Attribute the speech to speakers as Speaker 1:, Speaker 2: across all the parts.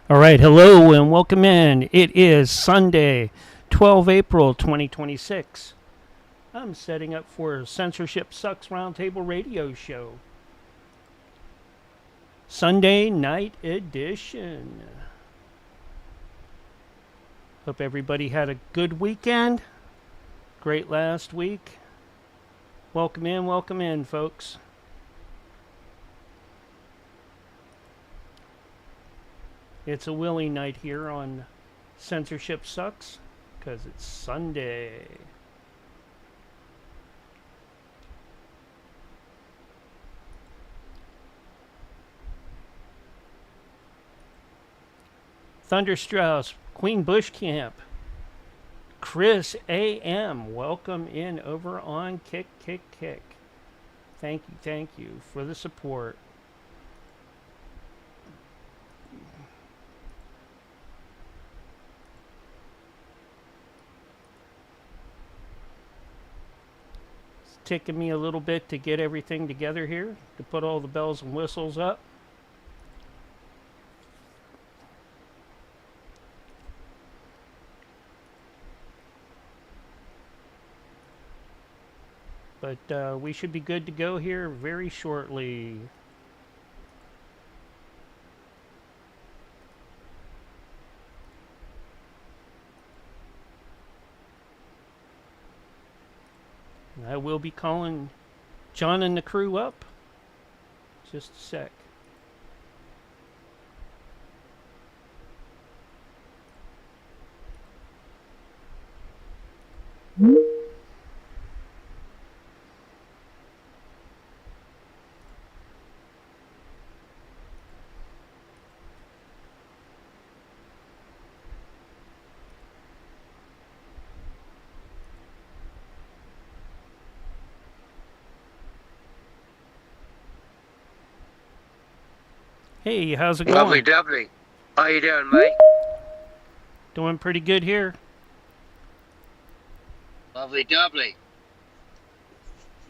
Speaker 1: All right, hello and welcome in. It is Sunday, 12 April 2026. I'm setting up for Censorship Sucks Roundtable Radio Show. Sunday night edition. Hope everybody had a good weekend. Great last week. Welcome in, folks. It's a Willie night here on Censorship Sucks because it's Sunday. Thunder Strauss, Queen Bush Camp, Chris A.M., welcome in over on Kick. Thank you for the support. It's taking me a little bit to get everything together here, to put all the bells and whistles up. But we should be good to go here very shortly. I will be calling John and the crew up. Just a sec. Hey, how's it going?
Speaker 2: Lovely doubly. How you doing, mate?
Speaker 1: Doing pretty good here.
Speaker 2: Lovely doubly.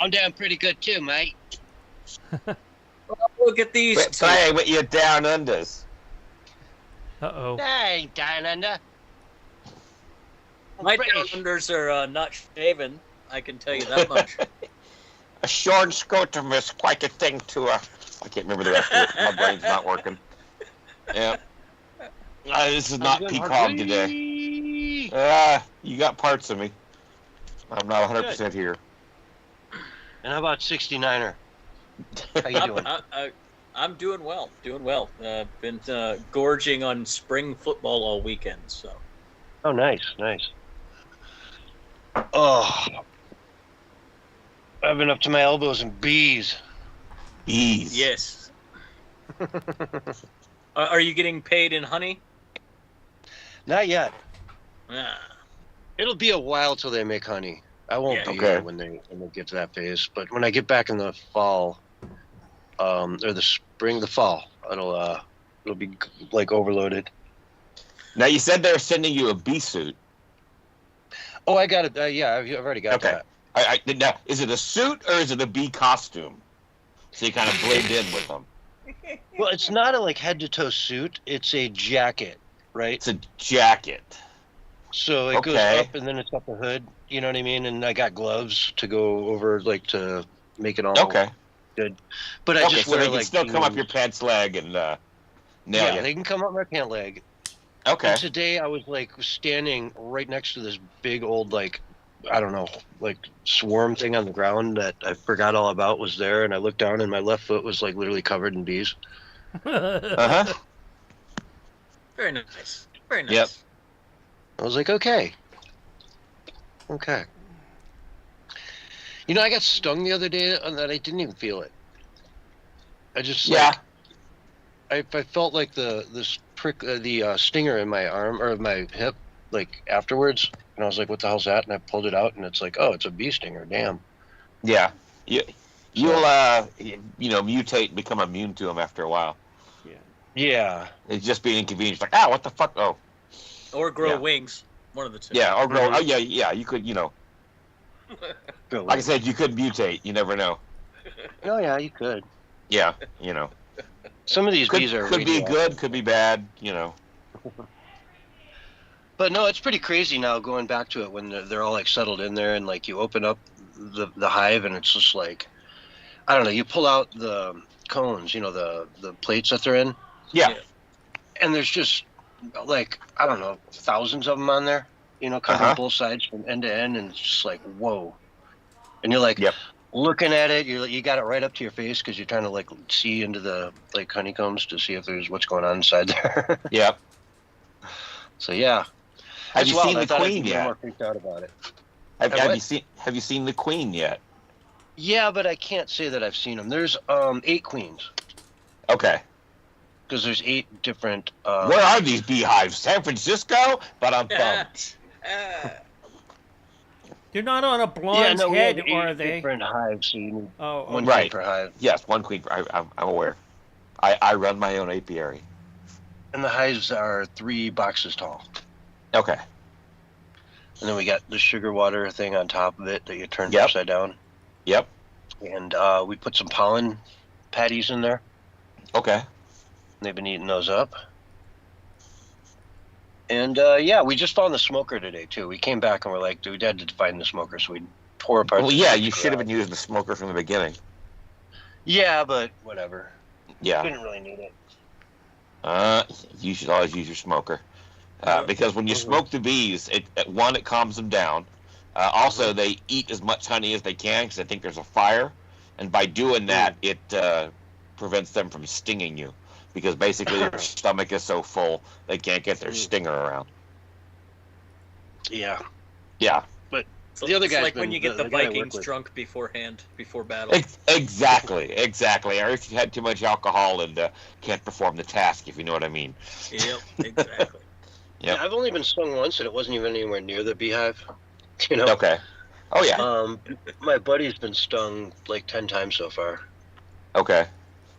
Speaker 2: I'm doing pretty good too, mate.
Speaker 3: Look at these.
Speaker 4: Play with your down unders.
Speaker 1: Uh-oh.
Speaker 2: That ain't down under.
Speaker 3: My
Speaker 2: British.
Speaker 3: down unders are not shaven. I can tell you that much.
Speaker 4: A short scrotum is quite a thing to I can't remember the rest of it. My brain's not working. Yeah. This is not Peacock today. You got parts of me. I'm not 100% here.
Speaker 2: And how about 69er? How you doing?
Speaker 3: I'm doing well. Been gorging on spring football all weekend. So.
Speaker 2: Oh, nice. Oh. I've been up to my elbows in bees.
Speaker 4: Bees.
Speaker 3: Yes. Are you getting paid in honey?
Speaker 2: Not yet.
Speaker 3: Ah.
Speaker 2: It'll be a while till they make honey. I won't be here when they get to that phase. But when I get back in the fall, or the fall, it'll be like overloaded.
Speaker 4: Now you said they're sending you a bee suit.
Speaker 2: Oh, I got it. Yeah, I've already got that.
Speaker 4: Now, is it a suit or is it a bee costume? So you kind of blend in with them.
Speaker 2: Well, it's not a head to toe suit. It's a jacket, right?
Speaker 4: It's a jacket.
Speaker 2: So it goes up and then it's up the hood. You know what I mean? And I got gloves to go over, to make it all good. But I just
Speaker 4: so
Speaker 2: wear
Speaker 4: they can still come up your pants leg and nail you.
Speaker 2: They can come up my pant leg.
Speaker 4: Okay.
Speaker 2: And today I was standing right next to this big old I don't know, swarm thing on the ground that I forgot all about was there, and I looked down and my left foot was literally covered in bees.
Speaker 4: Uh-huh.
Speaker 3: Very nice.
Speaker 4: Yep.
Speaker 2: I was like, okay. You know, I got stung the other day and that I didn't even feel it. I just I felt like this prick, the stinger in my arm or my hip, afterwards. And I was like, what the hell's that? And I pulled it out, and it's oh, it's a bee stinger. Damn.
Speaker 4: Yeah. You'll mutate and become immune to them after a while.
Speaker 2: Yeah.
Speaker 4: It's just being inconvenient. It's what the fuck? Oh.
Speaker 3: Or grow wings. One of the two.
Speaker 4: Yeah, or grow. Oh, yeah. You could, like I said, you could mutate. You never know.
Speaker 2: Oh, yeah, you could.
Speaker 4: Yeah,
Speaker 2: Some of these bees are
Speaker 4: could be good, could be bad.
Speaker 2: But no, it's pretty crazy now going back to it when they're all like settled in there and like you open up the hive and it's just like, I don't know, you pull out the cones, the plates that they're in.
Speaker 4: Yeah.
Speaker 2: And there's just like, I don't know, thousands of them on there, covering both sides from end to end. And it's just like, whoa. And you're like looking at it, you got it right up to your face because you're trying to like see into the like honeycombs to see if there's what's going on inside there.
Speaker 4: Yep.
Speaker 2: So yeah.
Speaker 4: Have you seen the Queen yet?
Speaker 2: More freaked out about it.
Speaker 4: Have you seen the Queen yet?
Speaker 2: Yeah, but I can't say that I've seen them. There's 8 queens.
Speaker 4: Okay.
Speaker 2: Because there's 8 different.
Speaker 4: Where are these beehives? San Francisco? But I'm bummed.
Speaker 1: They're not on a blonde's head, are they?
Speaker 2: Different hives, so you need one
Speaker 4: right.
Speaker 2: queen per hive.
Speaker 4: Yes, one queen. I'm aware. I run my own apiary.
Speaker 2: And the hives are 3 boxes tall.
Speaker 4: Okay.
Speaker 2: And then we got the sugar water thing on top of it that you turn upside down.
Speaker 4: Yep.
Speaker 2: And we put some pollen patties in there.
Speaker 4: Okay.
Speaker 2: They've been eating those up. And we just found the smoker today too. We came back and we're like, dude, we had to find the smoker, so we tore apart.
Speaker 4: Well, yeah, you should have been using the smoker from the beginning.
Speaker 2: Yeah, but whatever.
Speaker 4: Yeah.
Speaker 2: Didn't really need it.
Speaker 4: You should always use your smoker. Because when you smoke the bees, it calms them down. Also, they eat as much honey as they can because they think there's a fire. And by doing that, it prevents them from stinging you. Because basically their stomach is so full, they can't get their stinger around.
Speaker 2: Yeah.
Speaker 4: Yeah.
Speaker 2: But the other guy's
Speaker 3: like when you get the Vikings drunk before battle.
Speaker 4: Exactly. Or if you had too much alcohol and can't perform the task, if you know what I mean.
Speaker 3: Yep, exactly.
Speaker 4: Yep.
Speaker 2: Yeah, I've only been stung once, and it wasn't even anywhere near the beehive.
Speaker 4: Okay. Oh, yeah.
Speaker 2: My buddy's been stung like 10 times so far.
Speaker 4: Okay.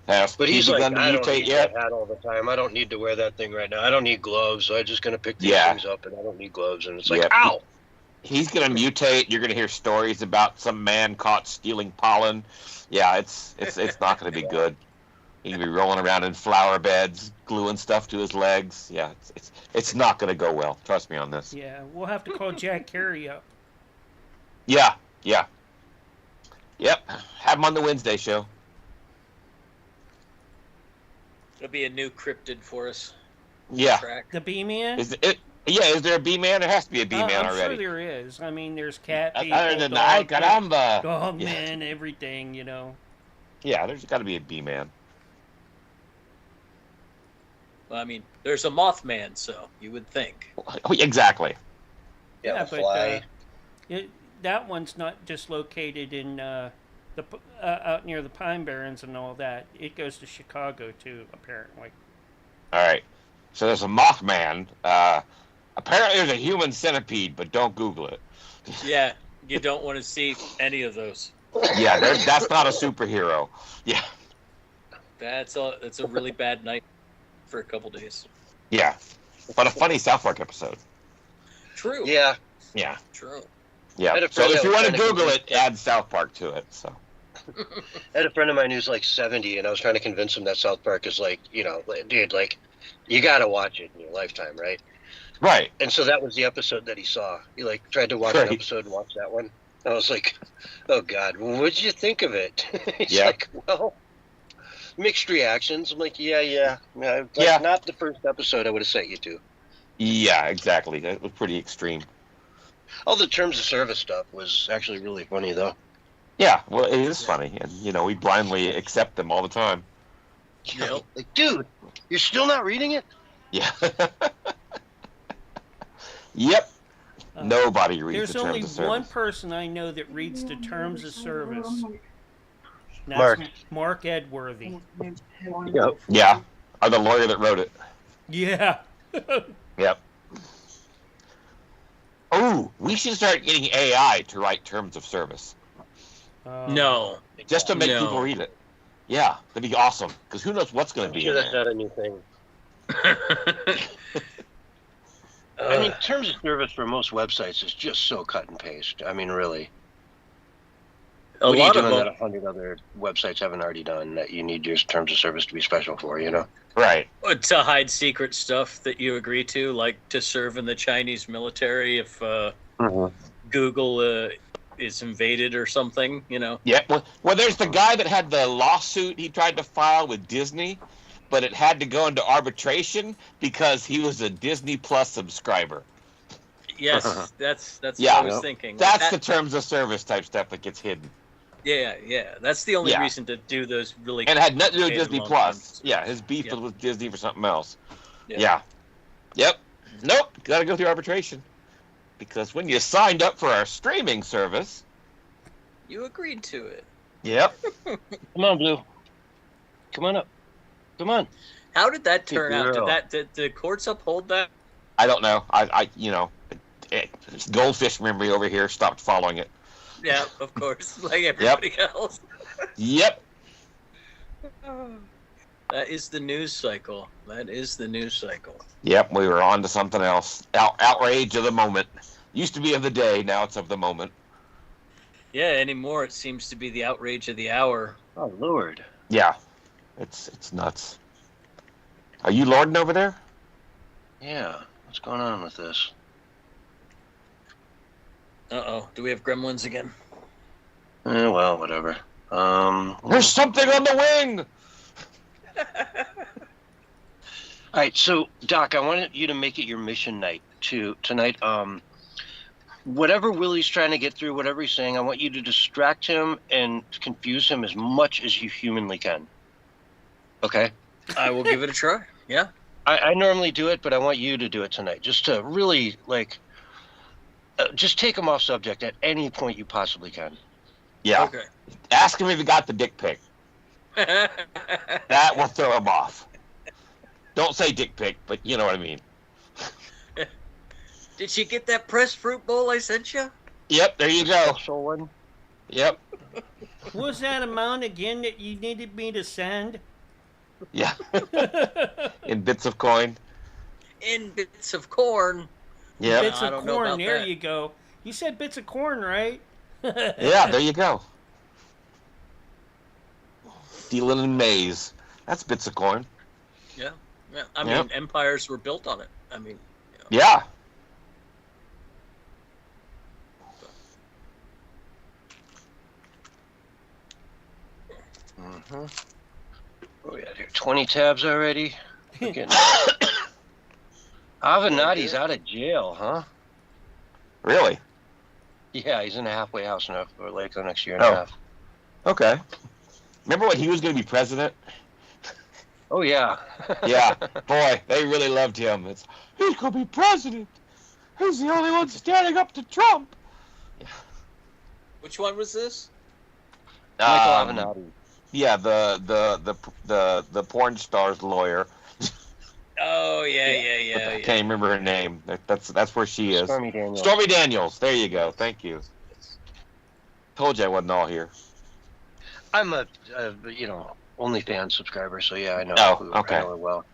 Speaker 2: But he's like, I don't need
Speaker 4: yet?
Speaker 2: that hat all the time. I don't need to wear that thing right now. I don't need gloves. So I'm just going to pick these things up, and I don't need gloves. And it's like, ow!
Speaker 4: He's going to mutate. You're going to hear stories about some man caught stealing pollen. Yeah, it's not going to be good. He's going to be rolling around in flower beds, gluing stuff to his legs. Yeah, it's not going to go well. Trust me on this.
Speaker 1: Yeah, we'll have to call Jack Carey up.
Speaker 4: Yeah. Yep. Have him on the Wednesday show.
Speaker 3: It'll be a new cryptid for us.
Speaker 4: Yeah.
Speaker 1: The B-Man?
Speaker 4: Is there a B-Man? There has to be a B-Man
Speaker 1: I'm
Speaker 4: already.
Speaker 1: sure there is. I mean, there's cat people,
Speaker 4: Other than
Speaker 1: dog men, everything,
Speaker 4: Yeah, there's got to be a B-Man.
Speaker 3: Well, I mean, there's a Mothman, so you would think.
Speaker 4: Oh, exactly.
Speaker 2: Yeah,
Speaker 1: but that one's not just located in out near the Pine Barrens and all that. It goes to Chicago too, apparently.
Speaker 4: All right. So there's a Mothman. Apparently there's a human centipede, but don't Google it.
Speaker 3: Yeah, you don't want to see any of those.
Speaker 4: Yeah, that's not a superhero. Yeah.
Speaker 3: That's a really bad night for a couple days.
Speaker 4: Yeah, but a funny South Park episode.
Speaker 3: True.
Speaker 2: Yeah.
Speaker 4: Yeah.
Speaker 3: True.
Speaker 4: Yeah. So if you want to Google it, add South Park to it. So.
Speaker 2: I had a friend of mine who's like 70, and I was trying to convince him that South Park is like, dude, like, you got to watch it in your lifetime, right?
Speaker 4: Right.
Speaker 2: And so that was the episode that he saw. He like tried to watch an episode and watch that one. And I was like, oh God, well, what did you think of it? He's like, well, mixed reactions. I'm like, yeah. Not the first episode I would have sent you to.
Speaker 4: Yeah, exactly. That was pretty extreme.
Speaker 2: All the terms of service stuff was actually really funny, though.
Speaker 4: Yeah, well, it is funny, and we blindly accept them all the time.
Speaker 3: Yep.
Speaker 2: Like, dude, you're still not reading it?
Speaker 4: Yeah. Yep. Nobody reads the terms of service.
Speaker 1: There's only one person I know that reads the terms of service. And
Speaker 2: Mark.
Speaker 1: that's Mark Edworthy.
Speaker 2: Yep.
Speaker 4: Yeah, or the lawyer that wrote it.
Speaker 1: Yeah.
Speaker 4: Yep. Oh, we should start getting AI to write terms of service.
Speaker 3: No.
Speaker 4: Just to make people read it. Yeah, that'd be awesome. Because who knows what's going to be
Speaker 2: sure
Speaker 4: in
Speaker 2: that's
Speaker 4: there.
Speaker 2: not a new thing. I mean, terms of service for most websites is just so cut and paste. I mean, really.
Speaker 3: A
Speaker 2: What are you
Speaker 3: lot of
Speaker 2: doing that
Speaker 3: them
Speaker 2: 100 other websites haven't already done that you need your terms of service to be special for, you know?
Speaker 4: Right.
Speaker 3: to hide secret stuff that you agree to, like to serve in the Chinese military if Google is invaded or something, you know.
Speaker 4: Yeah. Well, there's the guy that had the lawsuit he tried to file with Disney, but it had to go into arbitration because he was a Disney Plus subscriber.
Speaker 3: Yes, that's
Speaker 4: Yeah.
Speaker 3: what I was thinking.
Speaker 4: That's the terms of service type stuff that gets hidden.
Speaker 3: Yeah. That's the only
Speaker 4: Yeah.
Speaker 3: reason to do those really.
Speaker 4: And it had nothing to do with
Speaker 3: complicated
Speaker 4: Disney
Speaker 3: long-term
Speaker 4: Plus.
Speaker 3: stuff.
Speaker 4: Yeah, his beef was with Disney for something else.
Speaker 3: Yeah.
Speaker 4: Yep. Nope. Got to go through arbitration. Because when you signed up for our streaming service.
Speaker 3: You agreed to it.
Speaker 4: Yep.
Speaker 2: Come on, Blue. Come on up. Come on.
Speaker 3: How did that turn out?
Speaker 2: girl.
Speaker 3: Did the courts uphold that?
Speaker 4: I don't know. It's goldfish memory over here. Stopped following it.
Speaker 3: Yeah, of course, like everybody else.
Speaker 4: Yep.
Speaker 3: That is the news cycle.
Speaker 4: Yep. We were on to something else. Outrage of the moment. Used to be of the day. Now it's of the moment.
Speaker 3: Yeah, anymore it seems to be the outrage of the hour.
Speaker 2: Oh, Lord.
Speaker 4: Yeah. It's nuts. Are you lording over there?
Speaker 2: Yeah. What's going on with this?
Speaker 3: Uh-oh. Do we have gremlins again?
Speaker 2: Well, whatever.
Speaker 4: There's something on the wing!
Speaker 2: All right, so, Doc, I wanted you to make it your mission night tonight. Whatever Willie's trying to get through, whatever he's saying, I want you to distract him and confuse him as much as you humanly can. Okay?
Speaker 3: I will give it a try. Yeah.
Speaker 2: I normally do it, but I want you to do it tonight, just to really, just take him off subject at any point you possibly can.
Speaker 4: Yeah.
Speaker 3: Okay.
Speaker 4: Ask him if he got the dick pic. That will throw him off. Don't say dick pic, but you know what I mean.
Speaker 3: Did you get that pressed fruit bowl I sent you?
Speaker 4: Yep, there you go.
Speaker 2: Special one.
Speaker 4: Yep.
Speaker 1: What was that amount again that you needed me to send?
Speaker 4: Yeah. In bits of coin.
Speaker 3: In bits of corn.
Speaker 4: Yep.
Speaker 1: Bits
Speaker 3: I
Speaker 1: of
Speaker 3: don't know
Speaker 1: corn.
Speaker 3: about
Speaker 1: There
Speaker 3: that.
Speaker 1: you go. You said bits of corn, right?
Speaker 4: Yeah, there you go. Dealing in maize. That's bits of corn.
Speaker 3: Yeah. I mean, empires were built on it. I mean,
Speaker 4: Yeah.
Speaker 2: Mm-hmm. What we got here? 20 tabs already? Avenatti's out of jail, huh?
Speaker 4: Really?
Speaker 2: Yeah, he's in a halfway house now for like the next year and
Speaker 4: Oh.
Speaker 2: a half.
Speaker 4: Okay. Remember when he was going to be president?
Speaker 2: Oh, yeah.
Speaker 4: Yeah. Boy, they really loved him. He's going to be president. He's the only one standing up to Trump.
Speaker 3: which one was this?
Speaker 2: Michael Avenatti.
Speaker 4: Yeah, the porn star's lawyer.
Speaker 3: Oh yeah.
Speaker 4: I can't remember her name. That's where she is.
Speaker 2: Stormy Daniels.
Speaker 4: Stormy Daniels. There you go. Thank you. Told you I wasn't all here.
Speaker 2: I'm a OnlyFans subscriber, so yeah, I know.
Speaker 4: Oh, okay.
Speaker 2: I know her well.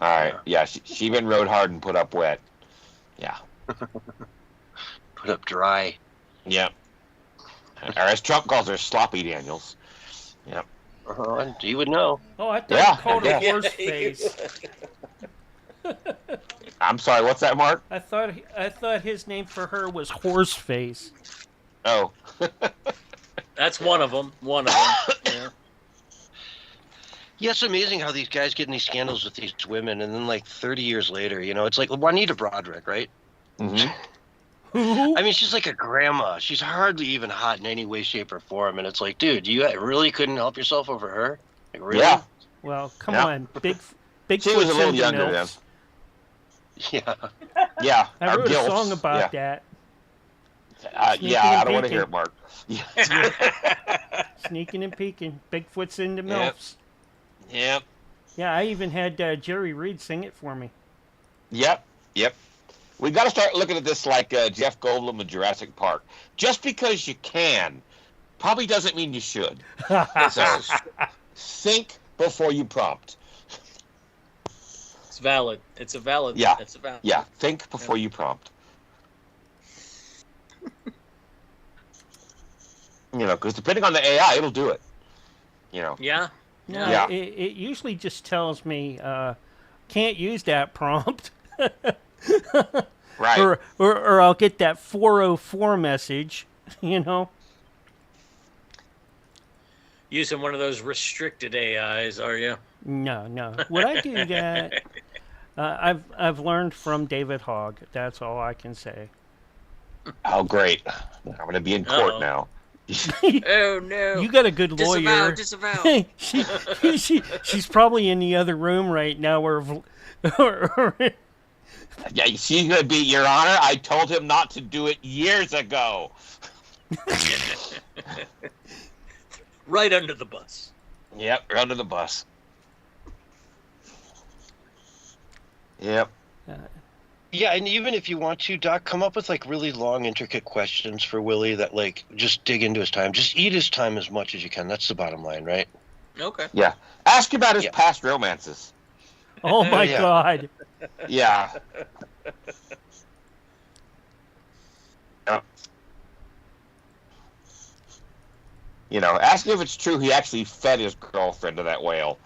Speaker 4: All right. Yeah, she been rode hard and put up wet. Yeah.
Speaker 2: Put up dry.
Speaker 4: Yep. Or as Trump calls her, sloppy Daniels. Yep.
Speaker 2: You would know.
Speaker 1: Oh, I thought
Speaker 4: Yeah,
Speaker 1: you called
Speaker 4: yeah.
Speaker 1: it horse face.
Speaker 4: I'm sorry. What's that, Mark?
Speaker 1: I thought his name for her was horse face.
Speaker 4: Oh.
Speaker 3: That's one of them. Yeah.
Speaker 2: Yeah, it's amazing how these guys get in these scandals with these women, and then like 30 years later, it's like Juanita Broderick, right?
Speaker 4: Mm-hmm.
Speaker 1: Who?
Speaker 2: I mean, she's like a grandma. She's hardly even hot in any way, shape, or form. And it's like, dude, you really couldn't help yourself over her? Like, really?
Speaker 4: Yeah.
Speaker 1: Well, come
Speaker 4: Yeah.
Speaker 1: on, big.
Speaker 4: She was a little younger then.
Speaker 2: Yeah.
Speaker 4: Yeah.
Speaker 1: I
Speaker 4: our
Speaker 1: wrote a
Speaker 4: gilfs.
Speaker 1: song about
Speaker 4: Yeah.
Speaker 1: that.
Speaker 4: Yeah, I don't want to hear it, Mark. Yeah.
Speaker 1: Sneaking and peeking. Bigfoot's into
Speaker 4: Yep.
Speaker 1: MILFs.
Speaker 4: Yep.
Speaker 1: Yeah, I even had Jerry Reed sing it for me.
Speaker 4: Yep. We got to start looking at this like Jeff Goldblum in Jurassic Park. Just because you can, probably doesn't mean you should. So, think before you prompt.
Speaker 3: It's valid. It's a valid.
Speaker 4: Yeah.
Speaker 3: It's a valid.
Speaker 4: Yeah, think before you prompt. because depending on the AI, it'll do it.
Speaker 3: Yeah.
Speaker 1: No,
Speaker 4: Yeah.
Speaker 1: it usually just tells me can't use that prompt.
Speaker 4: Right.
Speaker 1: Or I'll get that 404 message,
Speaker 3: Using one of those restricted AIs, are you?
Speaker 1: No. Would I do that? I've learned from David Hogg. That's all I can say.
Speaker 4: Oh, great. I'm going to be in court now.
Speaker 3: Oh, no.
Speaker 1: You got a good lawyer.
Speaker 3: Disavow.
Speaker 1: She's probably in the other room right now or
Speaker 4: Yeah, she's going to be, Your Honor, I told him not to do it years ago.
Speaker 3: Right under the bus.
Speaker 4: Yep, right under the bus. Yep.
Speaker 2: Yeah, and even if you want to, Doc, come up with like really long, intricate questions for Willie that like just dig into his time. Just eat his time as much as you can. That's the bottom line, right?
Speaker 3: Okay.
Speaker 4: Yeah. Ask about his past romances.
Speaker 1: Oh my
Speaker 2: Yeah.
Speaker 1: God.
Speaker 4: Yeah. Ask him if it's true he actually fed his girlfriend to that whale.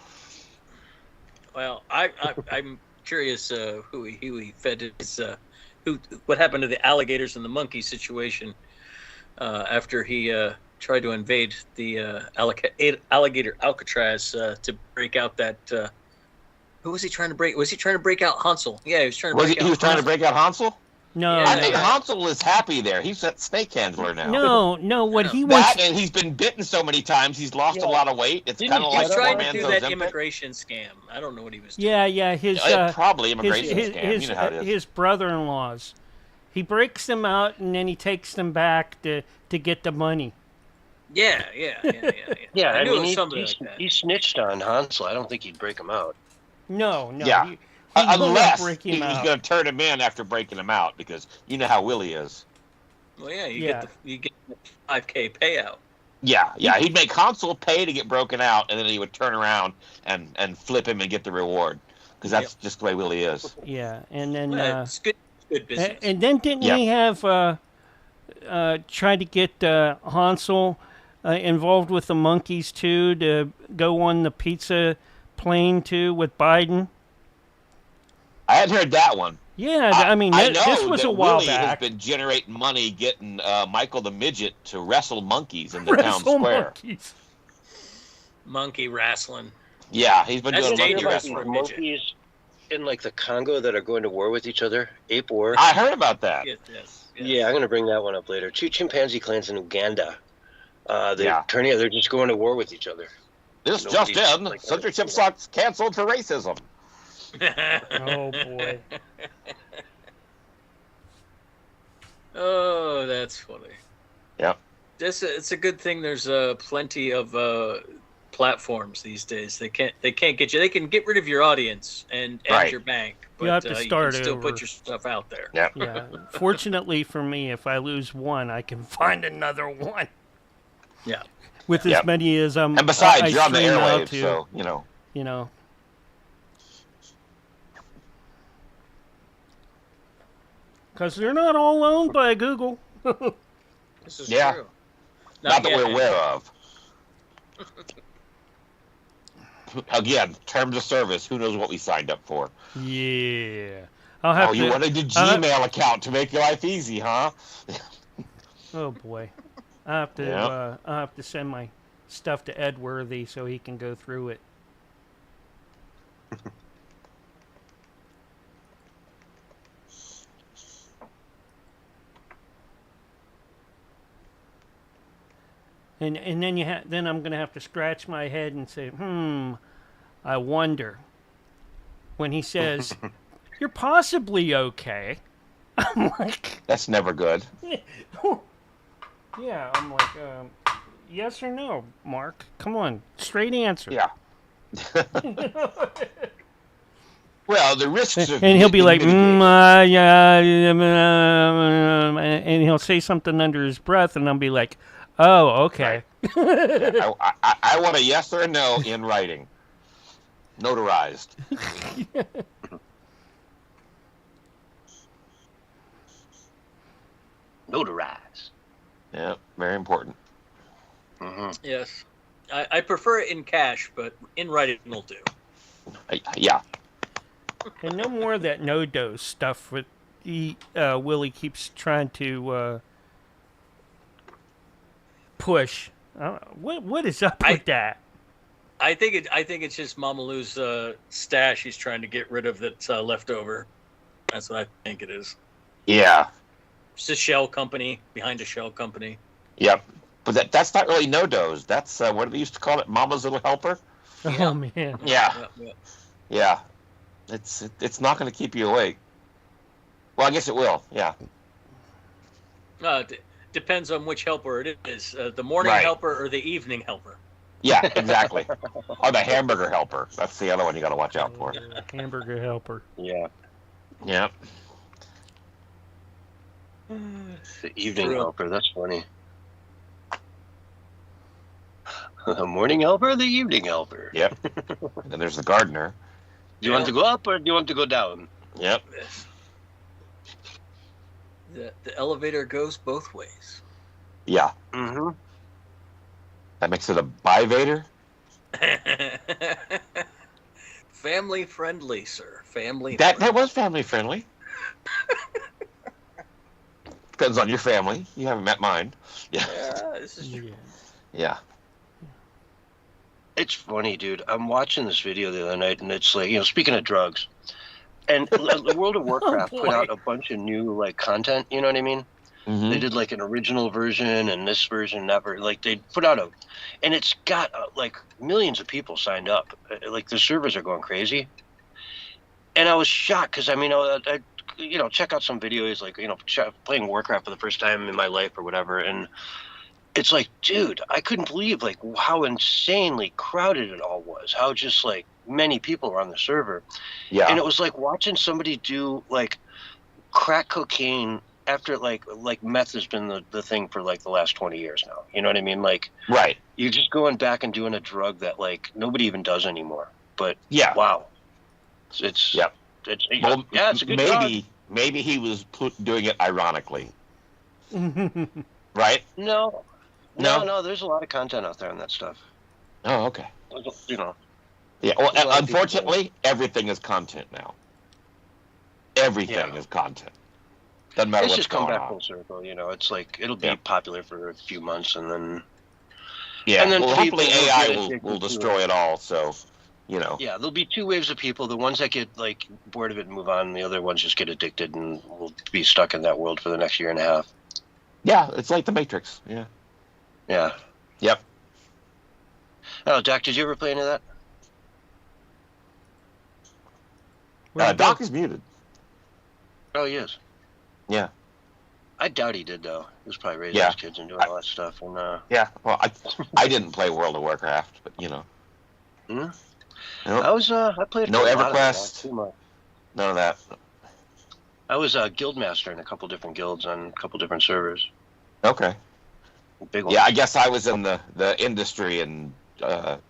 Speaker 3: Well, I'm curious who he fed his what happened to the alligators and the monkey situation after he tried to invade the alligator Alcatraz to break out that. Who was he trying to break? Was he trying to break out Hansel? Yeah, he was trying to break out.
Speaker 4: He was trying to break out Hansel?
Speaker 1: No.
Speaker 3: Yeah,
Speaker 4: I think Hansel is happy there. He's a snake handler now.
Speaker 1: No. What he wants.
Speaker 4: That, and he's been bitten so many times, he's lost a lot of weight. It's kind of
Speaker 3: He
Speaker 4: like
Speaker 3: was trying to
Speaker 4: poor
Speaker 3: do
Speaker 4: man's
Speaker 3: that
Speaker 4: Ozempic.
Speaker 3: immigration scam. I don't know what he was doing.
Speaker 1: Yeah. His
Speaker 4: Probably immigration scam. You know how it is.
Speaker 1: his brother-in-laws. He breaks them out and then he takes them back to get the money.
Speaker 3: Yeah.
Speaker 2: Yeah,
Speaker 3: I knew it was
Speaker 2: mean,
Speaker 3: something like that.
Speaker 2: he snitched on Hansel. I don't think he'd break him out.
Speaker 1: No.
Speaker 4: Yeah.
Speaker 1: He will not
Speaker 4: Unless
Speaker 1: break
Speaker 4: he's
Speaker 1: him out.
Speaker 4: going to turn him in after breaking him out, because you know how Willie is.
Speaker 3: Well, yeah, you get the 5K payout.
Speaker 4: Yeah. He'd make Hansel pay to get broken out, and then he would turn around and flip him and get the reward, because that's just the way Willie is.
Speaker 1: Yeah, and then
Speaker 3: It's good business.
Speaker 1: and then didn't he have tried to get Hansel involved with the monkeys too, to go on the pizza plane too with Biden?
Speaker 4: I hadn't heard that one.
Speaker 1: Yeah, I mean,
Speaker 4: I know
Speaker 1: this was
Speaker 4: that
Speaker 1: a while
Speaker 4: Willie
Speaker 1: back.
Speaker 4: has been generating money getting Michael the Midget to wrestle monkeys in the town
Speaker 1: Wrestle
Speaker 4: square.
Speaker 1: monkeys.
Speaker 3: Monkey wrestling.
Speaker 4: Yeah, he's been
Speaker 3: That's
Speaker 4: doing monkey
Speaker 3: dangerous
Speaker 4: wrestling.
Speaker 3: for a midget.
Speaker 2: Monkeys in like the Congo that are going to war with each other, ape war.
Speaker 4: I heard about that.
Speaker 3: Yes.
Speaker 2: Yeah, I'm going to bring that one up later. 2 chimpanzee clans in Uganda. They're just going to war with each other.
Speaker 4: This
Speaker 2: Nobody's
Speaker 3: Oh,
Speaker 4: just in.
Speaker 2: like
Speaker 4: Censorship sucks. Canceled for racism.
Speaker 1: Oh boy.
Speaker 3: Oh, that's funny.
Speaker 4: Yep.
Speaker 3: It's a good thing. There's plenty of platforms these days. They can't get you. They can get rid of your audience and
Speaker 4: Right.
Speaker 3: your bank, but
Speaker 1: You have to start
Speaker 3: can still
Speaker 1: over.
Speaker 3: put your stuff out there.
Speaker 4: Yeah.
Speaker 1: Yeah. Fortunately for me, if I lose one, I can find another one.
Speaker 3: Yeah.
Speaker 1: With as
Speaker 4: Yep.
Speaker 1: many as
Speaker 4: And besides, you're on the
Speaker 1: stream out
Speaker 4: airwaves,
Speaker 1: to,
Speaker 4: so
Speaker 1: you know. Because they're not all owned by Google.
Speaker 3: This is
Speaker 4: Yeah.
Speaker 3: true.
Speaker 4: not that
Speaker 3: yet.
Speaker 4: we're aware of. Again, terms of service. Who knows what we signed up for?
Speaker 1: Yeah. I'll have
Speaker 4: Oh,
Speaker 1: to.
Speaker 4: you wanted a Gmail account to make your life easy, huh?
Speaker 1: Oh boy. I have to.
Speaker 4: Yeah.
Speaker 1: I have to send my stuff to Ed Worthy so he can go through it. And then then I'm gonna have to scratch my head and say, I wonder. When he says, "You're possibly okay," I'm like,
Speaker 4: That's never good.
Speaker 1: yeah, I'm like, yes or no, Mark? Come on, straight answer.
Speaker 4: Yeah. Well, the risks of
Speaker 1: And he'll be like,
Speaker 4: mitigated.
Speaker 1: yeah, and he'll say something under his breath, and I'll be like, oh, okay.
Speaker 4: I want a yes or a no in writing. Notarized.
Speaker 2: Notarized.
Speaker 4: Yeah, very important.
Speaker 3: Yes. I prefer it in cash, but in writing will do.
Speaker 4: Yeah.
Speaker 1: And no more of that no-dose stuff with Willie keeps trying to push. What is up with that?
Speaker 3: I think it's just Mama Lou's stash he's trying to get rid of that's left over. That's what I think it is.
Speaker 4: Yeah.
Speaker 3: It's a shell company behind a shell company.
Speaker 4: Yep. But that's not really no-dose. That's what do they used to call it? Mama's little helper?
Speaker 1: Oh, man.
Speaker 4: Yeah. Yeah. It's not going to keep you awake. Well, I guess it will. Yeah.
Speaker 3: Depends on which helper it is. The morning helper or the evening helper.
Speaker 4: Yeah, exactly. Or the hamburger helper. That's the other one you got to watch out for.
Speaker 1: Hamburger helper.
Speaker 2: Yeah.
Speaker 4: Yep.
Speaker 2: The evening helper. That's funny. The morning helper, the evening helper.
Speaker 4: Yep. And then there's the gardener.
Speaker 2: Do you want to go up or do you want to go down?
Speaker 4: Yep.
Speaker 3: The elevator goes both ways.
Speaker 4: Yeah.
Speaker 2: Mm-hmm.
Speaker 4: That makes it a bivator?
Speaker 3: Family friendly, sir. Family.
Speaker 4: That was family friendly. Depends on your family. You haven't met mine. Yeah.
Speaker 3: This is true.
Speaker 4: Yeah.
Speaker 2: It's funny, dude. I'm watching this video the other night, and it's like, speaking of drugs, and the World of Warcraft put out a bunch of new content. You know what I mean?
Speaker 4: Mm-hmm.
Speaker 2: They did an original version and this version, that version. They put out and it's got millions of people signed up. The servers are going crazy, and I was shocked because I check out some videos playing Warcraft for the first time in my life or whatever, and it's dude, I couldn't believe how insanely crowded it all was. How just many people were on the server.
Speaker 4: Yeah.
Speaker 2: And it was watching somebody do crack cocaine after meth has been the thing for the last 20 years now. You know what I mean?
Speaker 4: Right.
Speaker 2: You're just going back and doing a drug that nobody even does anymore. But
Speaker 4: yeah.
Speaker 2: Wow. It's
Speaker 4: yep.
Speaker 2: It's
Speaker 4: well,
Speaker 2: yeah, it's a good drug.
Speaker 4: Maybe he was doing it ironically. Right?
Speaker 2: No, there's a lot of content out there on that stuff.
Speaker 4: Oh, okay.
Speaker 2: Yeah,
Speaker 4: well, unfortunately, everything is content now. Everything is content. Doesn't matter
Speaker 2: it's
Speaker 4: what's
Speaker 2: just come
Speaker 4: going
Speaker 2: back
Speaker 4: on.
Speaker 2: full circle, It's it'll be popular for a few months, and then
Speaker 4: and then hopefully
Speaker 2: people
Speaker 4: AI will destroy it all. So,
Speaker 2: Yeah, there'll be two waves of people. The ones that get bored of it and move on, and the other ones just get addicted and will be stuck in that world for the next year and a half.
Speaker 4: Yeah, it's like the Matrix. Yeah.
Speaker 2: Yeah.
Speaker 4: Yep.
Speaker 2: Oh, Doc, did you ever play any of
Speaker 4: that? Doc is muted.
Speaker 2: Oh, he is.
Speaker 4: Yeah.
Speaker 2: I doubt he did, though. He was probably raising his kids and doing all that stuff. And
Speaker 4: yeah. Well, I didn't play World of Warcraft, but
Speaker 2: Hmm?
Speaker 4: Nope.
Speaker 2: I played
Speaker 4: no
Speaker 2: for a lot of
Speaker 4: EverQuest.
Speaker 2: too much.
Speaker 4: None of that.
Speaker 2: I was a guild master in a couple different guilds on a couple different servers.
Speaker 4: Okay.
Speaker 2: Big ones.
Speaker 4: Yeah, I guess I was in the industry and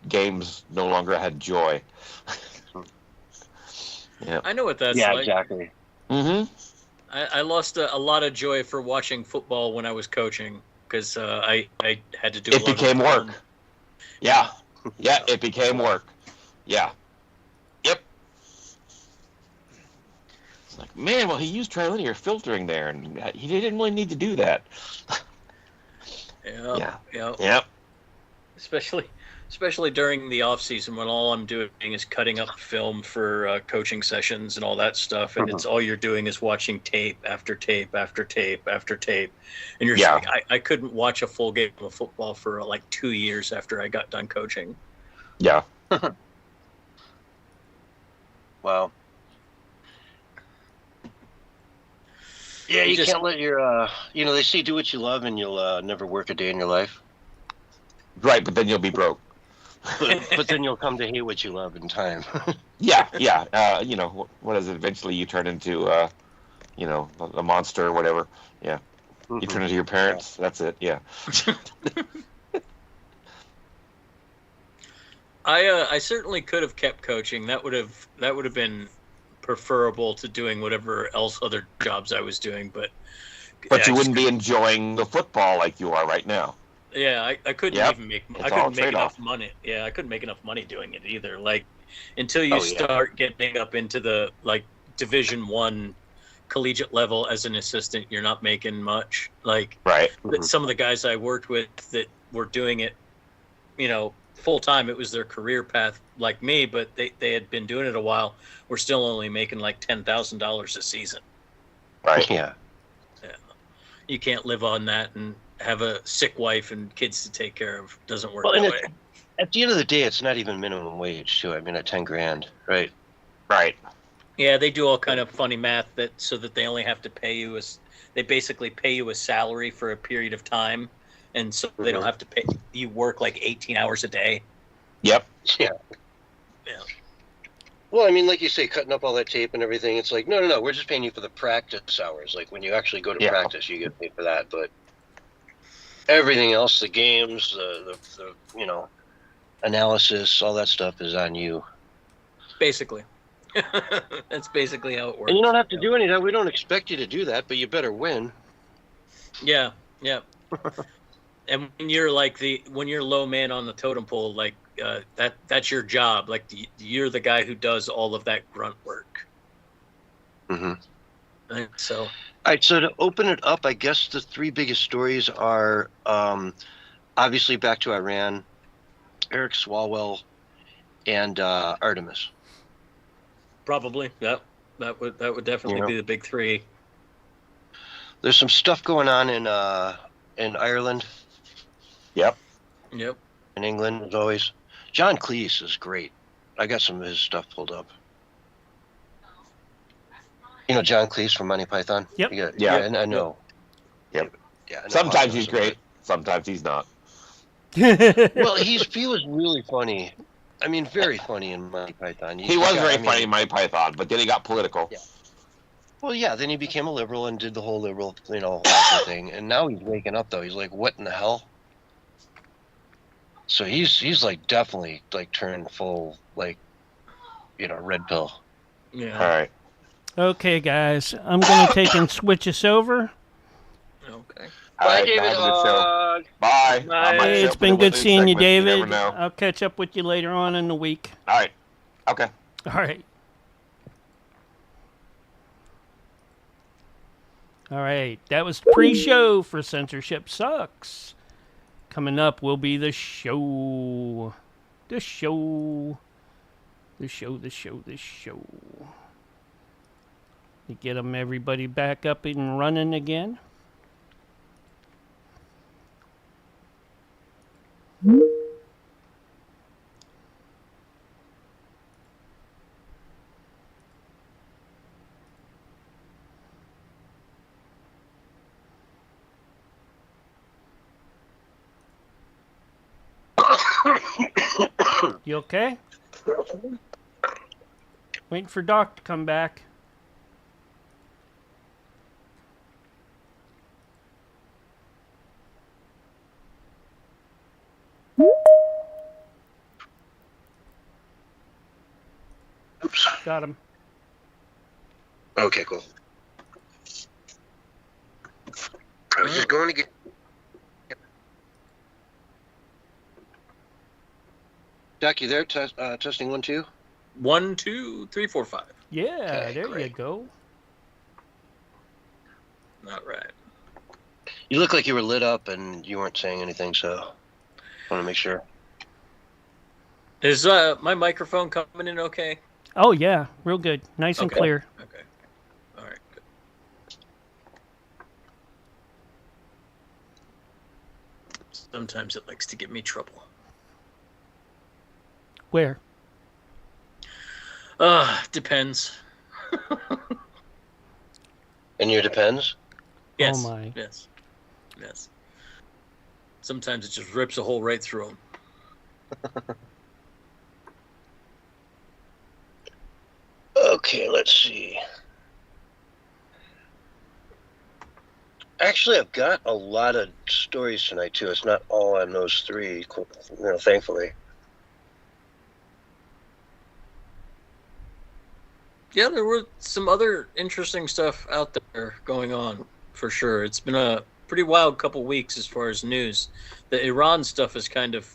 Speaker 4: games no longer had joy. Yeah.
Speaker 3: I know what that's
Speaker 2: yeah,
Speaker 3: like.
Speaker 2: exactly.
Speaker 4: Mm-hmm.
Speaker 3: I lost a lot of joy for watching football when I was coaching because I had to do.
Speaker 4: It became work. Yeah. Yeah, it became work. Yeah. Yep. It's like, man, well, he used trilinear filtering there, and he didn't really need to do that.
Speaker 3: Yeah.
Speaker 4: Yep.
Speaker 3: Especially during the off season when all I'm doing is cutting up film for coaching sessions and all that stuff, and it's all you're doing is watching tape after tape after tape after tape, and you're saying, I couldn't watch a full game of football for 2 years after I got done coaching.
Speaker 4: Yeah.
Speaker 2: Wow. Yeah, you can't let your they say do what you love and you'll never work a day in your life.
Speaker 4: Right, but then you'll be broke.
Speaker 2: But then you'll come to hate what you love in time.
Speaker 4: Yeah. What is it? Eventually you turn into, a monster or whatever. Yeah. You turn into your parents. That's it. Yeah.
Speaker 3: I certainly could have kept coaching. That would have been preferable to doing whatever else other jobs I was doing. But
Speaker 4: you wouldn't be enjoying the football like you are right now.
Speaker 3: Yeah, I couldn't
Speaker 4: Yep.
Speaker 3: even make
Speaker 4: It's
Speaker 3: I
Speaker 4: all
Speaker 3: couldn't make
Speaker 4: trade-off.
Speaker 3: enough money. Yeah, I couldn't make enough money doing it either. Like until you
Speaker 2: Oh, yeah.
Speaker 3: start getting up into the like Division 1 collegiate level as an assistant, you're not making much. Like
Speaker 4: Right.
Speaker 3: some of the guys I worked with that were doing it, full time, it was their career path like me, but they had been doing it a while. We're still only making like $10,000 a season.
Speaker 4: Right.
Speaker 2: Yeah.
Speaker 3: You can't live on that and have a sick wife and kids to take care of. Doesn't work
Speaker 2: Well,
Speaker 3: that
Speaker 2: and
Speaker 3: way.
Speaker 2: at the end of the day, it's not even minimum wage, too. I mean, at 10 grand, right?
Speaker 4: Right.
Speaker 3: Yeah, they do all kind of funny math so that they only have to pay you they basically pay you a salary for a period of time, and so they don't have to pay you work like 18 hours a day.
Speaker 4: Yep.
Speaker 2: Yeah.
Speaker 3: Yeah.
Speaker 2: Well, I mean, like you say, cutting up all that tape and everything, it's like, no, we're just paying you for the practice hours. Like, when you actually go to practice, you get paid for that. But everything else, the games, the analysis, all that stuff is on you.
Speaker 3: Basically. That's basically how it works.
Speaker 2: And you don't have to do any of that. We don't expect you to do that, but you better win.
Speaker 3: Yeah. And when you're when you're low man on the totem pole, like that's your job. Like you're the guy who does all of that grunt work.
Speaker 2: Mm-hmm.
Speaker 3: And so.
Speaker 2: All right, so to open it up, I guess the three biggest stories are obviously back to Iran, Eric Swalwell, and Artemis.
Speaker 3: Probably, yeah. That would definitely be the big three.
Speaker 2: There's some stuff going on in Ireland.
Speaker 4: Yep.
Speaker 3: Yep.
Speaker 2: In England, as always. John Cleese is great. I got some of his stuff pulled up. You know John Cleese from Monty Python?
Speaker 1: Yep.
Speaker 2: Yeah, I know.
Speaker 4: Yep.
Speaker 2: Yeah. I know
Speaker 4: Sometimes he's great. Sometimes he's not.
Speaker 2: Well, he was really funny. I mean, very funny in Monty Python.
Speaker 4: He was very funny in Monty Python, but then he got political.
Speaker 2: Yeah. Well, yeah, then he became a liberal and did the whole liberal, awful thing. And now he's waking up, though. He's like, what in the hell? So he's like definitely like turned full, like, red pill.
Speaker 3: Yeah.
Speaker 4: All right.
Speaker 1: Okay, guys, I'm going to take and switch us over.
Speaker 3: Okay.
Speaker 4: All right,
Speaker 2: David.
Speaker 4: have a good show. Bye.
Speaker 3: Bye.
Speaker 4: Bye.
Speaker 1: Hey, it's been good seeing you, David. I'll catch up with you later on in the week.
Speaker 4: All right. Okay.
Speaker 1: All right. All right. That was pre-show for Censorship Sucks. Coming up will be the show. The show. To get them everybody back up and running again. You okay? Waiting for Doc to come back.
Speaker 2: Oops.
Speaker 1: Got him.
Speaker 2: Okay, cool. I was just going to get. Doc, you there? Testing 1, 2.
Speaker 3: 1, 2, 3, 4, 5.
Speaker 1: Yeah,
Speaker 2: Okay,
Speaker 1: there
Speaker 2: great.
Speaker 1: you go.
Speaker 3: Not right.
Speaker 2: You look like you were lit up and you weren't saying anything, so I want to make sure.
Speaker 3: Is my microphone coming in okay?
Speaker 1: Oh, yeah, real good. Nice and
Speaker 3: Okay.
Speaker 1: clear.
Speaker 3: Okay. All right. Good. Sometimes it likes to give me trouble.
Speaker 1: Where?
Speaker 3: Depends.
Speaker 2: And your depends?
Speaker 3: Yes.
Speaker 1: Oh my.
Speaker 3: Yes. Sometimes it just rips a hole right through them.
Speaker 2: Okay, let's see. Actually, I've got a lot of stories tonight, too. It's not all on those three, thankfully.
Speaker 3: Yeah, there were some other interesting stuff out there going on, for sure. It's been a pretty wild couple weeks as far as news. The Iran stuff has kind of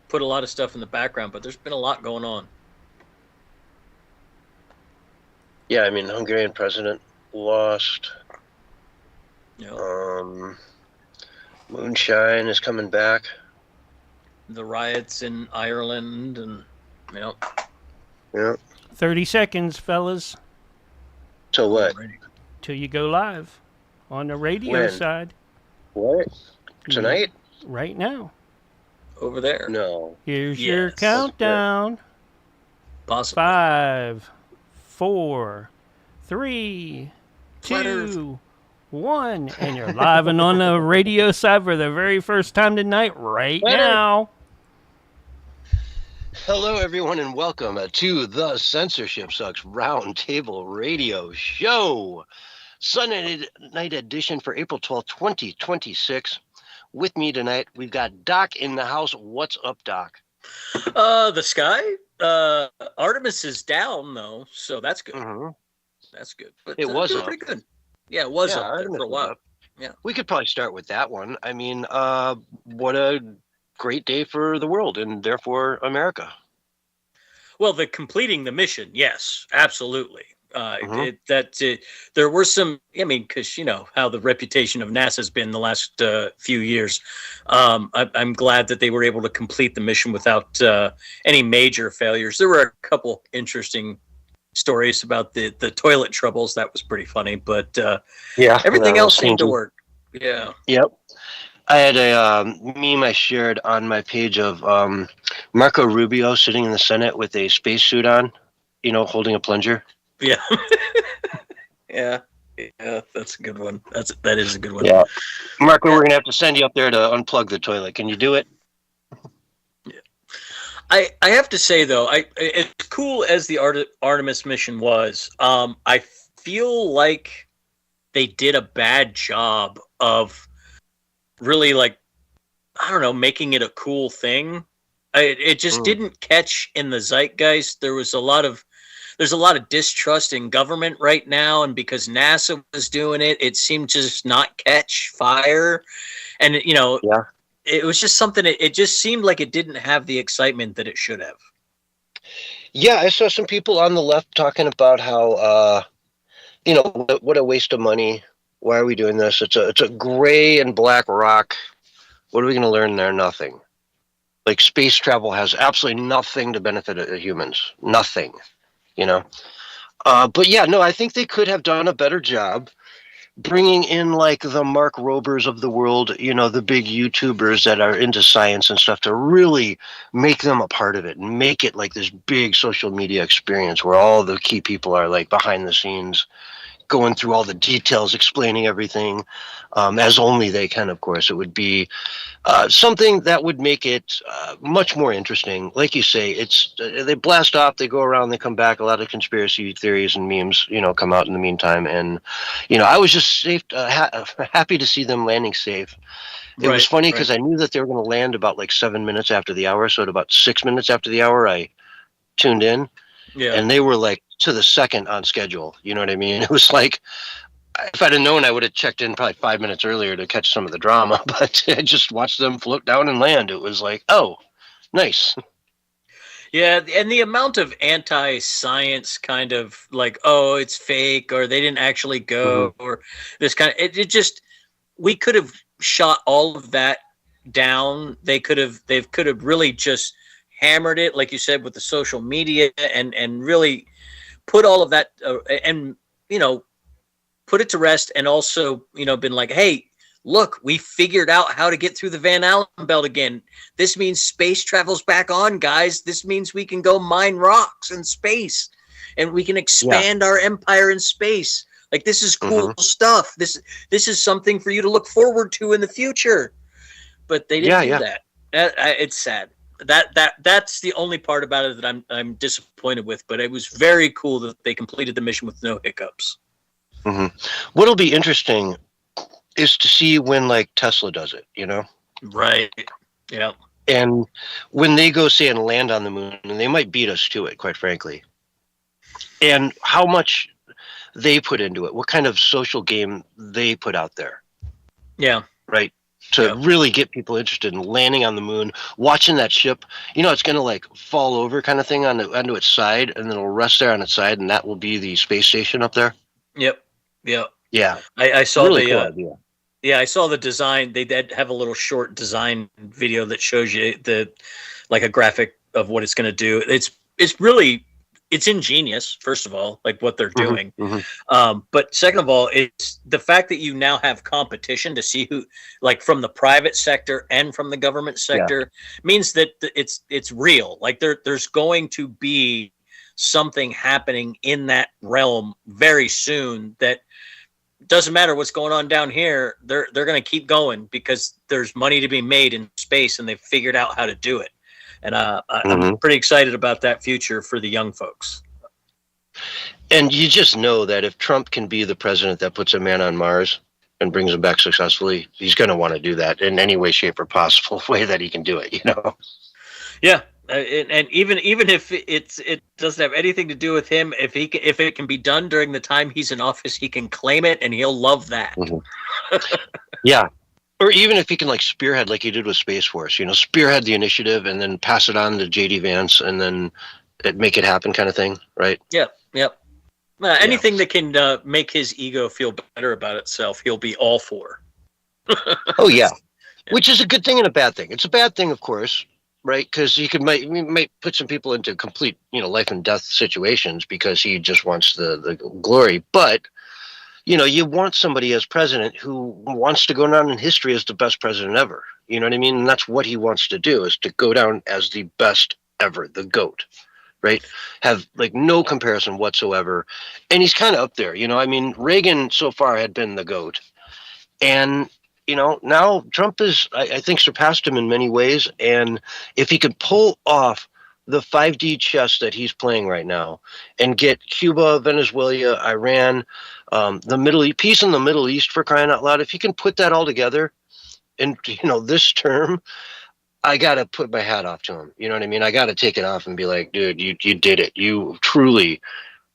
Speaker 3: put a lot of stuff in the background, but there's been a lot going on.
Speaker 2: Yeah, I mean, Hungarian president lost.
Speaker 3: You
Speaker 2: Moonshine is coming back.
Speaker 3: The riots in Ireland, and
Speaker 2: Yeah.
Speaker 1: 30 seconds, fellas,
Speaker 2: So what?
Speaker 1: till you go live on the radio
Speaker 2: When?
Speaker 1: side
Speaker 2: What? Tonight?
Speaker 1: right now.
Speaker 3: over there.
Speaker 2: No.
Speaker 1: Here's your
Speaker 3: Yes.
Speaker 1: countdown.
Speaker 3: Possibly.
Speaker 1: 5, 4, 3,
Speaker 3: Flat
Speaker 1: 2, 1. And you're live and on the radio side for the very first time tonight, right
Speaker 2: Flat Earth.
Speaker 1: now.
Speaker 2: Hello, everyone, and welcome to the Censorship Sucks Roundtable Radio Show. Sunday night edition for April 12th, 2026. With me tonight, we've got Doc in the house. What's up, Doc?
Speaker 3: The sky. Artemis is down though, so that's good.
Speaker 2: Mm-hmm.
Speaker 3: That's good. But
Speaker 2: It was
Speaker 3: doing
Speaker 2: up.
Speaker 3: pretty good. Yeah, it was
Speaker 2: Yeah,
Speaker 3: up there
Speaker 2: Artemis
Speaker 3: for a
Speaker 2: was
Speaker 3: while.
Speaker 2: up.
Speaker 3: Yeah.
Speaker 2: We could probably start with that one. I mean, what a great day for the world and therefore America.
Speaker 3: Well, completing the mission, yes, absolutely.
Speaker 2: Mhm.
Speaker 3: There were some. I mean, because you know how the reputation of NASA's been the last few years. I'm glad that they were able to complete the mission without any major failures. There were a couple interesting stories about the toilet troubles. That was pretty funny, but
Speaker 2: Yeah.
Speaker 3: everything else seemed to work. Yeah.
Speaker 2: Yep. I had a meme I shared on my page of Marco Rubio sitting in the Senate with a spacesuit on, holding a plunger.
Speaker 3: Yeah. Yeah. That's a good one. That is a good one.
Speaker 2: Yeah. Marco, we're going to have to send you up there to unplug the toilet. Can you do it?
Speaker 3: I have to say though, as cool as the Artemis mission was, I feel like they did a bad job of really, like, I don't know, making it a cool thing. It just didn't catch in the zeitgeist. There's a lot of distrust in government right now, and because NASA was doing it, it seemed to just not catch fire. And
Speaker 2: Yeah.
Speaker 3: it was just something. It just seemed like it didn't have the excitement that it should have.
Speaker 2: Yeah, I saw some people on the left talking about how, what a waste of money. Why are we doing this? It's a gray and black rock. What are we going to learn there? Nothing. Like, space travel has absolutely nothing to benefit humans. Nothing. But yeah, no, I think they could have done a better job bringing in like the Mark Robers of the world, the big YouTubers that are into science and stuff, to really make them a part of it and make it like this big social media experience where all the key people are like behind the scenes, going through all the details, explaining everything, as only they can, of course. It would be something that would make it much more interesting. Like you say, they blast off, they go around, they come back. A lot of conspiracy theories and memes, come out in the meantime. And, I was just happy to see them landing safe. It was funny because I knew that they were going to land about like 7 minutes after the hour. So at about 6 minutes after the hour, I tuned in.
Speaker 3: Yeah.
Speaker 2: And they were like to the second on schedule. You know what I mean? It was like, if I'd have known, I would have checked in probably 5 minutes earlier to catch some of the drama, but I just watched them float down and land. It was like, oh, nice.
Speaker 3: Yeah, and the amount of anti-science kind of like, oh, it's fake, or they didn't actually go, or this kind of, it just, we could have shot all of that down. They could have really just hammered it, like you said, with the social media, and really put all of that and put it to rest, and also been like, hey, look, we figured out how to get through the Van Allen belt again. This means space travel's back on, guys. This means we can go mine rocks in space, and we can expand our empire in space. Like, this is cool stuff. This is something for you to look forward to in the future. But they didn't do that. It's sad. That's the only part about it that I'm disappointed with. But it was very cool that they completed the mission with no hiccups.
Speaker 2: What'll be interesting is to see when like Tesla does it.
Speaker 3: Right. Yeah.
Speaker 2: And when they go, say, and land on the moon, and they might beat us to it, quite frankly. And how much they put into it, what kind of social game they put out there.
Speaker 3: Yeah.
Speaker 2: right? To really get people interested in landing on the moon, watching that ship. It's going to like fall over kind of thing onto its side, and then it'll rest there on its side, and that will be the space station up there.
Speaker 3: Yep. Yep.
Speaker 2: Yeah.
Speaker 3: I saw
Speaker 2: Really
Speaker 3: the
Speaker 2: cool idea.
Speaker 3: yeah, I saw the design. They did have a little short design video that shows you like a graphic of what it's going to do. It's really ingenious. First of all, like what they're doing. But second of all, it's the fact that you now have competition to see who, like from the private sector and from the government sector, means that it's real. Like there's going to be something happening in that realm very soon that doesn't matter what's going on down here. They're going to keep going because there's money to be made in space, and they've figured out how to do it. And I'm pretty excited about that future for the young folks.
Speaker 2: And you just know that if Trump can be the president that puts a man on Mars and brings him back successfully, he's going to want to do that in any way, shape, or possible way that he can do it.
Speaker 3: Yeah. And even if it doesn't have anything to do with him, if it can be done during the time he's in office, he can claim it, and he'll love that.
Speaker 2: Yeah, or even if he can like spearhead, like he did with Space Force, spearhead the initiative and then pass it on to JD Vance, and then make it happen, kind of thing, right?
Speaker 3: Yep. Anything that can make his ego feel better about itself, he'll be all for.
Speaker 2: Oh yeah, which is a good thing and a bad thing. It's a bad thing, of course. Right, because he might put some people into complete, life and death situations because he just wants the glory. But, you want somebody as president who wants to go down in history as the best president ever. You know what I mean? And that's what he wants to do, is to go down as the best ever, the GOAT. Right? Have like no comparison whatsoever. And he's kind of up there. Reagan so far had been the GOAT, and now Trump is, I think, surpassed him in many ways. And if he could pull off the 5D chess that he's playing right now and get Cuba, Venezuela, Iran, the Middle East, peace in the Middle East, for crying out loud, if he can put that all together in, this term, I got to put my hat off to him. You know what I mean? I got to take it off and be like, dude, you did it. You truly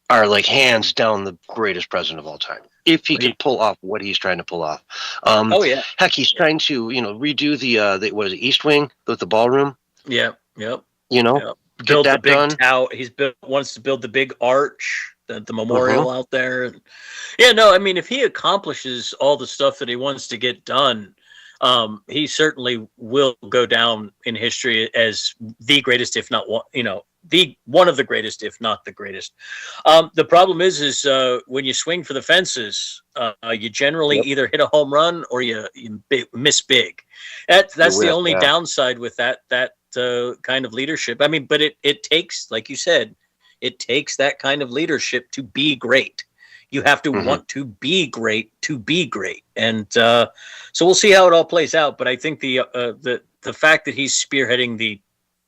Speaker 2: are like hands down the greatest president of all time. If he can pull off what he's trying to pull off. Heck, he's trying to, redo the what is it, East Wing with the ballroom.
Speaker 3: Yeah. Yep.
Speaker 2: Build
Speaker 3: the big
Speaker 2: done.
Speaker 3: tower. Wants to build the big arch, the memorial out there. If he accomplishes all the stuff that he wants to get done, he certainly will go down in history as the greatest, if not one, one of the greatest, if not the greatest. The problem is when you swing for the fences, you generally either hit a home run or you miss big. That's the only downside with that kind of leadership. But it takes, like you said, it takes that kind of leadership to be great. You have to want to be great to be great. And so we'll see how it all plays out. But I think the fact that he's spearheading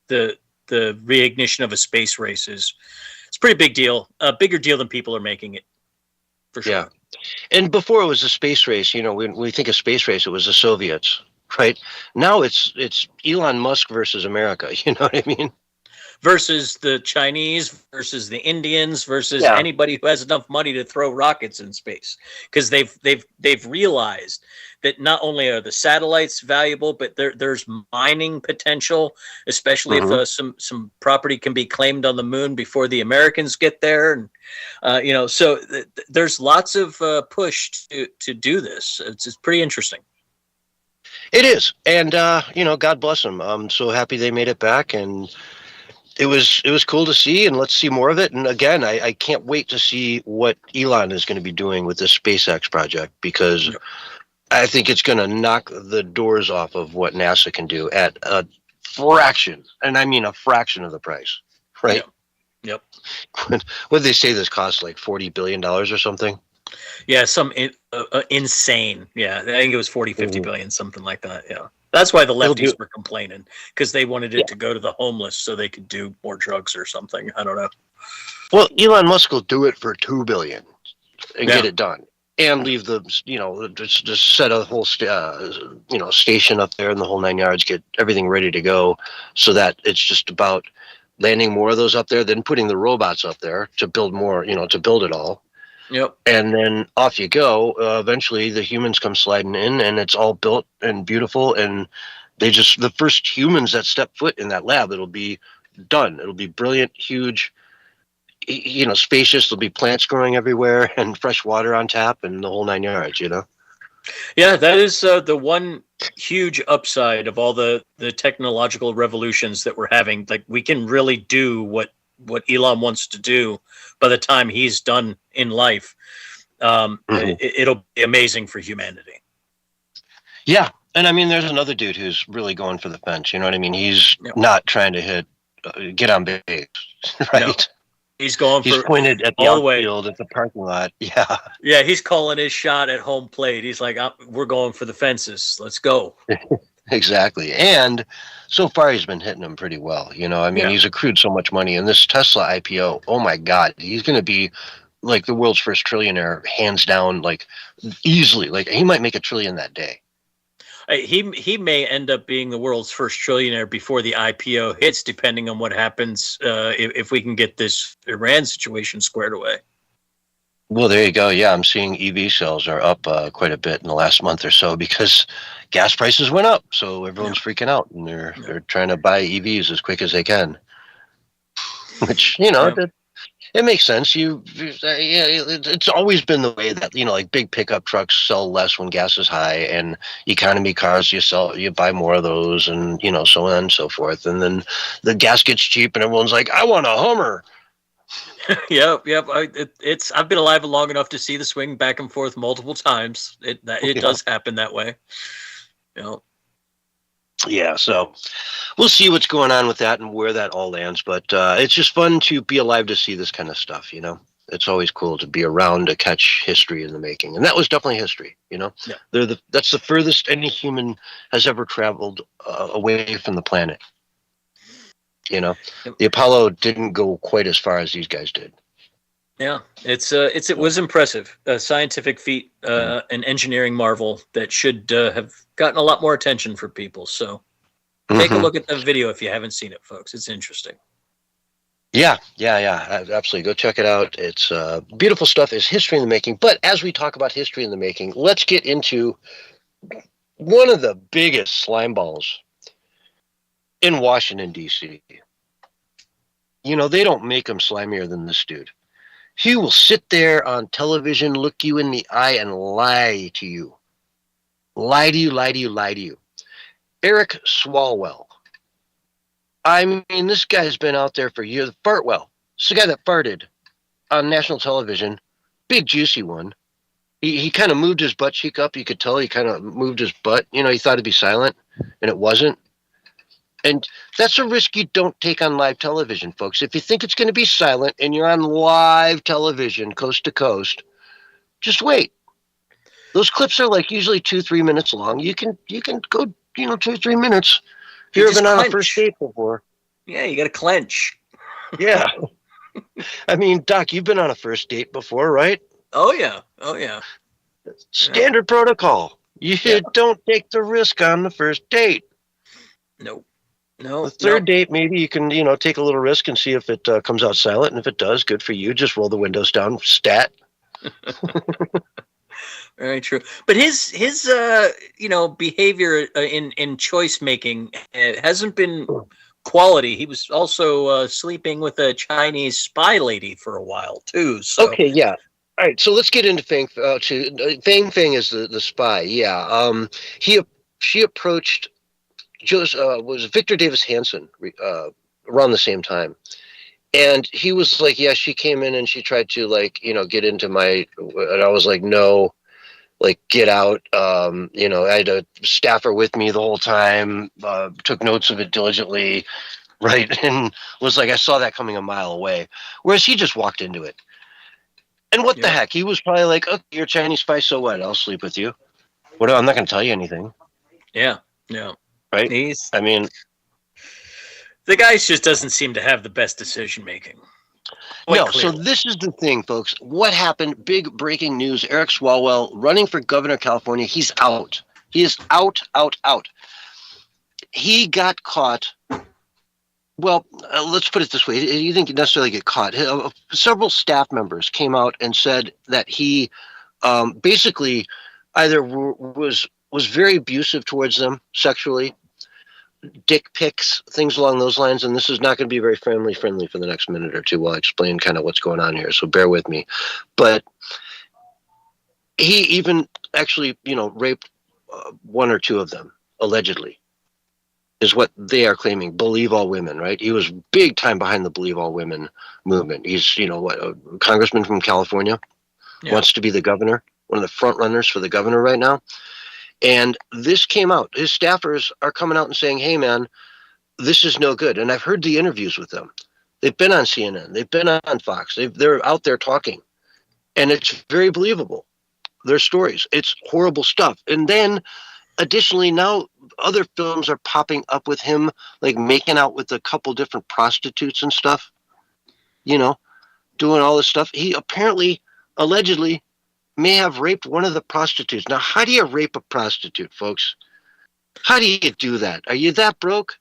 Speaker 3: the reignition of a space race it's a pretty big deal, a bigger deal than people are making it, for sure.
Speaker 2: Yeah. And before it was a space race, when we think of space race, it was the Soviets, right? Now it's Elon Musk versus America. You know what I mean?
Speaker 3: Versus the Chinese, versus the Indians, versus anybody who has enough money to throw rockets in space, because they've realized that not only are the satellites valuable, but there's mining potential, especially if some property can be claimed on the moon before the Americans get there, and so there's lots of push to do this. It's pretty interesting.
Speaker 2: It is, and God bless them. I'm so happy they made it back, and it was cool to see, and let's see more of it. And again, I can't wait to see what Elon is going to be doing with this SpaceX project, because I think it's going to knock the doors off of what NASA can do at a fraction, and I mean a fraction of the price, right?
Speaker 3: Yep.
Speaker 2: What did they say this costs, like $40 billion or something?
Speaker 3: Yeah, some insane. Yeah, I think it was 40-50 billion, something like that. Yeah. That's why the lefties were complaining, because they wanted it to go to the homeless so they could do more drugs or something. I don't know.
Speaker 2: Well, Elon Musk will do it for $2 billion and get it done, and leave the just set a whole station up there in the whole 9 yards, get everything ready to go, so that it's just about landing more of those up there, then putting the robots up there to build more, to build it all.
Speaker 3: Yep.
Speaker 2: And then off you go. Eventually, the humans come sliding in, and it's all built and beautiful. And the first humans that step foot in that lab, it'll be done. It'll be brilliant, huge, spacious. There'll be plants growing everywhere and fresh water on tap and the whole 9 yards,
Speaker 3: Yeah, that is the one huge upside of all the technological revolutions that we're having. Like, we can really do what Elon wants to do by the time he's done in life. It'll be amazing for humanity.
Speaker 2: Yeah. And I mean, there's another dude who's really going for the fence. You know what I mean? He's not trying to get on base, right?
Speaker 3: No. He's going
Speaker 2: He's pointed at the outfield, at the parking lot. Yeah.
Speaker 3: Yeah, he's calling his shot at home plate. He's like, we're going for the fences. Let's go.
Speaker 2: Exactly. And so far, he's been hitting them pretty well. I mean, he's accrued so much money. And this Tesla IPO, oh my God, he's going to be like the world's first trillionaire, hands down, like easily. Like, he might make $1 trillion that day.
Speaker 3: He may end up being the world's first trillionaire before the IPO hits, depending on what happens if we can get this Iran situation squared away.
Speaker 2: Well, there you go. Yeah, I'm seeing EV sales are up quite a bit in the last month or so because gas prices went up. So everyone's freaking out, and they're trying to buy EVs as quick as they can. Which, it makes sense. It's always been the way that, like big pickup trucks sell less when gas is high, and economy cars, you buy more of those, and, so on and so forth. And then the gas gets cheap and everyone's like, I want a Hummer.
Speaker 3: Yep. I've been alive long enough to see the swing back and forth multiple times. It does happen that way.
Speaker 2: Yeah, so we'll see what's going on with that and where that all lands. But it's just fun to be alive to see this kind of stuff, It's always cool to be around to catch history in the making. And that was definitely history, Yeah. That's the furthest any human has ever traveled away from the planet. The Apollo didn't go quite as far as these guys did.
Speaker 3: Yeah, it was impressive. A scientific feat, an engineering marvel that should have gotten a lot more attention for people. So take a look at the video if you haven't seen it, folks. It's interesting.
Speaker 2: Yeah, absolutely. Go check it out. It's beautiful stuff. It's history in the making. But as we talk about history in the making, let's get into one of the biggest slime balls in Washington, D.C. They don't make them slimier than this dude. He will sit there on television, look you in the eye, and lie to you. Lie to you. Eric Swalwell. I mean, this guy's been out there for years. Fartwell. It's the guy that farted on national television. Big, juicy one. He kind of moved his butt cheek up. You could tell he kind of moved his butt. He thought it'd be silent, and it wasn't. And that's a risk you don't take on live television, folks. If you think it's going to be silent and you're on live television, coast to coast, just wait. Those clips are like usually 2-3 minutes long. You can go, 2 or 3 minutes. If you've ever been on a first date before.
Speaker 3: Yeah, you got to clench.
Speaker 2: Yeah. I mean, Doc, you've been on a first date before, right?
Speaker 3: Oh, yeah.
Speaker 2: Standard protocol. You don't take the risk on the first date.
Speaker 3: Nope.
Speaker 2: No. The third date, maybe you can, take a little risk and see if it comes out silent. And if it does, good for you. Just roll the windows down. Stat.
Speaker 3: Very true. But his behavior in choice making hasn't been quality. He was also sleeping with a Chinese spy lady for a while too. So.
Speaker 2: Okay, yeah. All right, so let's get into Fang. Fang is the spy. Yeah. She approached. Was Victor Davis Hanson around the same time. And he was like, yeah, she came in and she tried to get into my, and I was like, no, get out. I had a staffer with me the whole time, took notes of it diligently. Right. And was like, I saw that coming a mile away. Whereas he just walked into it. And what the heck? He was probably like, okay, you're a Chinese spy. So what? I'll sleep with you. I'm not going to tell you anything.
Speaker 3: Yeah.
Speaker 2: Right? The
Speaker 3: guy just doesn't seem to have the best decision making.
Speaker 2: No, so this is the thing, folks. What happened? Big breaking news. Eric Swalwell running for governor of California. He's out. He is out. He got caught Well, let's put it this way. He didn't necessarily get caught. Several staff members came out and said that he basically either was very abusive towards them sexually, dick pics, things along those lines. And this is not going to be very family friendly for the next minute or two while I explain kind of what's going on here. So bear with me. But he even actually, raped one or two of them, allegedly, is what they are claiming. Believe all women, right? He was big time behind the Believe All Women movement. He's, a congressman from California, wants to be the governor, one of the front runners for the governor right now. And this came out. His staffers are coming out and saying, hey, man, this is no good. And I've heard the interviews with them. They've been on CNN. They've been on Fox. They're out there talking. And it's very believable. Their stories. It's horrible stuff. And then additionally, now other films are popping up with him, like making out with a couple different prostitutes and stuff, doing all this stuff. He apparently, allegedly, may have raped one of the prostitutes. Now, how do you rape a prostitute, folks? How do you do that? Are you that broke?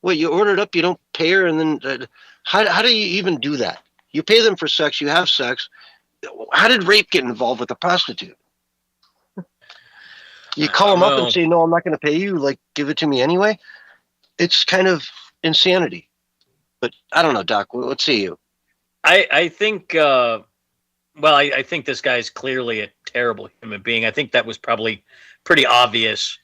Speaker 2: What, you ordered up, you don't pay her, and then how do you even do that? You pay them for sex, you have sex. How did rape get involved with a prostitute? You call them up and say, no, I'm not going to pay you, like, give it to me anyway? It's kind of insanity. But I don't know, Doc, what say you?
Speaker 3: I think... I think this guy's clearly a terrible human being. I think that was probably pretty obvious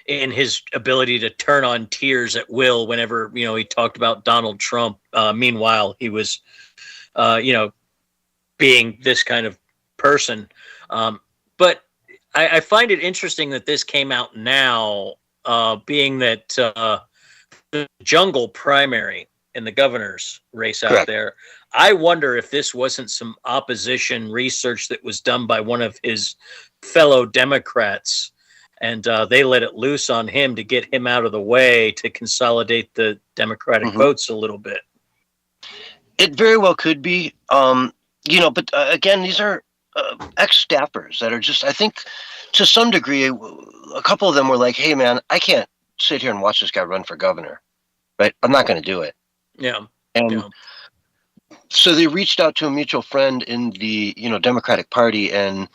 Speaker 3: in his ability to turn on tears at will whenever, he talked about Donald Trump. Meanwhile, he was, being this kind of person. But I find it interesting that this came out now, being that the jungle primary in the governor's race out there. I wonder if this wasn't some opposition research that was done by one of his fellow Democrats, and they let it loose on him to get him out of the way to consolidate the Democratic votes a little bit.
Speaker 2: It very well could be, but again, these are ex-staffers that are just, I think, to some degree, a couple of them were like, hey, man, I can't sit here and watch this guy run for governor, right? I'm not going to do it.
Speaker 3: Yeah.
Speaker 2: And so they reached out to a mutual friend in the, Democratic Party, and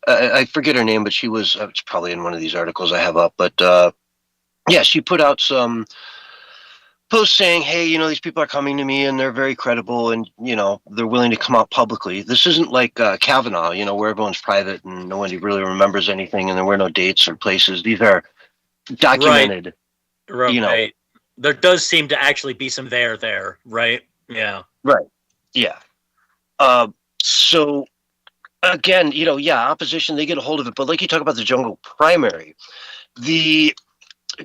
Speaker 2: I forget her name, but she was, it's probably in one of these articles I have up, but she put out some posts saying, hey, these people are coming to me and they're very credible and, they're willing to come out publicly. This isn't like Kavanaugh, where everyone's private and nobody really remembers anything and there were no dates or places. These are documented.
Speaker 3: Right. There does seem to actually be some there, right? Yeah.
Speaker 2: Right. Yeah. So again, opposition, they get a hold of it. But like you talk about the jungle primary, the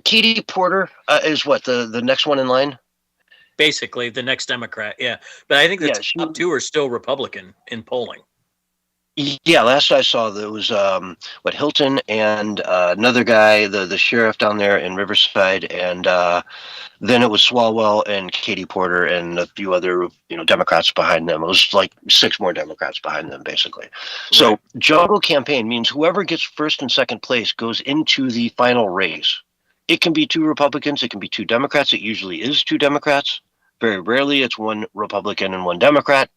Speaker 2: Katie Porter is what, the next one in line?
Speaker 3: Basically, the next Democrat, yeah. But I think the top two are still Republican in polling.
Speaker 2: Yeah, last I saw, there was Hilton and another guy, the sheriff down there in Riverside, and then it was Swalwell and Katie Porter and a few other Democrats behind them. It was like 6 more Democrats behind them, basically. Right. So jungle campaign means whoever gets first and second place goes into the final race. It can be 2 Republicans, it can be 2 Democrats. It usually is 2 Democrats. Very rarely it's 1 Republican and 1 Democrat,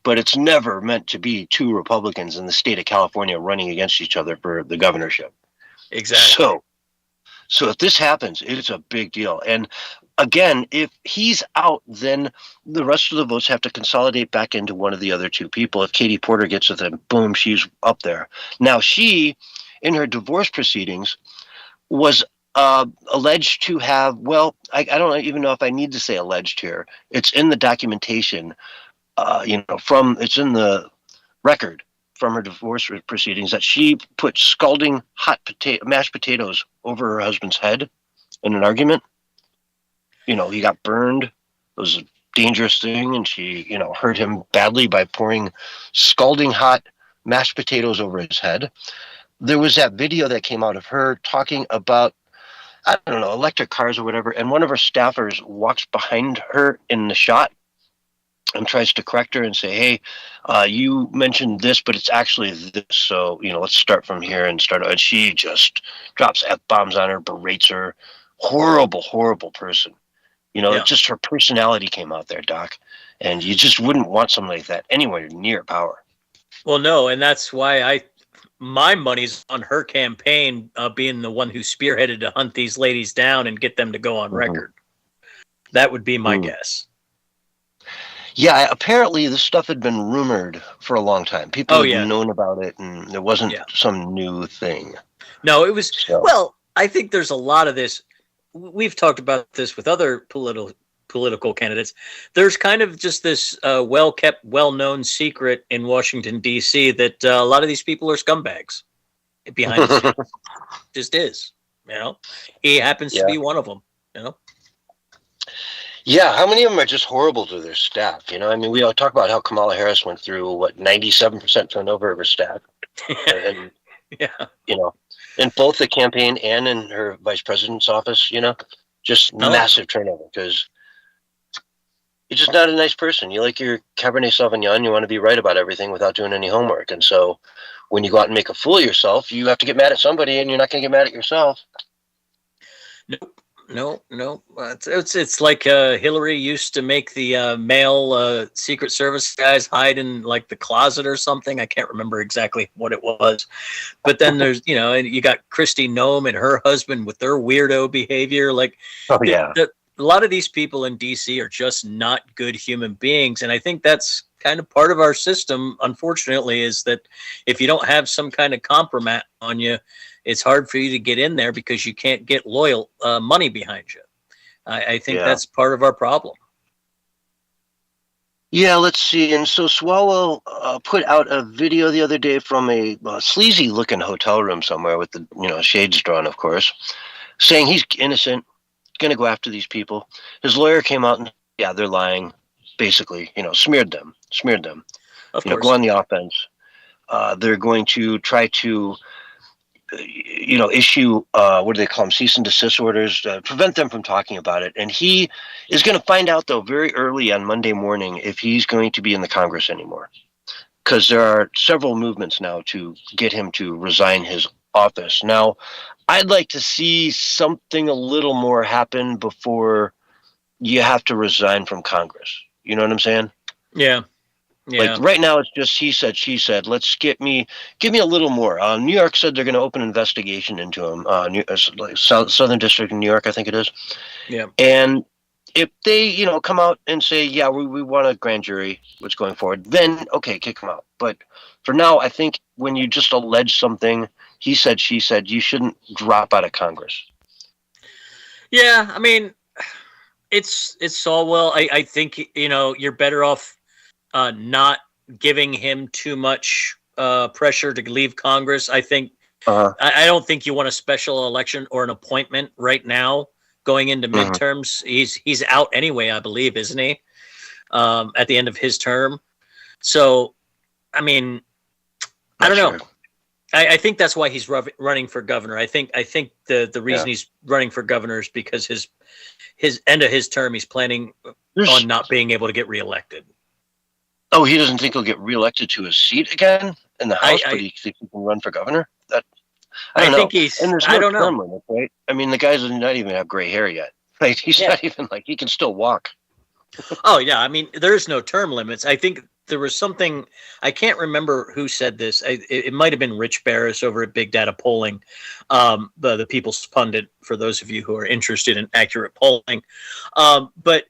Speaker 2: but it's never meant to be 2 Republicans in the state of California running against each other for the governorship.
Speaker 3: Exactly.
Speaker 2: So if this happens, it's a big deal. And again, if he's out, then the rest of the votes have to consolidate back into one of the other 2 people. If Katie Porter gets with him, boom, she's up there. Now she, in her divorce proceedings, was alleged to have, I don't even know if I need to say alleged here. It's in the documentation, it's in the record from her divorce proceedings that she put scalding hot mashed potatoes over her husband's head in an argument. He got burned. It was a dangerous thing, and she, hurt him badly by pouring scalding hot mashed potatoes over his head. There was that video that came out of her talking about, I don't know, electric cars or whatever, and one of her staffers walks behind her in the shot and tries to correct her and say, hey, you mentioned this, but it's actually this, so, let's start from here and start. And she just drops F-bombs on her, berates her. Horrible, horrible person. You know,
Speaker 3: Yeah.
Speaker 2: just her personality came out there, Doc. And you just wouldn't want something like that anywhere near power.
Speaker 3: Well, no, and that's why my money's on her campaign being the one who spearheaded to hunt these ladies down and get them to go on record. That would be my guess.
Speaker 2: Yeah, apparently this stuff had been rumored for a long time. People had known about it, and it wasn't some new thing.
Speaker 3: No, it was. So. Well, I think there's a lot of this. We've talked about this with other political candidates. There's kind of just this well-kept, well-known secret in Washington, D.C. that a lot of these people are scumbags behind the scenes. Just is. You know, he happens to be one of them. You know.
Speaker 2: Yeah, how many of them are just horrible to their staff? You know, I mean, we all talk about how Kamala Harris went through 97% turnover of her staff, and you know, in both the campaign and in her vice president's office. You know, just massive turnover because you're just not a nice person. You like your Cabernet Sauvignon. You want to be right about everything without doing any homework, and so when you go out and make a fool of yourself, you have to get mad at somebody, and you're not going to get mad at yourself.
Speaker 3: Nope. No. It's like Hillary used to make the male Secret Service guys hide in like the closet or something. I can't remember exactly what it was. But then there's, and you got Kristi Noem and her husband with their weirdo behavior. Like, a lot of these people in D.C. are just not good human beings. And I think that's kind of part of our system, unfortunately, is that if you don't have some kind of compromise on you, it's hard for you to get in there because you can't get loyal money behind you. I think that's part of our problem.
Speaker 2: Yeah, let's see. And so Swallow put out a video the other day from a sleazy-looking hotel room somewhere with the shades drawn, of course, saying he's innocent, going to go after these people. His lawyer came out and they're lying, basically. Smeared them.
Speaker 3: Of course.
Speaker 2: Go on the offense. They're going to try to issue, what do they call them, cease and desist orders, prevent them from talking about it. And he is going to find out, though, very early on Monday morning if he's going to be in the Congress anymore. Because there are several movements now to get him to resign his office. Now, I'd like to see something a little more happen before you have to resign from Congress. You know what I'm saying?
Speaker 3: Yeah.
Speaker 2: Like right now, it's just he said, she said. Let's give me a little more. New York said they're going to open an investigation into him. Southern District of New York, I think it is.
Speaker 3: Yeah.
Speaker 2: And if they, come out and say, we want a grand jury, what's going forward, then okay, kick him out. But for now, I think when you just allege something, he said, she said, you shouldn't drop out of Congress.
Speaker 3: Yeah, I mean, it's all well. I think you're better off not giving him too much pressure to leave Congress. I think I don't think you want a special election or an appointment right now going into midterms. He's out anyway, I believe, isn't he? At the end of his term. So, I mean, I don't know. I think that's why he's running for governor. I think the reason he's running for governor is because his end of his term, he's planning on not being able to get reelected.
Speaker 2: Oh, he doesn't think he'll get reelected to his seat again in the House, but he thinks he can run for governor? I don't know. And there's no term limit, right? I mean, the guy does not even have gray hair yet. Like, he's not even, he can still walk.
Speaker 3: Oh, yeah. I mean, there's no term limits. I think there was something, I can't remember who said this. It might have been Rich Barris over at Big Data Polling, the People's Pundit, for those of you who are interested in accurate polling. But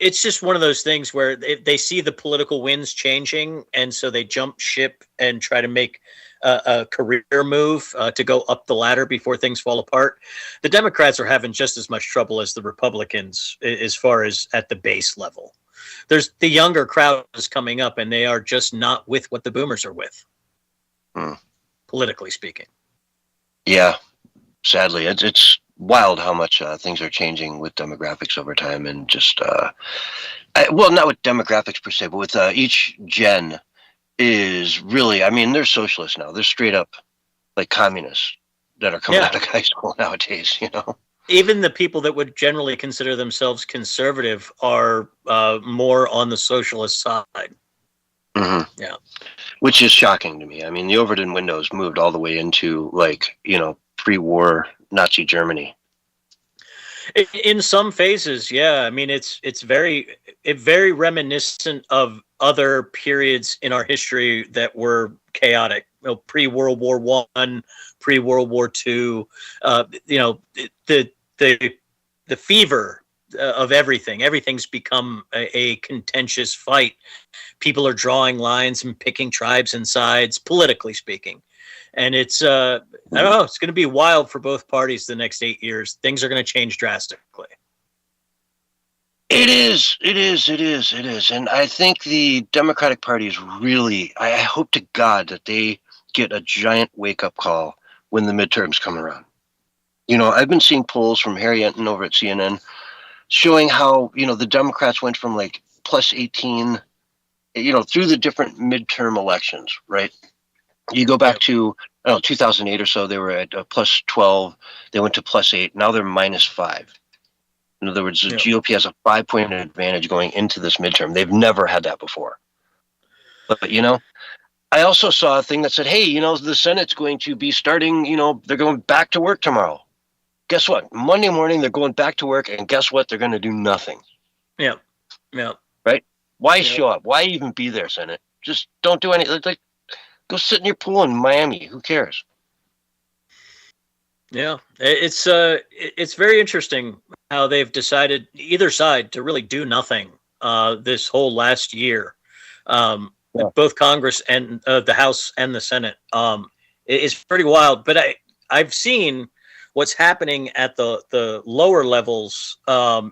Speaker 3: it's just one of those things where they see the political winds changing, and so they jump ship and try to make a career move to go up the ladder before things fall apart. The Democrats are having just as much trouble as the Republicans as far as at the base level. There's the younger crowd is coming up, and they are just not with what the boomers are with, politically speaking.
Speaker 2: Yeah, sadly, it's wild how much things are changing with demographics over time, and just not with demographics per se, but with each gen is really, I mean, they're socialists now. They're straight up like communists that are coming out of high school nowadays.
Speaker 3: Even the people that would generally consider themselves conservative are more on the socialist side. Yeah,
Speaker 2: which is shocking to me. I mean, the Overton windows moved all the way into pre-war Nazi Germany.
Speaker 3: In some phases, yeah. I mean, it's very reminiscent of other periods in our history that were chaotic. Pre World War One, pre World War Two. The the fever of everything. Everything's become a contentious fight. People are drawing lines and picking tribes and sides, politically speaking. And it's I don't know, it's going to be wild for both parties the next 8 years. Things are going to change drastically.
Speaker 2: It is. And I think the Democratic Party is really, I hope to God that they get a giant wake-up call when the midterms come around. I've been seeing polls from Harry Enton over at CNN showing how, the Democrats went from like plus 18, through the different midterm elections, right? You go back to 2008 or so, they were at plus 12. They went to plus 8. Now they're minus 5. In other words, the GOP has a 5-point advantage going into this midterm. They've never had that before. But I also saw a thing that said, hey, the Senate's going to be starting, they're going back to work tomorrow. Guess what? Monday morning, they're going back to work, and guess what? They're going to do nothing.
Speaker 3: Yeah.
Speaker 2: Right? Why show up? Why even be there, Senate? Just don't do anything. Like, go sit in your pool in Miami. Who cares?
Speaker 3: Yeah, it's very interesting how they've decided, either side, to really do nothing this whole last year. Both Congress and the House and the Senate. It's pretty wild. But I've seen what's happening at the lower levels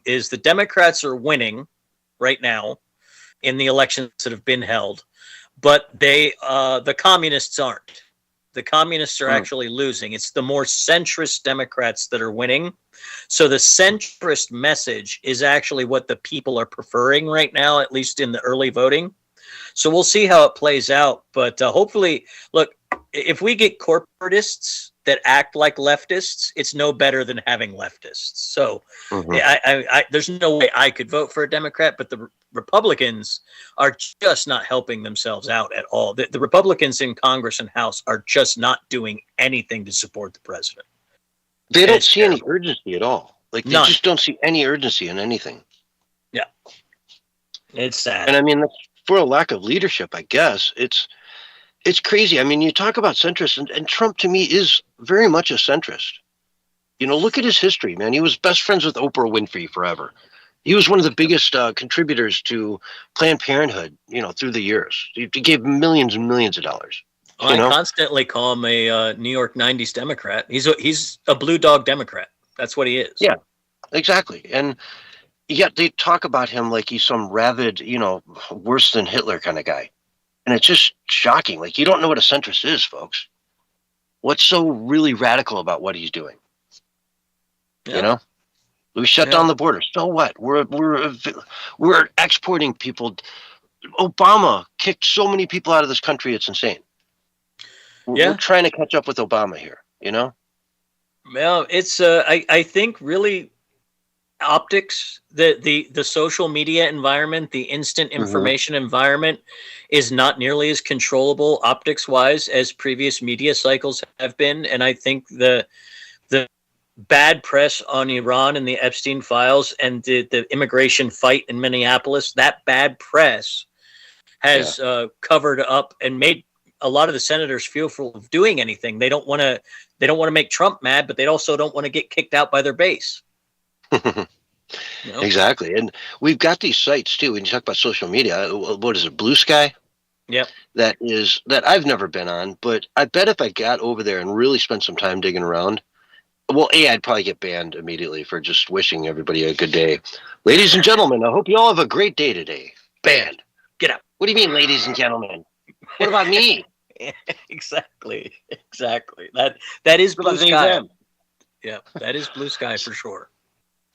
Speaker 3: is the Democrats are winning right now in the elections that have been held, but the communists aren't. The communists are actually losing. It's the more centrist Democrats that are winning. So the centrist message is actually what the people are preferring right now, at least in the early voting. So we'll see how it plays out. But hopefully, look, if we get corporatists that act like leftists, it's no better than having leftists. So there's no way I could vote for a Democrat, but the Republicans are just not helping themselves out at all. The Republicans in Congress and House are just not doing anything to support the president.
Speaker 2: They don't see any urgency at all. Like, they
Speaker 3: None.
Speaker 2: just don't see any urgency in anything.
Speaker 3: Yeah. It's sad.
Speaker 2: And I mean, for a lack of leadership, I guess. It's crazy. I mean, you talk about centrist, and Trump to me is very much a centrist. Look at his history, man. He was best friends with Oprah Winfrey forever. He was one of the biggest contributors to Planned Parenthood, through the years. He gave millions and millions of dollars.
Speaker 3: I constantly call him a New York 90s Democrat. He's a blue dog Democrat. That's what he is.
Speaker 2: Yeah, exactly. And yet they talk about him like he's some rabid, worse than Hitler kind of guy. And it's just shocking. Like, you don't know what a centrist is, folks. What's so really radical about what he's doing?
Speaker 3: Yeah.
Speaker 2: We shut down the border. So what? We're exporting people. Obama kicked so many people out of this country. It's insane. We're trying to catch up with Obama here.
Speaker 3: Well, it's I think really optics, the social media environment, the instant information environment is not nearly as controllable optics wise as previous media cycles have been. And I think the bad press on Iran and the Epstein files and the immigration fight in Minneapolis, that bad press has covered up and made a lot of the senators fearful of doing anything. They don't want to make Trump mad, but they also don't want to get kicked out by their base.
Speaker 2: Exactly. And we've got these sites too. When you talk about social media, what is it? Blue Sky?
Speaker 3: Yep.
Speaker 2: That I've never been on, but I bet if I got over there and really spent some time digging around, well, I'd probably get banned immediately for just wishing everybody a good day. Ladies and gentlemen, I hope you all have a great day today. Banned.
Speaker 3: Get out.
Speaker 2: What do you mean, ladies and gentlemen? What about me?
Speaker 3: Exactly. That is Blue Sky.
Speaker 2: Them?
Speaker 3: Yeah, that is Blue Sky for sure.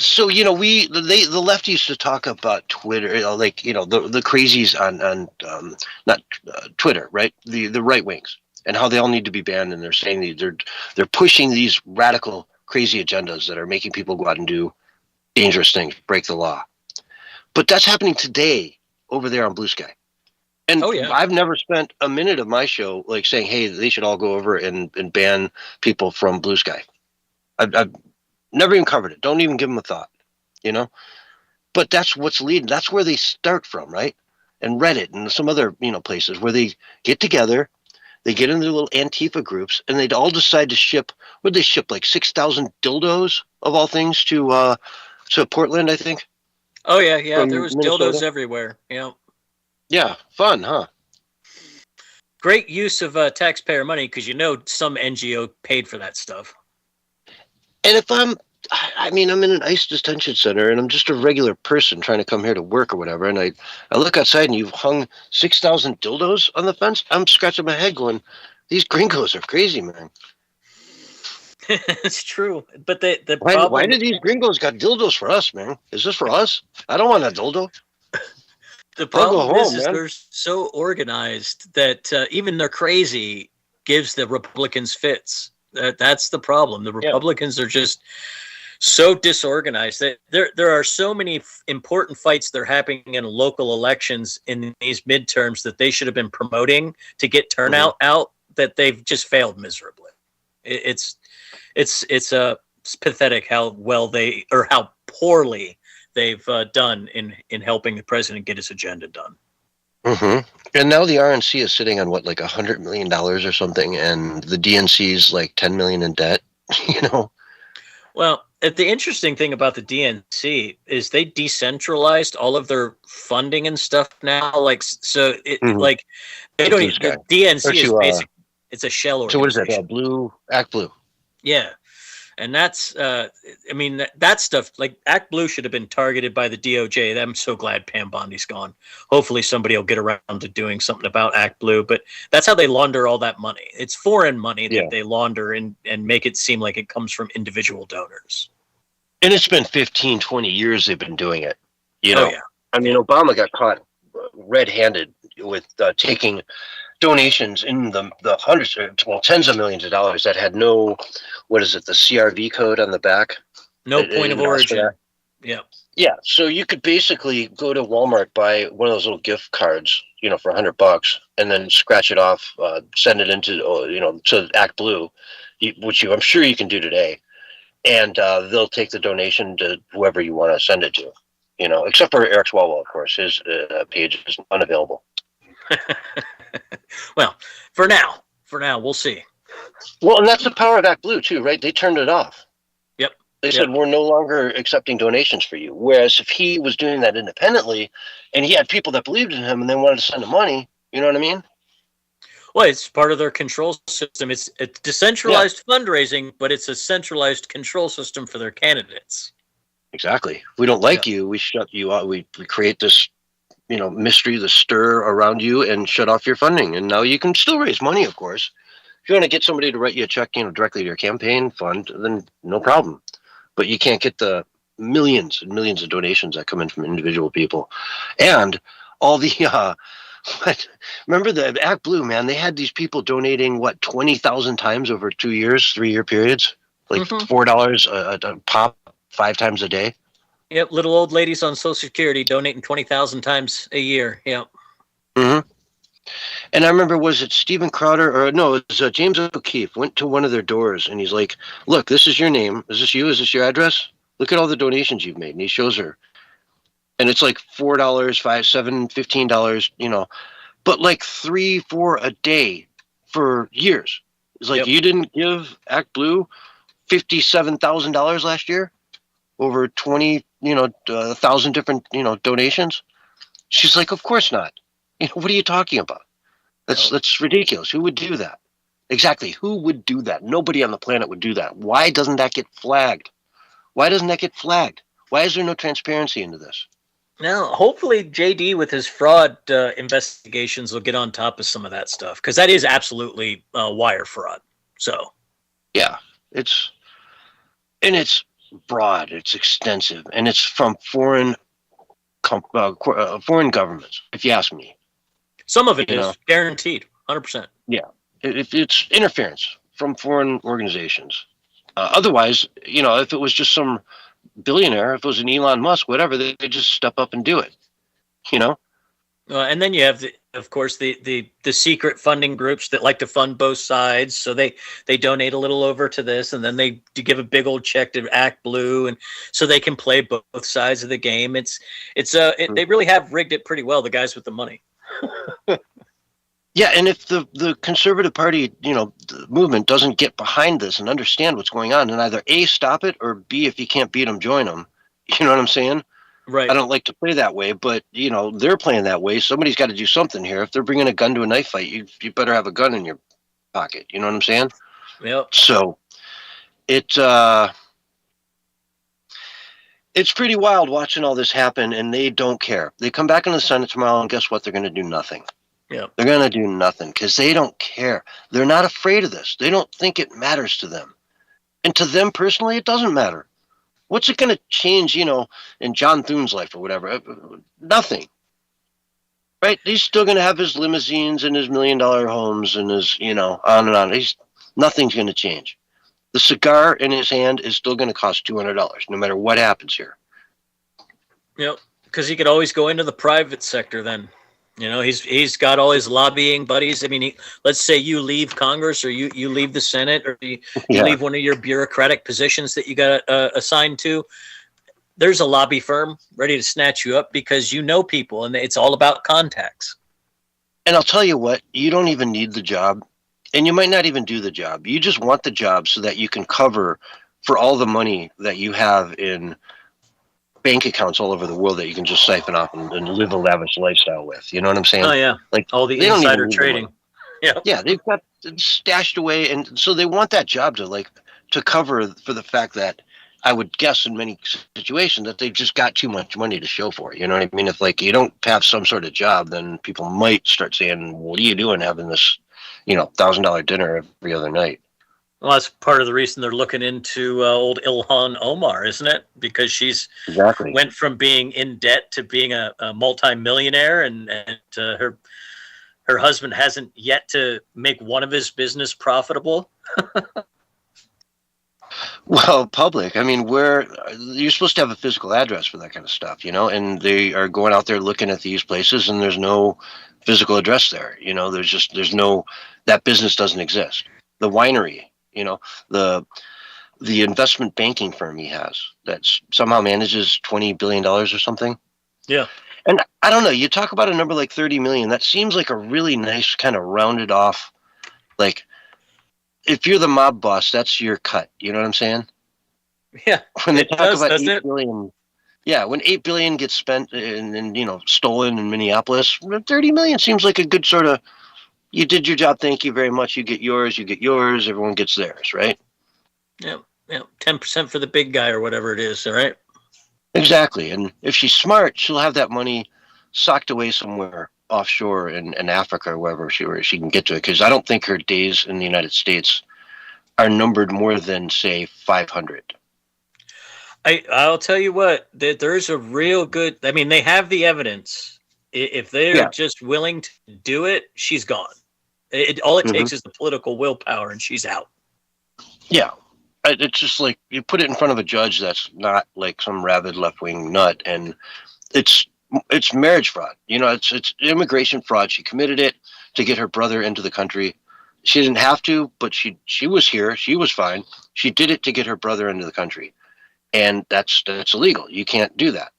Speaker 2: So, the left used to talk about Twitter, the crazies on not Twitter, right? The right wings, and how they all need to be banned, and they're saying they're pushing these radical, crazy agendas that are making people go out and do dangerous things, break the law. But that's happening today over there on Blue Sky. And I've never spent a minute of my show like saying, hey, they should all go over and ban people from Blue Sky. I've Never even covered it. Don't even give them a thought, you know? But that's what's leading. That's where they start from, right? And Reddit and some other, places where they get together, they get into their little Antifa groups, and they'd all decide to ship, would they ship like 6,000 dildos, of all things, to Portland, I think?
Speaker 3: Oh, yeah.
Speaker 2: From
Speaker 3: There was
Speaker 2: Minnesota?
Speaker 3: dildos everywhere. Yeah.
Speaker 2: Yeah, fun, huh?
Speaker 3: Great use of taxpayer money because some NGO paid for that stuff.
Speaker 2: And if I'm in an ICE detention center and I'm just a regular person trying to come here to work or whatever, and I look outside and you've hung 6,000 dildos on the fence, I'm scratching my head going, these gringos are crazy, man.
Speaker 3: It's true. But the
Speaker 2: Why
Speaker 3: problem...
Speaker 2: did these gringos got dildos for us, man? Is this for us? I don't want a dildo.
Speaker 3: The problem is
Speaker 2: man.
Speaker 3: they're so organized that even they're crazy gives the Republicans fits. That's the problem. The Republicans are just so disorganized that there are so many important fights that are happening in local elections in these midterms that they should have been promoting to get turnout out, that they've just failed miserably. It's pathetic how how poorly they've done in helping the president get his agenda done.
Speaker 2: Mm-hmm. And now the RNC is sitting on what, like $100 million or something, and the DNC is like $10 million in debt.
Speaker 3: Well, the interesting thing about the DNC is they decentralized all of their funding and stuff now. Like, so they don't. The DNC is basically it's a shell organization.
Speaker 2: So what is it? Act Blue.
Speaker 3: Yeah. And that's, that stuff, like Act Blue should have been targeted by the DOJ. I'm so glad Pam Bondi's gone. Hopefully somebody will get around to doing something about Act Blue. But that's how they launder all that money. It's foreign money that they launder and make it seem like it comes from individual donors.
Speaker 2: And it's been 15, 20 years they've been doing it.
Speaker 3: Oh, yeah.
Speaker 2: Obama got caught red-handed with taking donations in the hundreds, tens of millions of dollars that had no, the CRV code on the back?
Speaker 3: No point of origin. Yeah.
Speaker 2: Yeah. So you could basically go to Walmart, buy one of those little gift cards, for $100, and then scratch it off, send it into, to Act Blue, which I'm sure you can do today. And they'll take the donation to whoever you want to send it to, except for Eric Swalwell, of course. His page is unavailable.
Speaker 3: Well, for now, we'll see.
Speaker 2: Well, and that's the power of Act Blue too, right? They turned it off.
Speaker 3: Yep.
Speaker 2: They said, we're no longer accepting donations for you. Whereas if he was doing that independently and he had people that believed in him and they wanted to send him money, you know what I mean?
Speaker 3: Well, it's part of their control system. It's decentralized fundraising, but it's a centralized control system for their candidates.
Speaker 2: Exactly. If we don't like you, we shut you out. We create this mystery, the stir around you, and shut off your funding. And now you can still raise money, of course. If you want to get somebody to write you a check, directly to your campaign fund, then no problem. But you can't get the millions and millions of donations that come in from individual people. And all the, remember the Act Blue, man, they had these people donating, 20,000 times over 2 years, 3-year periods? Like $4 a pop 5 times a day?
Speaker 3: Yep, little old ladies on Social Security donating 20,000 times a year. Yep.
Speaker 2: Mm-hmm. And I remember, was it Stephen Crowder or no? It was James O'Keefe went to one of their doors and he's like, "Look, this is your name. Is this you? Is this your address? Look at all the donations you've made." And he shows her, and it's like $4, $5, $7, $15, but like 3, 4 a day for years. It's like, you didn't give Act Blue $57,000 last year over 20, 1,000 different, donations. She's like, of course not. What are you talking about? That's ridiculous. Who would do that? Exactly. Who would do that? Nobody on the planet would do that. Why doesn't that get flagged? Why doesn't that get flagged? Why is there no transparency into this?
Speaker 3: Now, hopefully JD with his fraud investigations will get on top of some of that stuff, because that is absolutely wire fraud. So,
Speaker 2: yeah, it's broad, it's extensive, and it's from foreign governments, if you ask me.
Speaker 3: Some of it is guaranteed, 100%.
Speaker 2: Yeah, it's interference from foreign organizations. Otherwise, if it was just some billionaire, if it was an Elon Musk, whatever, they just step up and do it.
Speaker 3: And then you have, of course, the secret funding groups that like to fund both sides. So they donate a little over to this, and then they give a big old check to Act Blue, and so they can play both sides of the game. They really have rigged it pretty well. The guys with the money.
Speaker 2: Yeah, and if the Conservative Party, the movement doesn't get behind this and understand what's going on, and either A, stop it, or B, if you can't beat them, join them. You know what I'm saying?
Speaker 3: Right.
Speaker 2: I don't like to play that way, but they're playing that way. Somebody's got to do something here. If they're bringing a gun to a knife fight, you better have a gun in your pocket. You know what I'm saying?
Speaker 3: Yep.
Speaker 2: So it's pretty wild watching all this happen, and they don't care. They come back in the Senate tomorrow, and guess what? They're going to do nothing.
Speaker 3: Yeah.
Speaker 2: They're going to do nothing because they don't care. They're not afraid of this. They don't think it matters to them. And to them personally, it doesn't matter. What's it going to change, in John Thune's life or whatever? Nothing. Right? He's still going to have his limousines and his $1 million homes and his, on and on. Nothing's going to change. The cigar in his hand is still going to cost $200, no matter what happens here.
Speaker 3: Yep. Because he could always go into the private sector then. He's got all his lobbying buddies. I mean, let's say you leave Congress or you leave the Senate or you leave one of your bureaucratic positions that you got assigned to. There's a lobby firm ready to snatch you up because you know people, and it's all about contacts.
Speaker 2: And I'll tell you what, you don't even need the job, and you might not even do the job. You just want the job so that you can cover for all the money that you have in bank accounts all over the world that you can just siphon off and live a lavish lifestyle with. You know what I'm saying?
Speaker 3: Oh yeah,
Speaker 2: like
Speaker 3: all the insider trading.
Speaker 2: Yeah, they've got it stashed away, and so they want that job to cover for the fact that I would guess in many situations that they've just got too much money to show for it. You know what I mean? If you don't have some sort of job, then people might start saying, "What are you doing having this, $1,000 dinner every other night?"
Speaker 3: Well, that's part of the reason they're looking into old Ilhan Omar, isn't it? Because she's went from being in debt to being a multi-millionaire, and her husband hasn't yet to make one of his business profitable.
Speaker 2: Well, public. I mean, where you're supposed to have a physical address for that kind of stuff, and they are going out there looking at these places, and there's no physical address there. There's no, that business doesn't exist. The winery. The investment banking firm he has that somehow manages $20 billion or something.
Speaker 3: Yeah.
Speaker 2: And I don't know, you talk about a number like 30 million. That seems like a really nice kind of rounded off, if you're the mob boss, that's your cut. You know what I'm saying?
Speaker 3: Yeah.
Speaker 2: When they talk about 8 billion. Yeah. When 8 billion gets spent and stolen in Minneapolis, 30 million seems like a good sort of, you did your job. Thank you very much. You get yours. Everyone gets theirs, right?
Speaker 3: Yeah. 10% for the big guy or whatever it is. All right.
Speaker 2: Exactly. And if she's smart, she'll have that money socked away somewhere offshore in Africa or wherever she can get to it. Because I don't think her days in the United States are numbered more than, say, 500.
Speaker 3: I'll tell you what, there's a real good, I mean, they have the evidence. If they're just willing to do it, she's gone. All it takes is the political willpower, and she's out. Yeah.
Speaker 2: It's just like you put it in front of a judge that's not like some rabid left-wing nut, and it's marriage fraud. It's immigration fraud. She committed it to get her brother into the country. She didn't have to, but she was here. She was fine. She did it to get her brother into the country, and that's illegal. You can't do that.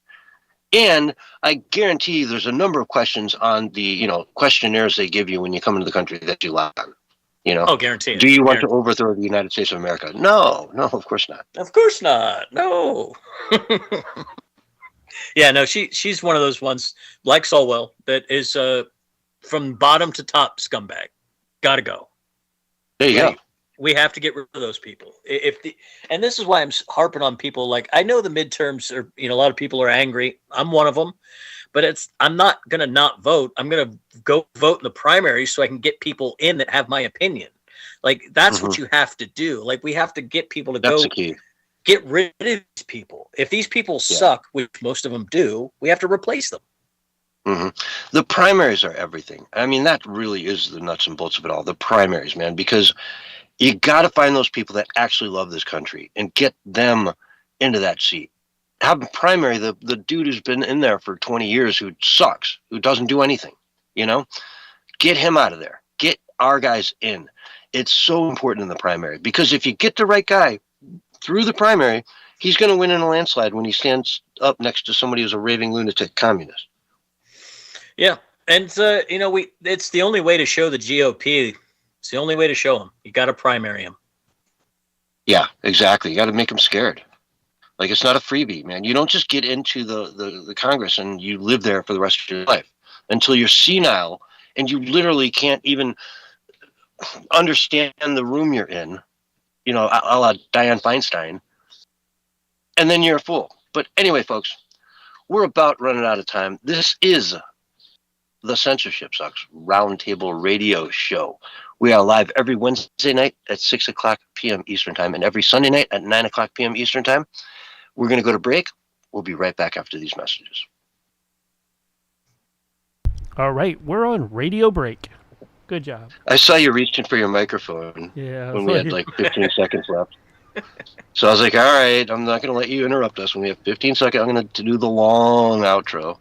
Speaker 2: And I guarantee there's a number of questions on the, questionnaires they give you when you come into the country that you lie on.
Speaker 3: Oh, guaranteed.
Speaker 2: Do you want to overthrow the United States of America? No, of course not.
Speaker 3: Of course not. No. Yeah, no, she's one of those ones like Solwell that is from bottom to top scumbag. Gotta go.
Speaker 2: There you go.
Speaker 3: We have to get rid of those people. And this is why I'm harping on people. Like, I know the midterms are, a lot of people are angry. I'm one of them, but I'm not going to not vote. I'm going to go vote in the primary so I can get people in that have my opinion. Like, that's what you have to do. Like, we have to get people to go get rid of these people. If these people suck, which most of them do, we have to replace them.
Speaker 2: The primaries are everything. I mean, that really is the nuts and bolts of it all. The primaries, man, because you got to find those people that actually love this country and get them into that seat. have a primary, the dude who's been in there for 20 years who sucks, who doesn't do anything, get him out of there. Get our guys in. It's so important in the primary, because if you get the right guy through the primary, he's going to win in a landslide when he stands up next to somebody who's a raving lunatic communist.
Speaker 3: Yeah. And, it's the only way to show the GOP. It's the only way to show them. You got to primary them.
Speaker 2: Yeah, exactly. You got to make them scared. Like, it's not a freebie, man. You don't just get into the Congress and you live there for the rest of your life until you're senile and you literally can't even understand the room you're in, a la Dianne Feinstein. And then you're a fool. But anyway, folks, we're about running out of time. This is the Censorship Sucks Roundtable Radio Show. We are live every Wednesday night at 6 o'clock p.m. Eastern Time and every Sunday night at 9 o'clock p.m. Eastern Time. We're going to go to break. We'll be right back after these messages.
Speaker 1: All right, we're on radio break. Good job.
Speaker 2: I saw you reaching for your microphone when we had like 15 seconds left. So I was like, all right, I'm not going to let you interrupt us when we have 15 seconds. I'm going to do the long outro.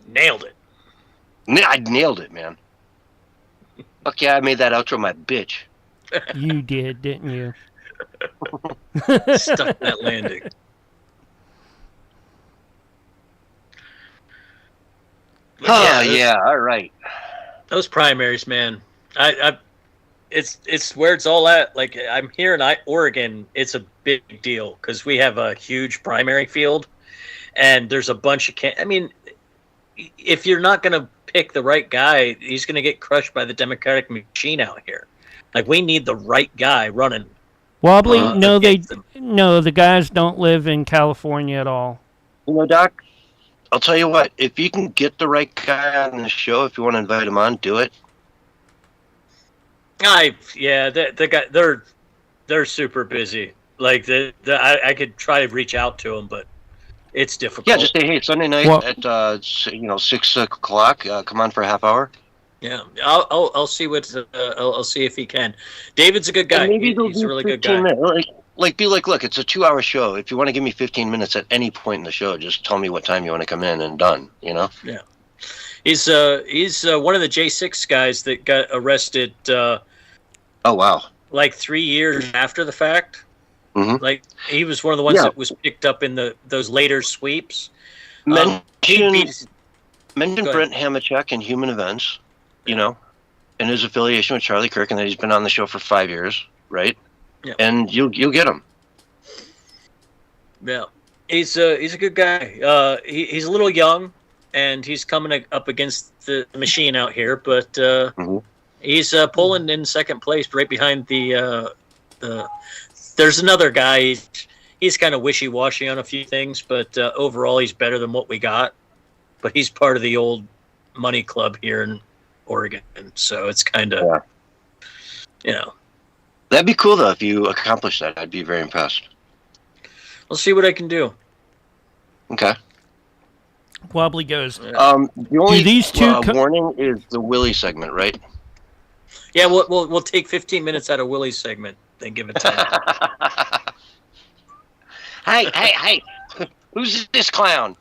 Speaker 3: Nailed it.
Speaker 2: I nailed it, man. Fuck yeah, I made that outro my bitch.
Speaker 1: You did, didn't you?
Speaker 3: Stuck that landing.
Speaker 2: Yeah, all right.
Speaker 3: Those primaries, man. It's where it's all at. Like, I'm here in Oregon. It's a big deal because we have a huge primary field, and there's a bunch of if you're not going to pick the right guy, he's going to get crushed by the Democratic machine out here. Like, we need the right guy running.
Speaker 1: Wobbly? No, the guys don't live in California at all.
Speaker 2: Doc, I'll tell you what. If you can get the right guy on the show, if you want to invite him on, do it.
Speaker 3: The guy, they're super busy. Like, I could try to reach out to them, but it's difficult.
Speaker 2: Yeah, just say, hey, Sunday night at 6 o'clock. Come on for a half hour.
Speaker 3: Yeah, I'll see I'll see if he can. David's a good guy. He's a really good guy.
Speaker 2: Be like, look, it's a 2-hour show. If you want to give me 15 minutes at any point in the show, just tell me what time you want to come in and done. Yeah.
Speaker 3: He's one of the J6 guys that got arrested.
Speaker 2: Oh wow!
Speaker 3: Like 3 years after the fact.
Speaker 2: Mm-hmm.
Speaker 3: Like, he was one of the ones that was picked up in those later sweeps.
Speaker 2: Mention Brent Hamachek in Human Events, and his affiliation with Charlie Kirk, and that he's been on the show for 5 years, right?
Speaker 3: Yeah.
Speaker 2: And you'll get him.
Speaker 3: Yeah, he's a good guy. He's a little young, and he's coming up against the machine out here, but he's pulling in second place, right behind the. There's another guy. He's kind of wishy-washy on a few things, but overall he's better than what we got. But he's part of the old money club here in Oregon, so it's kind of,
Speaker 2: That'd be cool, though, if you accomplish that. I'd be very impressed.
Speaker 3: I'll see what I can do.
Speaker 2: Okay.
Speaker 1: Wobbly goes.
Speaker 2: The only
Speaker 1: these two
Speaker 2: warning is the Willie segment, right?
Speaker 3: Yeah, we'll take 15 minutes out of Willie's segment, then give it 10.
Speaker 2: Hey! Who's this clown?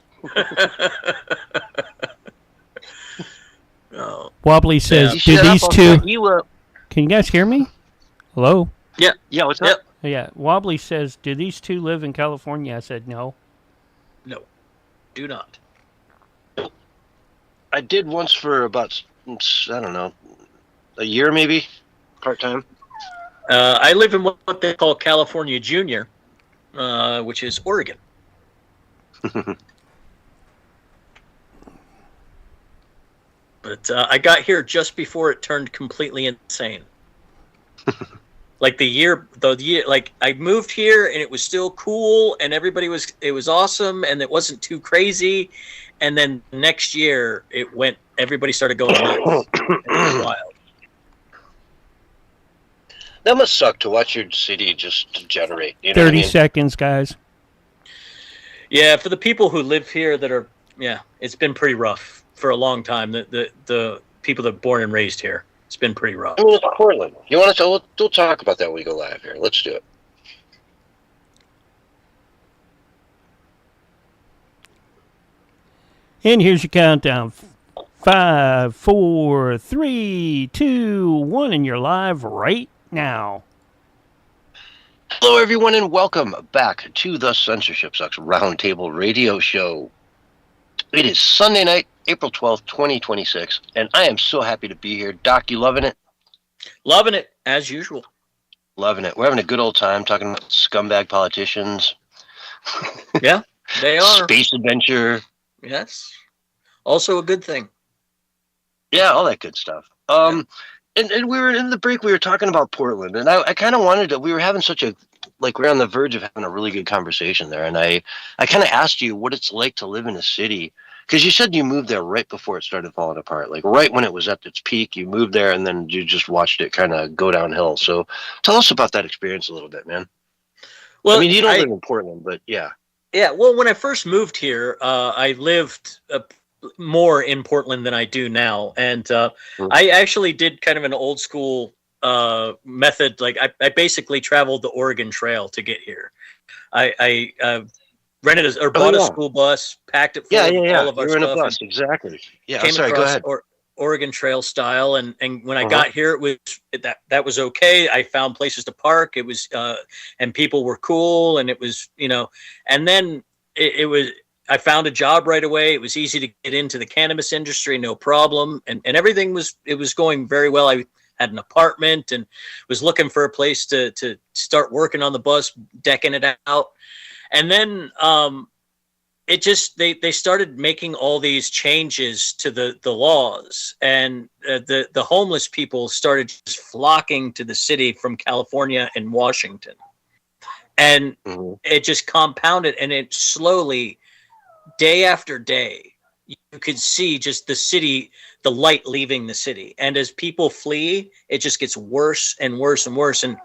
Speaker 3: Oh.
Speaker 1: Wobbly says, "Do these two?" Can you guys hear me? Hello.
Speaker 3: Yeah.
Speaker 2: What's up?
Speaker 1: Yeah. Wobbly says, "Do these two live in California?" I said, "No."
Speaker 3: No, do not.
Speaker 2: I did once for about, I don't know, a year maybe, part-time.
Speaker 3: I live in what they call California Junior, which is Oregon. But I got here just before it turned completely insane. Like the year, like I moved here and it was still cool and it was awesome and it wasn't too crazy. And then next year everybody started going nuts. It was wild.
Speaker 2: That must suck to watch your city just degenerate.
Speaker 1: 30 seconds, guys.
Speaker 3: Yeah, for the people who live here it's been pretty rough for a long time. The people that are born and raised here, it's been pretty rough.
Speaker 2: I mean, it's Portland. You want to? We'll talk about that when we go live here. Let's do it.
Speaker 1: And here's your countdown. 5, 4, 3, 2, 1, and you're live right now.
Speaker 2: Hello, everyone, and welcome back to the Censorship Sucks Roundtable Radio Show. It is Sunday night, April 12th, 2026, and I am so happy to be here. Doc, you loving it?
Speaker 3: Loving it, as usual.
Speaker 2: Loving it. We're having a good old time talking about scumbag politicians.
Speaker 3: Yeah, they are.
Speaker 2: Space adventure.
Speaker 3: Yes. Also a good thing.
Speaker 2: Yeah, all that good stuff. And we were in the break, we were talking about Portland, and I kind of wanted to, we were having such a, like, we're on the verge of having a really good conversation there, and I kind of asked you what it's like to live in a city, because you said you moved there right before it started falling apart, like right when it was at its peak, you moved there, and then you just watched it kind of go downhill. So tell us about that experience a little bit, man. Well, I mean, you don't live in Portland, but yeah.
Speaker 3: Yeah, well, when I first moved here, I lived more in Portland than I do now. And I actually did kind of an old school method. Like I basically traveled the Oregon Trail to get here. I rented or bought a school bus, packed it full of all of our stuff.
Speaker 2: You were in a bus, exactly. Yeah,
Speaker 3: came
Speaker 2: sorry,
Speaker 3: across
Speaker 2: go ahead.
Speaker 3: Oregon Trail style, and when I got here, it was that was okay. I found places to park. It was and people were cool, and it was and then it was. I found a job right away. It was easy to get into the cannabis industry, no problem, and everything was going very well. I had an apartment and was looking for a place to start working on the bus, decking it out, and then it just they started making all these changes to the laws, and the homeless people started just flocking to the city from California and Washington, and it just compounded, and it slowly, day after day, you could see just the city, the light leaving the city, and as people flee, it just gets worse and worse and worse. And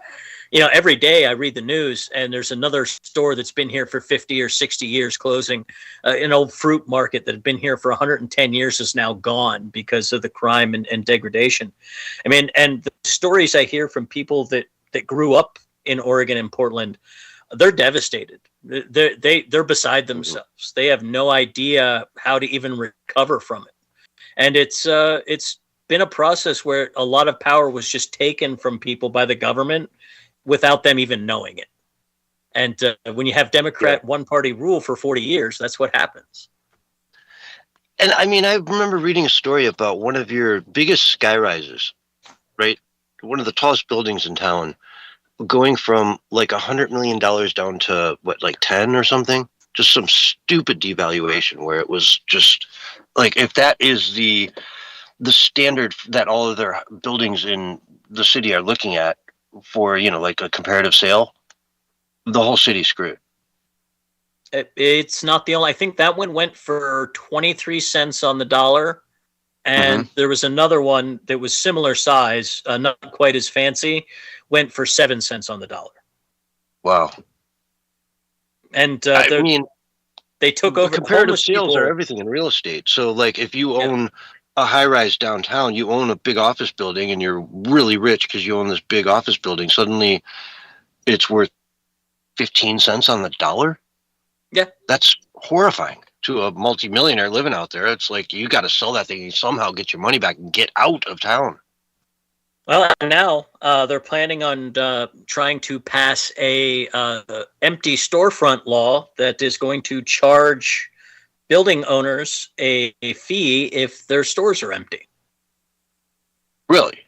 Speaker 3: every day I read the news, and there's another store that's been here for 50 or 60 years closing. An old fruit market that had been here for 110 years is now gone because of the crime and degradation. I mean, and the stories I hear from people that grew up in Oregon and Portland, they're devastated. They're beside themselves. They have no idea how to even recover from it. And it's been a process where a lot of power was just taken from people by the government without them even knowing it. And when you have Democrat one-party rule for 40 years, that's what happens.
Speaker 2: And I mean, I remember reading a story about one of your biggest sky rises, right? One of the tallest buildings in town, going from like $100 million down to what, like 10 or something? Just some stupid devaluation where it was just like, if that is the standard that all other buildings in the city are looking at for, like a comparative sale, the whole city's screwed.
Speaker 3: It's not the only, I think that one went for 23 cents on the dollar. And there was another one that was similar size, not quite as fancy, went for 7 cents on the dollar.
Speaker 2: Wow.
Speaker 3: And
Speaker 2: I mean,
Speaker 3: they took over.
Speaker 2: Comparative sales are everything in real estate. So like if you own a high rise downtown, you own a big office building and you're really rich because you own this big office building, suddenly it's worth 15 cents on the dollar.
Speaker 3: Yeah.
Speaker 2: That's horrifying to a multimillionaire living out there. It's like, you got to sell that thing and somehow get your money back and get out of town.
Speaker 3: Well, now they're planning on trying to pass a empty storefront law that is going to charge building owners a fee if their stores are empty.
Speaker 2: Really?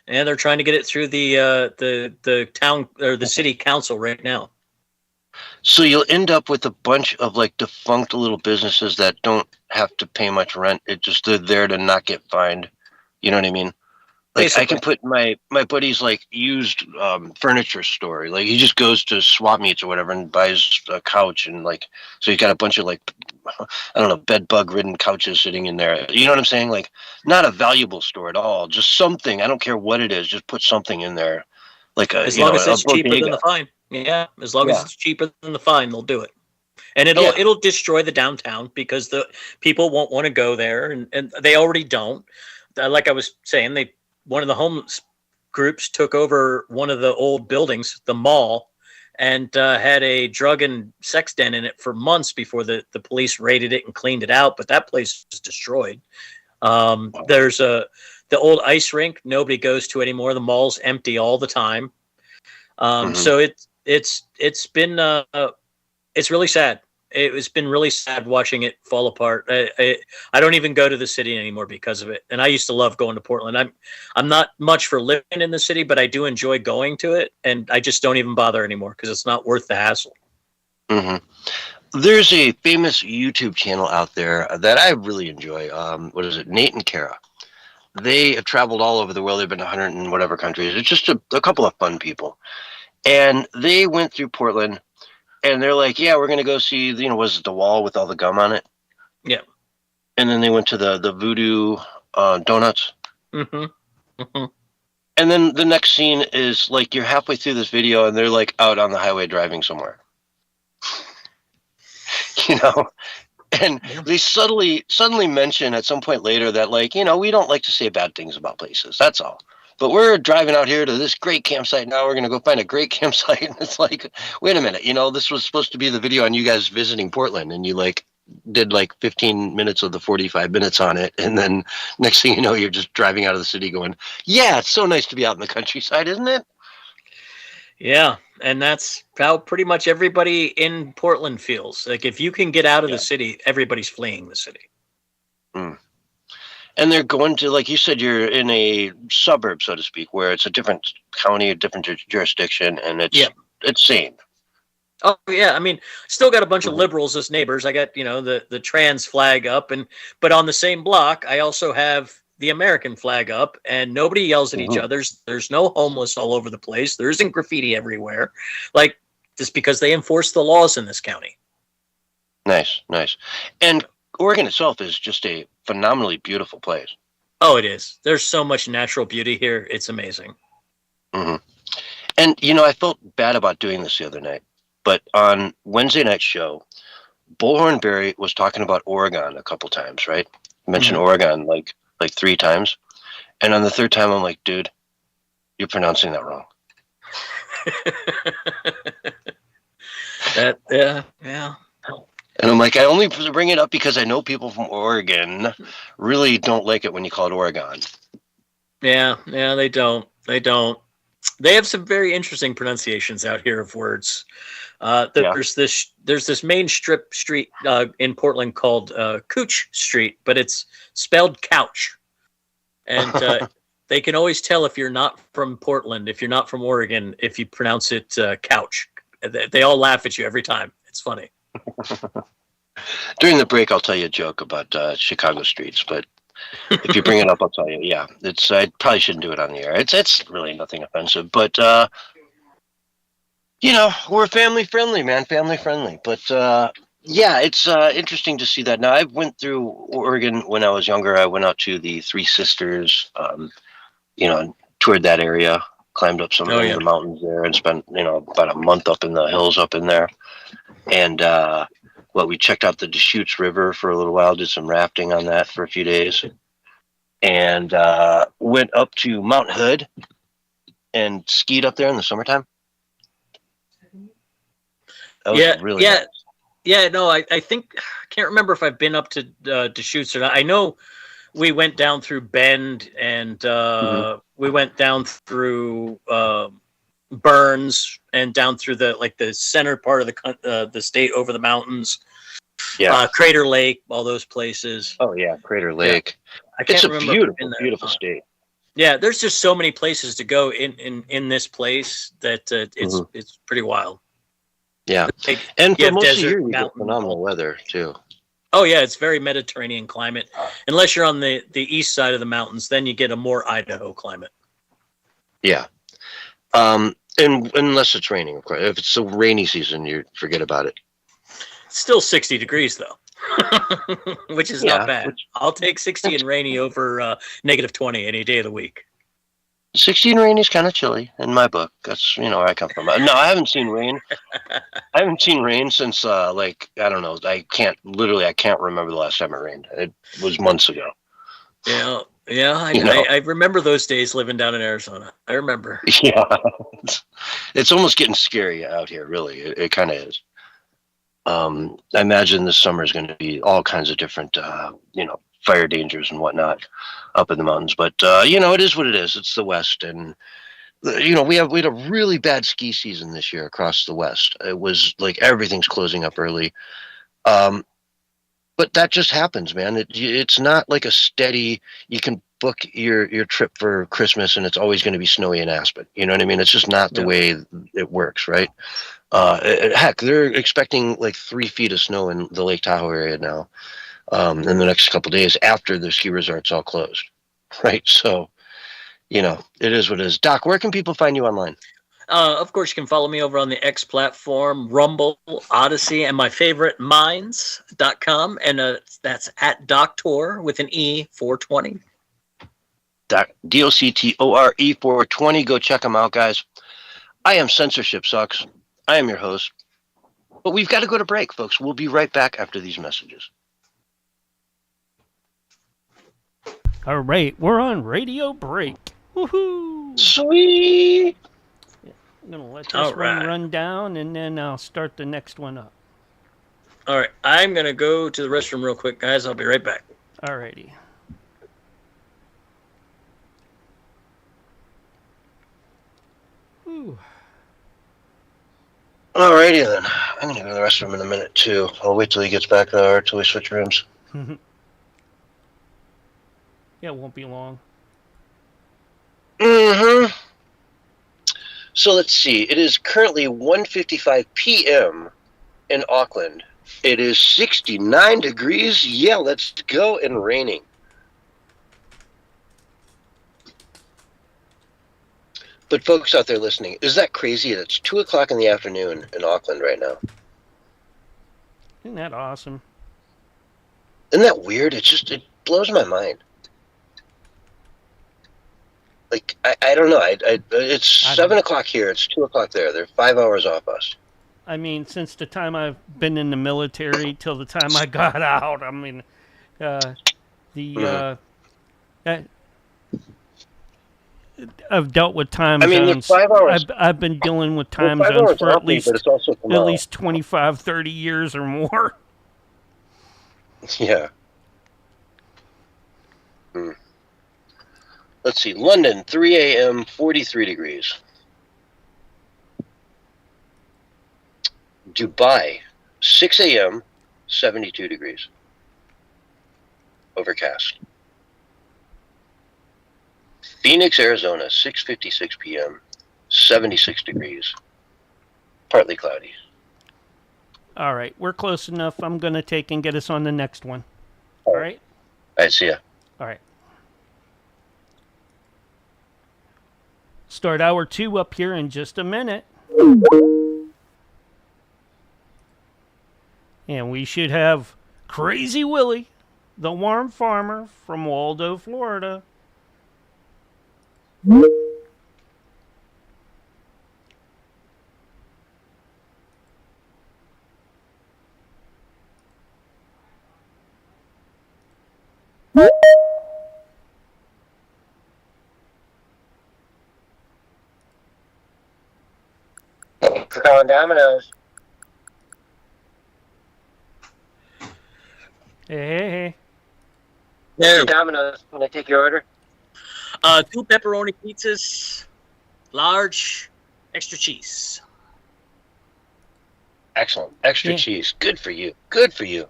Speaker 3: And they're trying to get it through the town or the city council right now.
Speaker 2: So you'll end up with a bunch of like defunct little businesses that don't have to pay much rent. It just, they're there to not get fined. You know what I mean? Like basically. I can put my buddy's like used furniture store. Like he just goes to swap meets or whatever and buys a couch, and like, so he's got a bunch of like, I don't know, bed bug ridden couches sitting in there. You know what I'm saying? Like not a valuable store at all. Just something. I don't care what it is. Just put something in there. Like
Speaker 3: as long as it's cheaper than the fine. Yeah, as long as it's cheaper than the fine, they'll do it. And it'll destroy the downtown because the people won't want to go there, and they already don't. Like I was saying, one of the homeless groups took over one of the old buildings, the mall, and had a drug and sex den in it for months before the police raided it and cleaned it out. But that place is destroyed. There's the old ice rink nobody goes to anymore. The mall's empty all the time. So it's been it's really sad. It's been really sad watching it fall apart. I don't even go to the city anymore because of it. And I used to love going to Portland. I'm not much for living in the city, but I do enjoy going to it. And I just don't even bother anymore because it's not worth the hassle.
Speaker 2: There's a famous YouTube channel out there that I really enjoy. What is it? Nate and Kara. They have traveled all over the world. They've been to 100 and whatever countries. It's just a couple of fun people. And they went through Portland. And they're like, yeah, we're going to go see, was it the wall with all the gum on it?
Speaker 3: Yeah.
Speaker 2: And then they went to the Voodoo Donuts. And then the next scene is like you're halfway through this video and they're like out on the highway driving somewhere. And they suddenly mention at some point later that like, we don't like to say bad things about places. That's all. But we're driving out here to this great campsite. Now we're going to go find a great campsite. And it's like, wait a minute, this was supposed to be the video on you guys visiting Portland. And you did 15 minutes of the 45 minutes on it. And then next thing you know, you're just driving out of the city going, yeah, it's so nice to be out in the countryside, isn't it?
Speaker 3: Yeah. And that's how pretty much everybody in Portland feels. Like if you can get out of the city, everybody's fleeing the city.
Speaker 2: And they're going to, like you said, you're in a suburb, so to speak, where it's a different county, a different jurisdiction, and it's sane.
Speaker 3: Oh yeah, I mean, still got a bunch of liberals as neighbors. I got the trans flag up, but on the same block, I also have the American flag up, and nobody yells at each other. There's no homeless all over the place. There isn't graffiti everywhere, like just because they enforce the laws in this county.
Speaker 2: Nice, and Oregon itself is just a phenomenally beautiful place.
Speaker 3: Oh, it is. There's so much natural beauty here. It's amazing.
Speaker 2: And, I felt bad about doing this the other night, but on Wednesday night's show, Bullhorn Barry was talking about Oregon a couple times, right? He mentioned Oregon like 3 times. And on the 3rd time, I'm like, dude, you're pronouncing that wrong.
Speaker 3: Yeah.
Speaker 2: And I'm like, I only bring it up because I know people from Oregon really don't like it when you call it Oregon.
Speaker 3: Yeah, they don't. They have some very interesting pronunciations out here of words. There's this main strip street in Portland called Cooch Street, but it's spelled couch. And they can always tell if you're not from Portland, if you're not from Oregon, if you pronounce it couch. They all laugh at you every time. It's funny.
Speaker 2: During the break, I'll tell you a joke about Chicago streets, but if you bring it up, I'll tell you. Yeah, I probably shouldn't do it on the air. It's really nothing offensive, but we're family friendly, man, family friendly. But it's interesting to see that. Now, I went through Oregon when I was younger. I went out to the Three Sisters, toured that area, climbed up some of the mountains there, and spent about a month up in the hills up in there. And we checked out the Deschutes River for a little while, did some rafting on that for a few days, and went up to Mount Hood and skied up there in the summertime. That was really nice.
Speaker 3: Yeah, no, I think, I can't remember if I've been up to Deschutes or not. I know we went down through Bend and we went down through Burns and down through the center part of the state over the mountains. Yeah, Crater Lake, all those places.
Speaker 2: Oh yeah, Crater Lake.
Speaker 3: I can't remember.
Speaker 2: It's a beautiful state.
Speaker 3: Yeah, there's just so many places to go in this place that it's pretty wild.
Speaker 2: Yeah, and for most of the year, you get phenomenal weather too.
Speaker 3: Oh yeah, it's very Mediterranean climate. Unless you're on the east side of the mountains, then you get a more Idaho climate.
Speaker 2: Yeah, and unless it's raining, of course. If it's a rainy season, you forget about it.
Speaker 3: It's still 60 degrees though, which is not bad. I'll take 60 and rainy over -20 any day of the week.
Speaker 2: 60 and rainy is kind of chilly in my book. That's where I come from. No, I haven't seen rain. I haven't seen rain since I don't know. I can't remember the last time it rained. It was months ago.
Speaker 3: Yeah, Yeah, I remember those days living down in Arizona. I remember.
Speaker 2: Yeah, it's almost getting scary out here. Really, it kind of is. I imagine this summer is going to be all kinds of different, fire dangers and whatnot up in the mountains. But it is what it is. It's the West, and we had a really bad ski season this year across the West. It was like everything's closing up early. But that just happens, man. It's not like a steady. You can book your trip for Christmas, and it's always going to be snowy in Aspen. You know what I mean? It's just not the way it works, right? Heck, they're expecting like 3 feet of snow in the Lake Tahoe area now in the next couple of days after the ski resorts all closed, right? So, it is what it is. Doc, where can people find you online?
Speaker 3: Of course, you can follow me over on the X platform, Rumble, Odyssey, and my favorite, Minds.com. And that's at Doctor with an E 420.
Speaker 2: DOCTORE 420. Go check them out, guys. I am Censorship Sucks. I am your host. But we've got to go to break, folks. We'll be right back after these messages.
Speaker 1: All right, we're on radio break. Woohoo!
Speaker 2: Sweet!
Speaker 1: I'm going to let this one run down, and then I'll start the next one up.
Speaker 3: All right, I'm going to go to the restroom real quick, guys. I'll be right back.
Speaker 1: All righty.
Speaker 2: All righty, then. I'm going to go to the restroom in a minute, too. I'll wait till he gets back there, till we switch rooms.
Speaker 1: Yeah, it won't be long.
Speaker 2: Mm-hmm. So let's see. It is currently 1:55 p.m. in Auckland. It is 69 degrees. Yeah, let's go, and raining. But folks out there listening, is that crazy? It's 2 o'clock in the afternoon in Auckland right now.
Speaker 1: Isn't that awesome?
Speaker 2: Isn't that weird? It blows my mind. Like, I don't know. It's 7 o'clock here. It's 2 o'clock there. They're 5 hours off us.
Speaker 1: I mean, since the time I've been in the military till the time I got out, I mean, I've dealt with time zones.
Speaker 2: 5 hours.
Speaker 1: I've been dealing with time zones for at least 25, 30 years or more.
Speaker 2: Yeah. Let's see. London, 3 a.m., 43 degrees. Dubai, 6 a.m., 72 degrees. Overcast. Phoenix, Arizona, 6:56 p.m., 76 degrees. Partly cloudy.
Speaker 1: All right, we're close enough. I'm going to take and get us on the next one. All right?
Speaker 2: All right, see ya.
Speaker 1: All right. Start hour 2 up here in just a minute. And we should have Crazy Willie, the warm farmer from Waldo, Florida.
Speaker 2: For calling Domino's.
Speaker 1: Hey.
Speaker 3: No.
Speaker 2: Domino's, can I take your order?
Speaker 3: 2 pepperoni pizzas, large, extra cheese.
Speaker 2: Excellent. Extra cheese. Good for you. Good for you.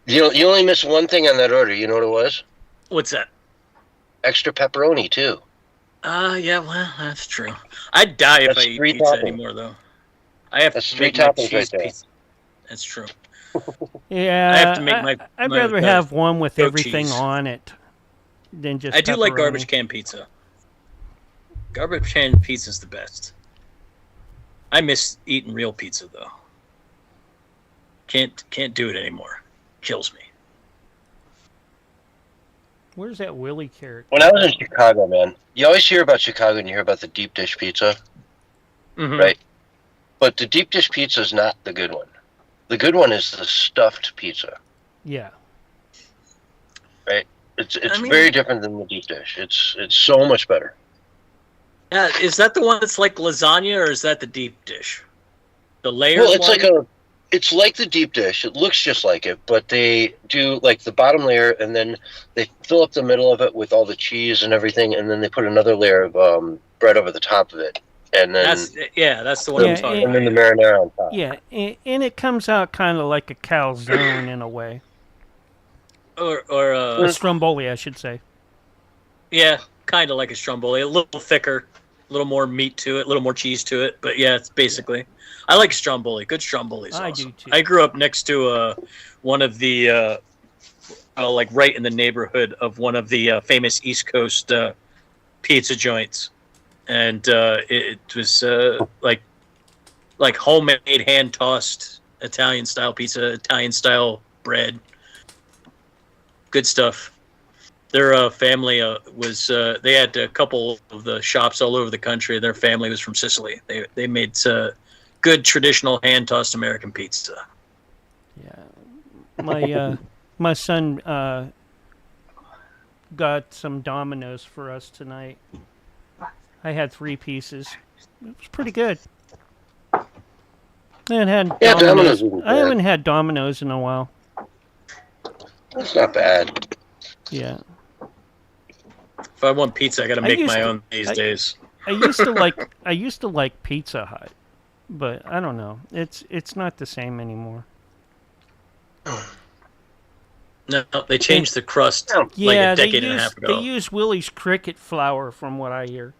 Speaker 2: You only missed one thing on that order. You know what it was?
Speaker 3: What's that?
Speaker 2: Extra pepperoni, too.
Speaker 3: Yeah, well, that's true. I'd die if I eat pizza anymore, though. I have to make my cheese pizza. That's true.
Speaker 1: Yeah,
Speaker 3: I have to make
Speaker 1: I'd rather have one with everything on it than just.
Speaker 3: I do like garbage can pizza. Garbage can pizza's the best. I miss eating real pizza though. Can't do it anymore. Kills me.
Speaker 1: Where's that Willie character?
Speaker 2: When I was in Chicago, man, you always hear about Chicago and you hear about the deep dish pizza, right? But the deep dish pizza is not the good one. The good one is the stuffed pizza.
Speaker 1: Yeah.
Speaker 2: Right? It's very different than the deep dish. It's so much better.
Speaker 3: Yeah, is that the one that's like lasagna, or is that the deep dish? The layered
Speaker 2: Well, it's
Speaker 3: one?
Speaker 2: it's like the deep dish. It looks just like it, but they do like the bottom layer, and then they fill up the middle of it with all the cheese and everything, and then they put another layer of bread over the top of it, and then
Speaker 3: that's the one I'm talking
Speaker 2: and
Speaker 3: about.
Speaker 2: then the marinara on top.
Speaker 1: Yeah, and it comes out kind of like a calzone in a way.
Speaker 3: Or
Speaker 1: A stromboli, I should say.
Speaker 3: yeah, kind of like a stromboli, a little thicker, a little more meat to it, a little more cheese to it. But yeah, it's basically. I like stromboli. Good stromboli's awesome.
Speaker 1: I do too.
Speaker 3: I grew up next to one of the like right in the neighborhood of one of the famous East Coast pizza joints, and it was like homemade, hand tossed Italian style pizza, Italian style bread. Good stuff. Their family was they had a couple of the shops all over the country. Their family was from Sicily. They made good traditional hand tossed American pizza.
Speaker 1: Yeah, my son got some Domino's for us tonight. I had 3 pieces. It was pretty good. I haven't had Domino's in a while.
Speaker 2: It's not bad.
Speaker 1: Yeah.
Speaker 3: If I want pizza, I got to make my own these days.
Speaker 1: I used to like Pizza Hut, but I don't know. It's not the same anymore.
Speaker 3: No, they changed the crust like a decade and a half ago.
Speaker 1: They use Willie's cricket flour, from what I hear.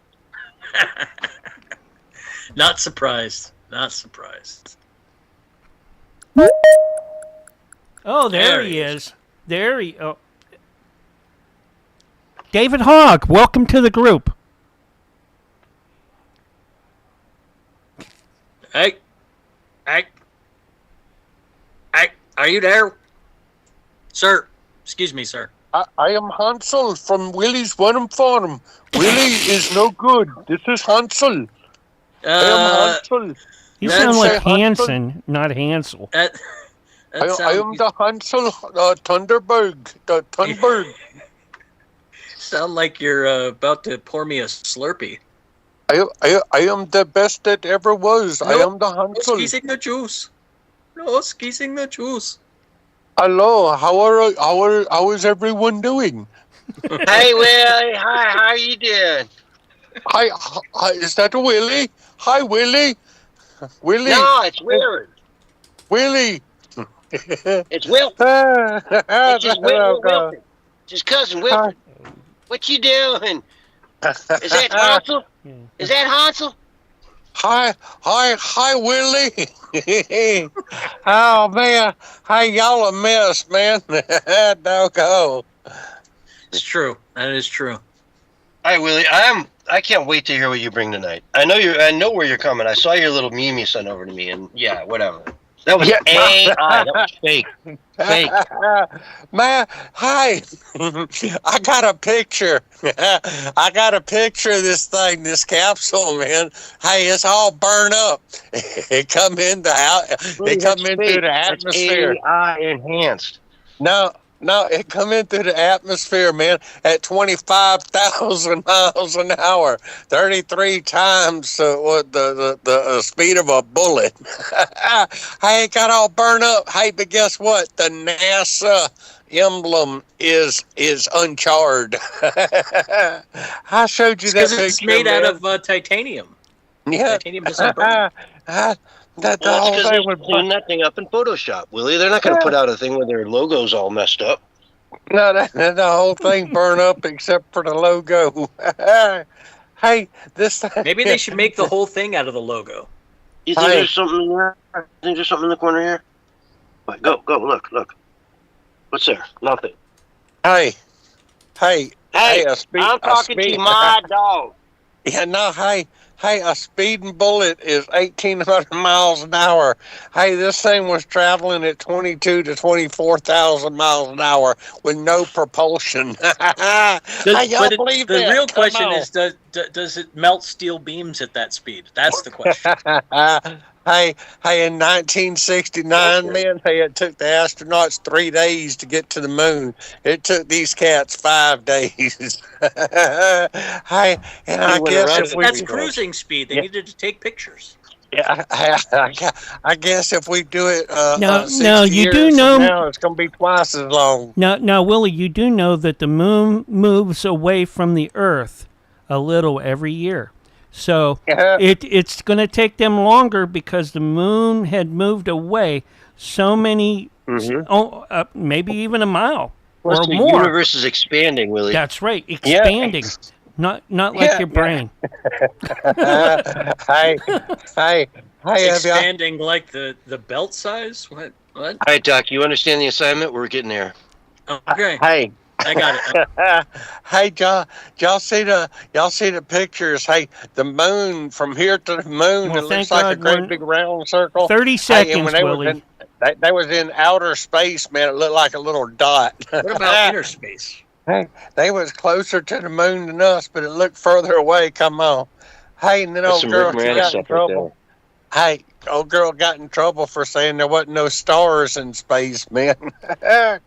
Speaker 3: Not surprised. Not surprised.
Speaker 1: Oh, there he is. Oh. David Hogg, welcome to the group.
Speaker 3: Hey, are you there? Sir, excuse me, sir.
Speaker 5: I am Hansel from Willie's Worm Farm. Willie is no good. This is Hansel. I am Hansel.
Speaker 1: You sound like Hansen, not Hansel.
Speaker 5: I am the Hansel Thunderbird. The Thunderbird.
Speaker 3: Sound like you're about to pour me a Slurpee.
Speaker 5: I am the best that ever was.
Speaker 3: No,
Speaker 5: I am the Hansel.
Speaker 3: No squeezing the juice. No squeezing the juice.
Speaker 5: Hello, how is everyone doing?
Speaker 2: Hey, Willie. Hi, how are you doing?
Speaker 5: Hi, is that Willie? Hi, Willie. Willie.
Speaker 2: No, it's Willard.
Speaker 5: Willie.
Speaker 2: It's Wilford. It's just Wilford. Just cousin Wilford. What you doing? Is that Hansel? Is that Hansel?
Speaker 5: Hi, Willie. Oh, man. Hey, y'all a mess, man. Doggone.
Speaker 3: It's true. That is true.
Speaker 2: All right, Willie. I can't wait to hear what you bring tonight. I know where you're coming. I saw your little meme you sent over to me, and yeah, whatever. That was AI. That was fake. Fake.
Speaker 5: Man, hi. I got a picture. I got a picture of this thing, this capsule, man. Hey, it's all burned up. It come into the atmosphere.
Speaker 2: That's AI enhanced.
Speaker 5: No, it come into the atmosphere, man, at 25,000 miles an hour, 33 times the speed of a bullet. Hey, it got all burned up. Hey, but guess what? The NASA emblem is uncharred. I showed you that picture.
Speaker 3: Because it's made out of titanium.
Speaker 5: Yeah.
Speaker 3: Titanium doesn't burn.
Speaker 2: That's because they would clean that thing up in Photoshop, Willie. They're not going to put out a thing where their logo's all messed up.
Speaker 5: No, the whole thing burned up except for the logo. Hey, this thing.
Speaker 3: Maybe they should make the whole thing out of the logo.
Speaker 2: You think there's something in there? You think there's something in the corner here? Wait, go, look. What's there? Nothing.
Speaker 5: Hey,
Speaker 2: I'm talking to my dog.
Speaker 5: Yeah, no, hey, a speeding bullet is 1,800 miles an hour. Hey, this thing was traveling at 22 to 24,000 miles an hour with no propulsion. Hey, y'all believe that?
Speaker 3: The real question is, does it melt steel beams at that speed? That's the question.
Speaker 5: Hey, in 1969, man, hey, it took the astronauts 3 days to get to the moon. It took these cats 5 days. Hey, and I
Speaker 2: went
Speaker 5: guess
Speaker 2: around
Speaker 5: if
Speaker 2: it
Speaker 5: we,
Speaker 3: That's
Speaker 2: three times.
Speaker 3: cruising speed. They
Speaker 5: yeah,
Speaker 3: needed to take pictures.
Speaker 5: yeah, I guess if we do it
Speaker 1: Now,
Speaker 5: 60
Speaker 1: you do
Speaker 5: years from
Speaker 1: know.
Speaker 5: now, it's going to be twice as long.
Speaker 1: Now, Willie, you do know that the moon moves away from the Earth a little every year. So
Speaker 5: Yeah.
Speaker 1: it's going to take them longer because the moon had moved away so many, maybe even a mile
Speaker 2: Plus,
Speaker 1: or
Speaker 2: the
Speaker 1: more.
Speaker 2: universe is expanding, Willie.
Speaker 1: That's right,
Speaker 5: Yeah.
Speaker 1: expanding, not like
Speaker 5: Yeah,
Speaker 1: your brain.
Speaker 5: Hey, have y'all?
Speaker 3: Expanding like the belt size? What?
Speaker 2: All right, Doc, you understand the assignment? We're getting there.
Speaker 3: Okay,
Speaker 5: Hey,
Speaker 3: I got it.
Speaker 5: hey, y'all see the pictures? Hey, the moon from here to the moon,
Speaker 1: Well,
Speaker 5: it
Speaker 1: thank
Speaker 5: looks like a
Speaker 1: God
Speaker 5: great
Speaker 1: we're
Speaker 5: big round circle.
Speaker 1: 30
Speaker 5: Hey,
Speaker 1: seconds,
Speaker 5: and when they
Speaker 1: Willie.
Speaker 5: they was in outer space, man, it looked like a little dot.
Speaker 3: What about inner space?
Speaker 5: Hey, they was closer to the moon than us, but it looked further away. Come on. Hey, and then
Speaker 2: That's
Speaker 5: old
Speaker 2: some
Speaker 5: girl,
Speaker 2: Rick
Speaker 5: she
Speaker 2: Moranis
Speaker 5: got in
Speaker 2: stuff right
Speaker 5: trouble. Hey, old girl got in trouble for saying there wasn't no stars in space, man.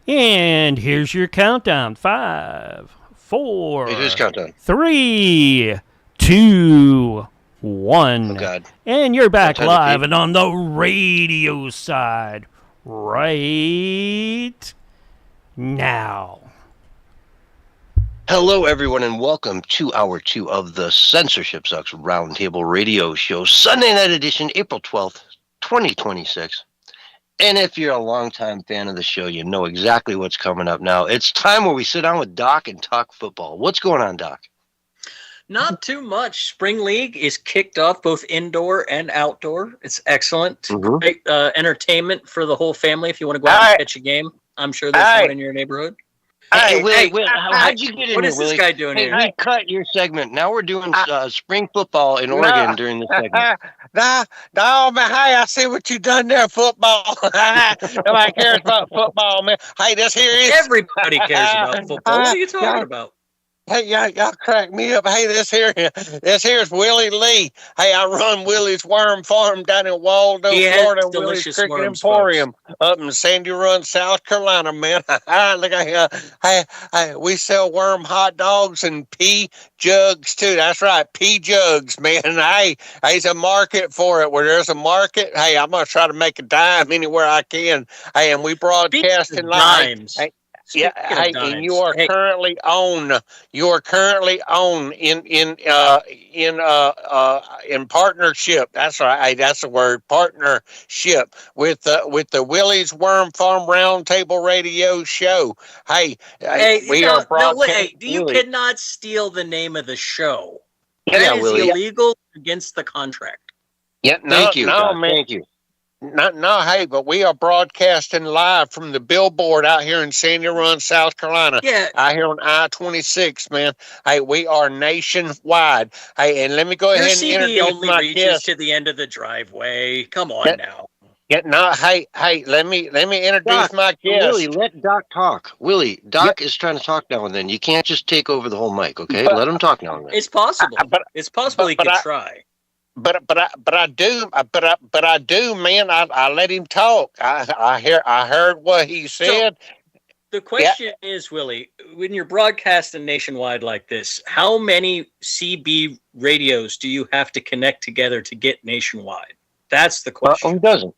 Speaker 1: And here's your countdown: 5, 4,
Speaker 2: there. It is countdown.
Speaker 1: 3, 2, 1.
Speaker 2: Oh, God.
Speaker 1: And you're back
Speaker 2: Time to
Speaker 1: live
Speaker 2: pee.
Speaker 1: and on the radio side right now.
Speaker 2: Hello, everyone, and welcome to Hour 2 of the Censorship Sucks Roundtable Radio Show, Sunday night edition, April 12th, 2026. And if you're a longtime fan of the show, you know exactly what's coming up now. It's time where we sit down with Doc and talk football. What's going on, Doc?
Speaker 3: Not too much. Spring League is kicked off both indoor and outdoor. It's excellent.
Speaker 2: Mhm.
Speaker 3: Great entertainment for the whole family if you want to go out and catch a game. I'm sure there's one in your neighborhood.
Speaker 2: Hey, Willie,
Speaker 3: hey,
Speaker 2: how'd you get in
Speaker 3: What
Speaker 2: here,
Speaker 3: is
Speaker 2: Willie?
Speaker 3: this guy doing
Speaker 2: Hey,
Speaker 3: here?
Speaker 2: we cut your segment. Now we're doing spring football in Oregon during this segment.
Speaker 5: No, man. Hey, I see what you done there, football. Nobody cares about football, man. Hey, this here is
Speaker 3: Everybody cares about football. What are you talking about?
Speaker 5: Hey, y'all crack me up. Hey, this here's Willie Lee. Hey, I run Willie's Worm Farm down in Waldo,
Speaker 3: He has
Speaker 5: Florida, and Willie's
Speaker 3: delicious
Speaker 5: Cricket
Speaker 3: worms,
Speaker 5: Emporium up in Sandy Run, South Carolina, man. Look at here. Hey, we sell worm hot dogs and pea jugs too. That's right, pea jugs, man. Hey, there's a market for it. Where there's a market, hey, I'm gonna try to make a dime anywhere I can. Hey, and we broadcast in live.
Speaker 3: Dimes.
Speaker 5: Hey, yeah, hey, and you are currently on. You are currently on in partnership. That's right. Hey, that's the word, partnership with the Willie's Worm Farm Roundtable Radio Show. Hey, we are broadcasting.
Speaker 3: You cannot steal the name of the show.
Speaker 2: Yeah,
Speaker 3: That is
Speaker 2: Willie.
Speaker 3: illegal against the contract.
Speaker 5: Yeah,
Speaker 2: Thank you, Doc.
Speaker 5: man.
Speaker 2: Thank you.
Speaker 5: No, hey, but we are broadcasting live from the billboard out here in Sandy Run, South Carolina.
Speaker 3: Yeah.
Speaker 5: Out here on I-26, man. Hey, we are nationwide. Hey, and let me go
Speaker 3: Your
Speaker 5: ahead and
Speaker 3: CD
Speaker 5: introduce
Speaker 3: only
Speaker 5: my
Speaker 3: reaches
Speaker 5: guest.
Speaker 3: to the end of the driveway. Come on now.
Speaker 5: Yeah, no, hey, let me introduce
Speaker 2: Doc,
Speaker 5: my guest.
Speaker 2: Willie, let Doc talk. Willie, Doc is trying to talk now and then. You can't just take over the whole mic, okay? Let him talk now and then.
Speaker 3: It's possible. It's possible he could try.
Speaker 5: But I do, man. I let him talk. I heard what he said.
Speaker 3: The question is, Willie, when you're broadcasting nationwide like this, how many CB radios do you have to connect together to get nationwide? That's the question.
Speaker 2: Who doesn't?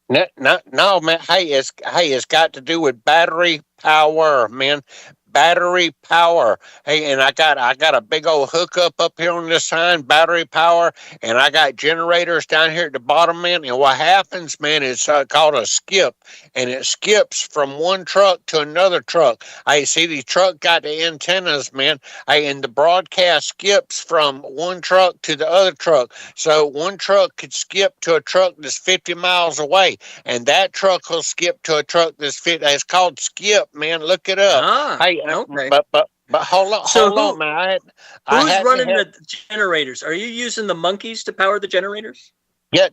Speaker 5: No, man. Hey, it's got to do with battery power, man. Battery power. Hey, and I got a big old hookup up here on this sign, battery power, and I got generators down here at the bottom, man. And what happens, man, is called a skip, and it skips from one truck to another truck. I see the truck got the antennas, man. And the broadcast skips from one truck to the other truck. So one truck could skip to a truck that's 50 miles away, and that truck will skip to a truck that's 50. It's called skip, man. Look it up. Hey,
Speaker 3: okay.
Speaker 5: But hold on, man.
Speaker 3: Who's running the generators? Are you using the monkeys to power the generators?
Speaker 5: Yeah.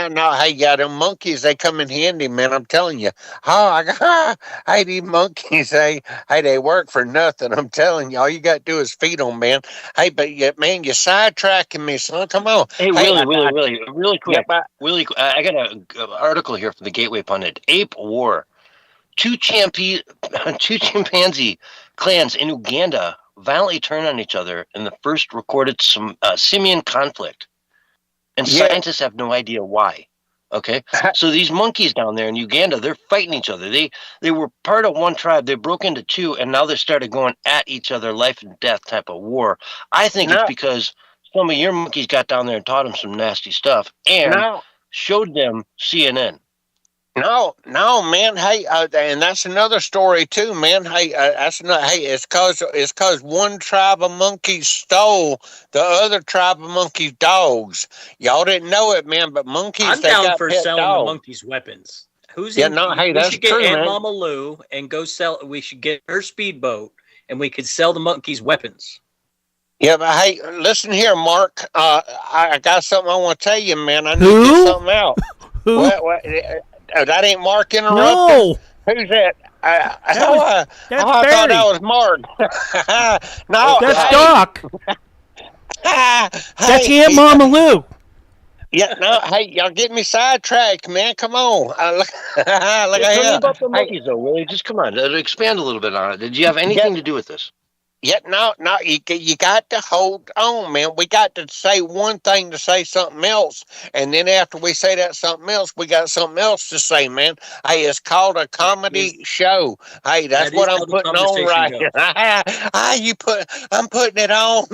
Speaker 5: No, hey, yeah, them monkeys, they come in handy, man. I'm telling you. Oh, hey, these monkeys, hey, they work for nothing. I'm telling you, all you got to do is feed them, man. Hey, but man, you're sidetracking me, son. Come on.
Speaker 2: Hey,
Speaker 5: Hey,
Speaker 2: Willie, really
Speaker 5: yep,
Speaker 2: quick. I got a article here from the Gateway Pundit. Ape War. Two chimpanzee clans in Uganda violently turn on each other in the first recorded simian conflict. And
Speaker 5: yeah.
Speaker 2: scientists have no idea why. Okay, so these monkeys down there in Uganda, they're fighting each other. They were part of one tribe. They broke into two, and now they started going at each other, life and death type of war. I think it's
Speaker 5: No,
Speaker 2: because some of your monkeys got down there and taught them some nasty stuff and
Speaker 5: no.
Speaker 2: showed them CNN.
Speaker 5: No, man. Hey, and that's another story too, man. Hey, that's not. Hey, it's cause one tribe of monkeys stole the other tribe of monkeys' dogs. Y'all didn't know it, man, but monkeys
Speaker 3: I'm
Speaker 5: they
Speaker 3: down
Speaker 5: got
Speaker 3: for
Speaker 5: pet
Speaker 3: selling the
Speaker 5: dogs.
Speaker 3: monkeys weapons. Who's
Speaker 5: Yeah,
Speaker 3: in?
Speaker 5: no. Hey,
Speaker 3: We
Speaker 5: that's
Speaker 3: should get
Speaker 5: true,
Speaker 3: Aunt
Speaker 5: man.
Speaker 3: Mama Lou and go sell. We should get her speedboat, and we could sell the monkeys weapons.
Speaker 5: Yeah, but hey, listen here, Mark. I got something I want to tell you, man. I need to get
Speaker 1: Who?
Speaker 5: something out.
Speaker 1: Who?
Speaker 5: What? That ain't Mark interrupting.
Speaker 1: No,
Speaker 5: Who's that?
Speaker 1: that's
Speaker 5: I thought that
Speaker 1: Barry.
Speaker 5: was Mark.
Speaker 2: Oh,
Speaker 5: No,
Speaker 1: That's
Speaker 2: God.
Speaker 1: Doc. That's
Speaker 5: hey,
Speaker 1: Aunt Mama Lou.
Speaker 5: yeah, no, hey, y'all get me sidetracked, man. Come on, look, look
Speaker 2: Tell me
Speaker 5: at
Speaker 2: about the
Speaker 5: here. Hey,
Speaker 2: monkeys, though, Willie. Just come on, expand a little bit on it. Did you have
Speaker 5: yeah,
Speaker 2: anything to do with this?
Speaker 5: yeah, no, you got to hold on, man. We got to say one thing to say something else, and then after we say that something else, we got something else to say, man. Hey, it's called a
Speaker 3: That is
Speaker 5: comedy show. Hey, that's
Speaker 3: that is
Speaker 5: what I'm
Speaker 3: how the
Speaker 5: putting on
Speaker 3: conversation
Speaker 5: right
Speaker 3: goes.
Speaker 5: here. I'm putting it on.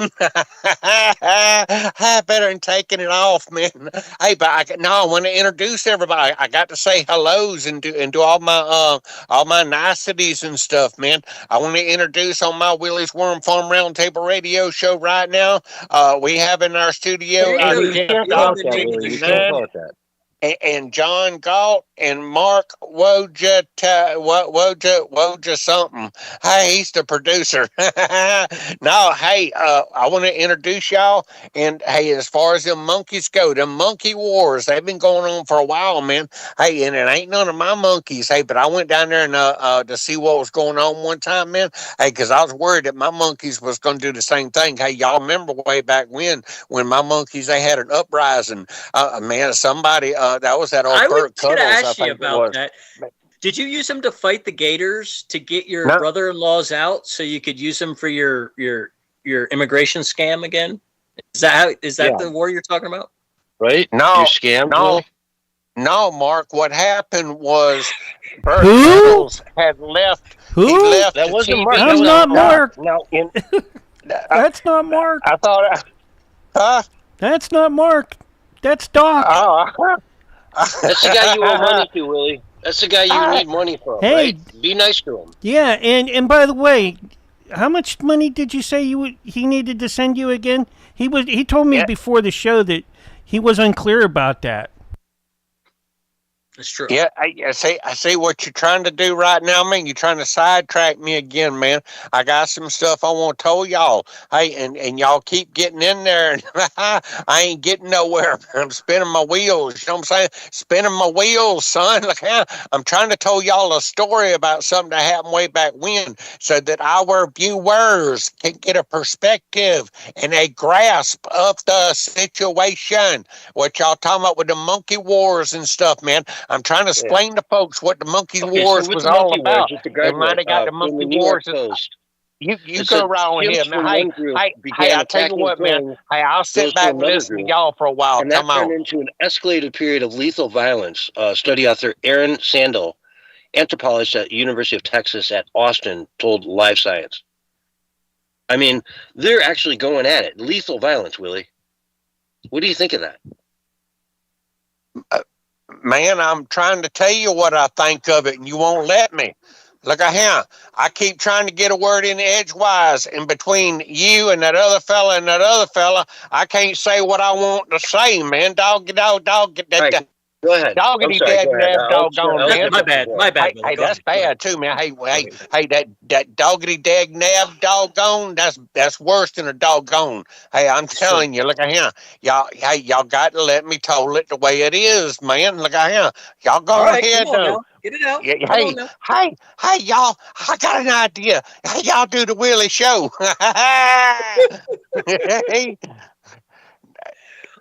Speaker 5: I better than taking it off, man. Hey, but I want to introduce everybody. I got to say hellos and do all my niceties and stuff, man. I want to introduce on my Willie's Worm Farm Roundtable Radio show right now. We have in our studio
Speaker 3: There you go.
Speaker 2: You
Speaker 3: Just
Speaker 2: can't
Speaker 3: give
Speaker 2: call
Speaker 3: him
Speaker 2: it
Speaker 3: the
Speaker 2: that,
Speaker 3: name of
Speaker 2: Willie.
Speaker 3: the
Speaker 2: You can't
Speaker 3: show.
Speaker 2: call it that.
Speaker 5: and John Galt and Mark Wojah something. Hey, he's the producer. No, hey, I want to introduce y'all. And hey, as far as them monkeys go, them monkey wars, they've been going on for a while, man. Hey, and it ain't none of my monkeys. Hey, but I went down there and to see what was going on one time, man. Hey, because I was worried that my monkeys was going to do the same thing. Hey, y'all remember way back when my monkeys they had an uprising. Man, somebody that was that old
Speaker 3: I was
Speaker 5: Burt
Speaker 3: going to
Speaker 5: Cuddles, I
Speaker 3: ask you
Speaker 5: think it
Speaker 3: about
Speaker 5: was.
Speaker 3: that. Did you use them to fight the gators to get your
Speaker 5: No,
Speaker 3: brother-in-laws out so you could use them for your immigration scam again? Is that
Speaker 5: yeah,
Speaker 3: the war you're talking about?
Speaker 2: Right? You're
Speaker 5: no,
Speaker 2: scammed,
Speaker 5: no,
Speaker 2: Willie?
Speaker 5: no, Mark. What happened was Burt
Speaker 1: Who?
Speaker 5: Cuddles had left. He
Speaker 1: Who?
Speaker 5: left
Speaker 2: That
Speaker 5: the
Speaker 2: wasn't Mark.
Speaker 5: TV
Speaker 2: That
Speaker 1: I'm
Speaker 2: was
Speaker 1: not
Speaker 5: station.
Speaker 1: Mark.
Speaker 2: Now,
Speaker 5: In
Speaker 1: That's not Mark.
Speaker 5: I thought, huh?
Speaker 1: That's not Mark. That's Doc.
Speaker 5: Oh,
Speaker 2: that's the guy you owe money to, Willie. That's the guy you
Speaker 5: I,
Speaker 2: need money from,
Speaker 1: Hey,
Speaker 2: right? Be nice to him.
Speaker 1: yeah, and by the way, how much money did you say he needed to send you again? He told me
Speaker 5: yeah,
Speaker 1: before the show that he was unclear about that.
Speaker 3: It's true.
Speaker 5: yeah, I see what you're trying to do right now, man. You're trying to sidetrack me again, man. I got some stuff I want to tell y'all. Hey, and y'all keep getting in there, and I ain't getting nowhere. I'm spinning my wheels. You know what I'm saying? Spinning my wheels, son. Look, I'm trying to tell y'all a story about something that happened way back when, so that our viewers can get a perspective and a grasp of the situation. What y'all talking about with the monkey wars and stuff, man? I'm trying to
Speaker 2: Yeah.
Speaker 5: explain to folks what the monkey
Speaker 2: Okay, so
Speaker 5: wars
Speaker 2: with
Speaker 5: was
Speaker 2: the
Speaker 5: all
Speaker 2: monkey wars,
Speaker 5: about.
Speaker 2: just to
Speaker 5: They
Speaker 2: guide
Speaker 5: might
Speaker 2: you,
Speaker 5: have got the
Speaker 2: from the
Speaker 5: monkey
Speaker 2: New York
Speaker 5: wars.
Speaker 2: Post,
Speaker 5: You
Speaker 2: it
Speaker 5: go
Speaker 2: said
Speaker 5: right on
Speaker 2: chimps
Speaker 5: ahead, man.
Speaker 2: from one group
Speaker 5: Hey,
Speaker 2: began
Speaker 5: I'll tell you
Speaker 2: attacking
Speaker 5: what, man.
Speaker 2: killing
Speaker 5: Hey, I'll sit
Speaker 2: those from
Speaker 5: back and
Speaker 2: another
Speaker 5: listen to
Speaker 2: group,
Speaker 5: y'all for a while.
Speaker 2: and that
Speaker 5: Come on.
Speaker 2: turned into an escalated period of lethal violence. Study author Aaron Sandel, anthropologist at University of Texas at Austin, told Live Science. I mean, they're actually going at it. Lethal violence, Willie. What do you think of that?
Speaker 5: Man, I'm trying to tell you what I think of it, and you won't let me. Look at here. I keep trying to get a word in edgewise, and between you and that other fella and that other fella, I can't say what I want to say, man. Dog.
Speaker 2: All right, Go ahead. I'm
Speaker 4: Doggity
Speaker 2: sorry.
Speaker 4: dag
Speaker 2: Go ahead.
Speaker 4: nab doggone, man.
Speaker 3: My bad. My bad.
Speaker 4: Hey,
Speaker 3: Billy.
Speaker 4: hey,
Speaker 3: Go
Speaker 4: that's
Speaker 3: ahead. Go ahead.
Speaker 4: bad too, man. Hey, that doggity dag nab doggone, that's worse than a doggone. Hey, I'm telling you, look at here. Y'all got to let me tell it the way it is, man. Look at here. Y'all go
Speaker 3: All right,
Speaker 4: ahead
Speaker 3: come on
Speaker 4: though.
Speaker 3: now. Get it out.
Speaker 4: Yeah,
Speaker 3: Come on now.
Speaker 4: hey, y'all, I got an idea. Hey, y'all do the Willie show. Hey,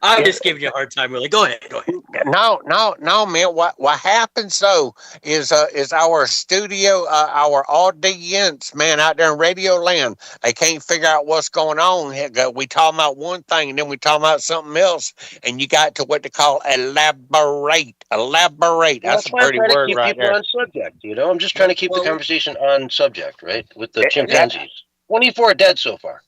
Speaker 3: I'm
Speaker 4: yeah.
Speaker 3: just giving you a hard time, Willie. Go ahead. Go ahead.
Speaker 4: No, man. What happens though is our studio, our audience, man, out there in Radio Land, they can't figure out what's going on. We talking about one thing, and then we talking about something else, and you got to what they call elaborate. Elaborate.
Speaker 2: Well,
Speaker 4: That's
Speaker 2: that's
Speaker 4: a
Speaker 2: why I'm
Speaker 4: pretty
Speaker 2: trying to
Speaker 4: word
Speaker 2: keep
Speaker 4: right
Speaker 2: people
Speaker 4: there.
Speaker 2: on subject. I'm just trying to keep the
Speaker 3: Well,
Speaker 2: conversation on subject, right? With the
Speaker 4: Yeah,
Speaker 2: chimpanzees. 24 dead so far.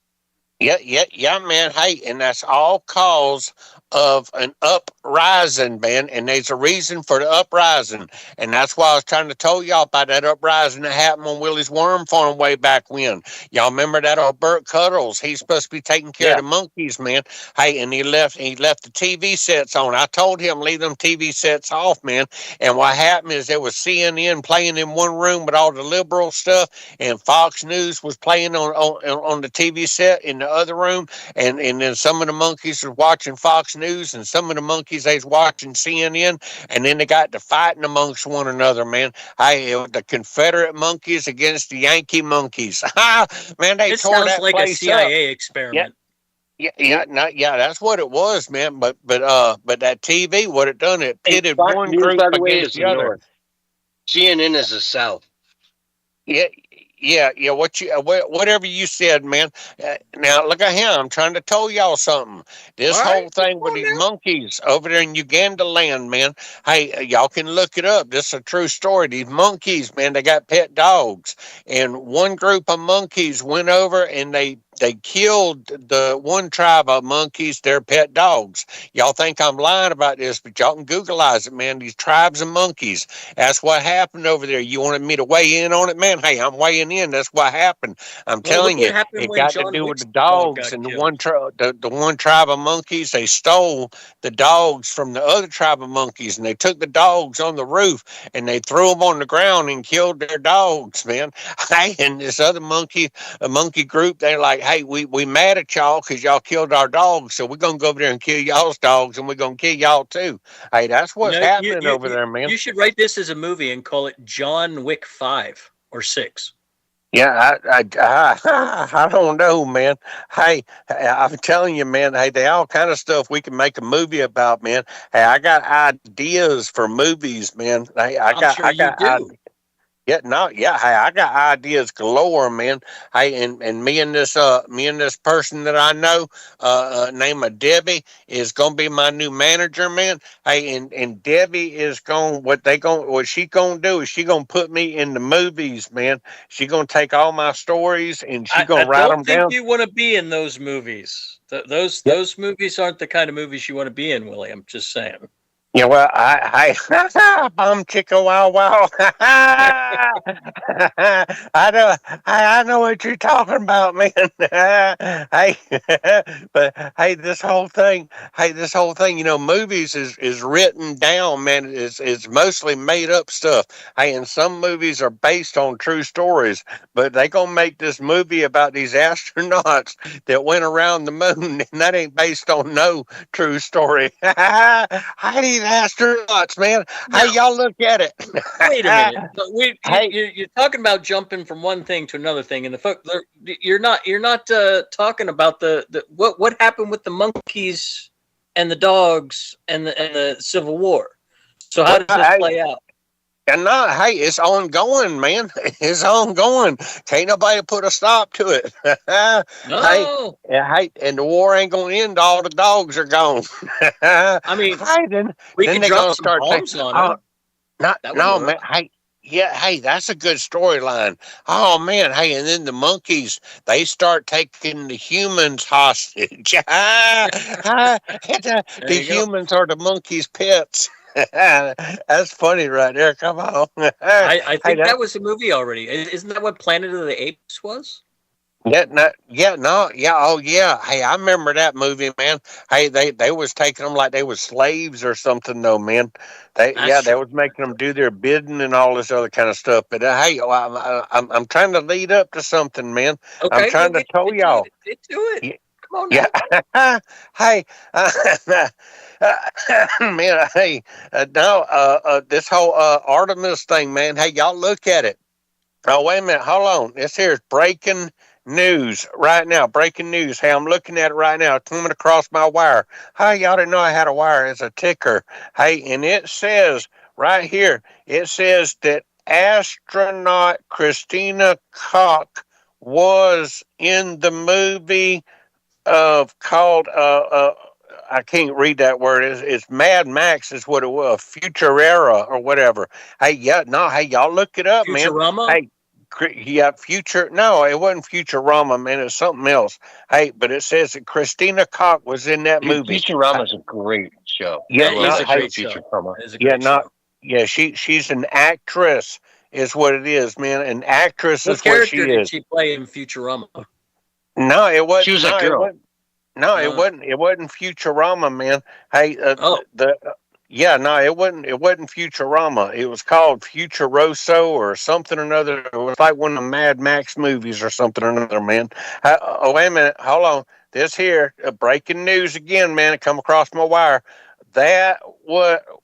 Speaker 4: yeah, man. Hey, and that's all cause of an uprising, man. And there's a reason for the uprising. And that's why I was trying to tell y'all about that uprising that happened on Willie's Worm Farm way back when. Y'all remember that old Burt Cuddles? He's supposed to be taking care of
Speaker 2: Yeah.
Speaker 4: the monkeys, man. Hey, and he left the TV sets on. I told him leave them TV sets off, man. And what happened is there was CNN playing in one room with all the liberal stuff, and Fox News was playing on the TV set in the other room, and then some of the monkeys were watching Fox News, and some of the monkeys they was watching CNN, and then they got to fighting amongst one another, man. Hey, it was the Confederate monkeys against the Yankee monkeys. Man, they
Speaker 3: it
Speaker 4: tore
Speaker 3: sounds
Speaker 4: that
Speaker 3: like a
Speaker 4: place up.
Speaker 3: CIA
Speaker 4: Yeah,
Speaker 3: experiment.
Speaker 4: yeah, that's what it was, man. But that TV, what it done, it
Speaker 2: Hey,
Speaker 4: pitted
Speaker 2: Fox
Speaker 4: one
Speaker 2: News,
Speaker 4: group
Speaker 2: by the way,
Speaker 4: against
Speaker 2: is
Speaker 4: the
Speaker 2: the
Speaker 4: other.
Speaker 2: North. CNN is the South.
Speaker 4: Yeah, yeah. Whatever you said, man. Now look at him. I'm trying to tell y'all something. This
Speaker 3: All right,
Speaker 4: whole thing
Speaker 3: come
Speaker 4: with
Speaker 3: on
Speaker 4: these
Speaker 3: now.
Speaker 4: monkeys over there in Uganda land, man. Hey, y'all can look it up. This is a true story. These monkeys, man, they got pet dogs, and one group of monkeys went over and they killed the one tribe of monkeys, their pet dogs. Y'all think I'm lying about this, but y'all can Googleize it, man. These tribes of monkeys. That's what happened over there. You wanted me to weigh in on it, man? Hey, I'm weighing in. That's what happened. I'm
Speaker 3: Well, look
Speaker 4: telling
Speaker 3: what
Speaker 4: you,
Speaker 3: happened
Speaker 4: it
Speaker 3: when
Speaker 4: got to
Speaker 3: John
Speaker 4: do with
Speaker 3: Wick's
Speaker 4: the
Speaker 3: dog
Speaker 4: dogs
Speaker 3: got
Speaker 4: and
Speaker 3: killed.
Speaker 4: the one tribe of monkeys. They stole the dogs from the other tribe of monkeys, and they took the dogs on the roof and they threw them on the ground and killed their dogs, man. Hey, and this other a monkey group, they're like, hey, we mad at y'all because y'all killed our dogs, so we're gonna go over there and kill y'all's dogs, and we're gonna kill y'all too. Hey, that's
Speaker 3: You
Speaker 4: what's
Speaker 3: know,
Speaker 4: happening over there, man.
Speaker 3: you should write this as a movie and call it John Wick 5 or 6.
Speaker 4: Yeah, I don't know, man. Hey, I'm telling you, man. Hey, they all kind of stuff we can make a movie about, man. Hey, I got ideas for movies, man. Hey,
Speaker 3: I'm sure
Speaker 4: I
Speaker 3: you
Speaker 4: got
Speaker 3: do.
Speaker 4: yeah, no, yeah. Hey, I got ideas galore, man. Hey, and me and this person that I know, named Debbie, is gonna be my new manager, man. Hey, and Debbie is what she gonna do is she gonna put me in the movies, man. She gonna take all my stories and she
Speaker 3: I
Speaker 4: gonna write
Speaker 3: don't
Speaker 4: them
Speaker 3: think
Speaker 4: down.
Speaker 3: you want to be in those movies. Those movies aren't the kind of movies you want to be in, Willie. I'm just saying.
Speaker 4: Yeah, well, bum chicka wow wow. I know what you're talking about, man. Hey, but hey, this whole thing, movies is written down, man. It's mostly made up stuff. Hey, and some movies are based on true stories, but they gonna make this movie about these astronauts that went around the moon, and that ain't based on no true story. Hey, these astronauts, man. Hey,
Speaker 3: Now,
Speaker 4: y'all look at it.
Speaker 3: wait a minute.
Speaker 4: Hey,
Speaker 3: You're talking about jumping from one thing to another thing, and you're not talking about the what happened with the monkeys and the dogs and the Civil War. So how
Speaker 4: well,
Speaker 3: does this play out?
Speaker 4: and not, hey, it's ongoing, man. It's ongoing. Can't nobody put a stop to it. Hey,
Speaker 3: No,
Speaker 4: hey, and the war ain't gonna end. All the dogs are gone.
Speaker 3: I mean
Speaker 4: Hey,
Speaker 3: we
Speaker 4: then
Speaker 3: could
Speaker 4: they're
Speaker 3: drop
Speaker 4: gonna
Speaker 3: some
Speaker 4: start saying,
Speaker 3: bombs on
Speaker 4: "Oh,
Speaker 3: them.
Speaker 4: not
Speaker 3: That would
Speaker 4: no, man.
Speaker 3: work.
Speaker 4: Hey, yeah, hey, that's a good storyline. Oh man, hey, and then the monkeys they start taking the humans hostage.
Speaker 3: There
Speaker 4: The
Speaker 3: you go.
Speaker 4: humans are the monkeys' pets. That's funny right there. Come on.
Speaker 3: I
Speaker 4: Hey,
Speaker 3: think that was a movie already. Isn't that what Planet of the Apes was?
Speaker 5: Oh, yeah. Hey, I remember that movie, man. Hey, they was taking them like they was slaves or something, though, man.
Speaker 3: That's
Speaker 5: They
Speaker 3: true.
Speaker 5: was making them do their bidding and all this other kind of stuff. But hey, I'm trying to lead up to something, man. I'm
Speaker 3: Okay, well,
Speaker 5: trying to tell
Speaker 3: get to
Speaker 5: y'all.
Speaker 3: it. Get to it. Come on
Speaker 5: Yeah.
Speaker 3: now.
Speaker 5: Hey, man. Hey, now this whole Artemis thing, man. Hey, y'all look at it. Oh, wait a minute. Hold on. This here is breaking news right now. Breaking news. Hey, I'm looking at it right now. It's coming across my wire. Hey, y'all didn't know I had a wire. It's a ticker. Hey, and it says right here, it says that astronaut Christina Koch was in the movie of called I can't read that word. It's Mad Max is what it was, Futurera or whatever. Hey, yeah, no, hey, y'all look it up, man.
Speaker 3: Futurama.
Speaker 5: Hey, yeah, Future. No, it wasn't Futurama, man. It's something else. Hey, but it says that Christina Koch was in that
Speaker 2: Dude,
Speaker 5: movie.
Speaker 2: Futurama's a great show.
Speaker 5: Yeah,
Speaker 3: That
Speaker 2: I love
Speaker 3: is
Speaker 5: no,
Speaker 3: a
Speaker 2: that show,
Speaker 3: great
Speaker 5: hey,
Speaker 3: show.
Speaker 2: Futurama.
Speaker 3: That is a
Speaker 5: yeah,
Speaker 3: great
Speaker 5: not.
Speaker 3: show.
Speaker 5: Yeah, she's an actress, is what it is, man. An actress
Speaker 3: What
Speaker 5: is what she
Speaker 3: character did
Speaker 5: is.
Speaker 3: she play in Futurama?
Speaker 5: No, it wasn't.
Speaker 2: She was that
Speaker 5: No, it
Speaker 2: girl.
Speaker 5: wasn't. No, it
Speaker 3: Uh,
Speaker 5: wasn't. It wasn't Futurama, man. Hey,
Speaker 3: oh,
Speaker 5: yeah, no, it wasn't. It wasn't Futurama. It was called Futuroso or something or another. It was like one of the Mad Max movies or something or another, man. Oh, wait a minute. Hold on. This here, breaking news again, man. It come across my wire. That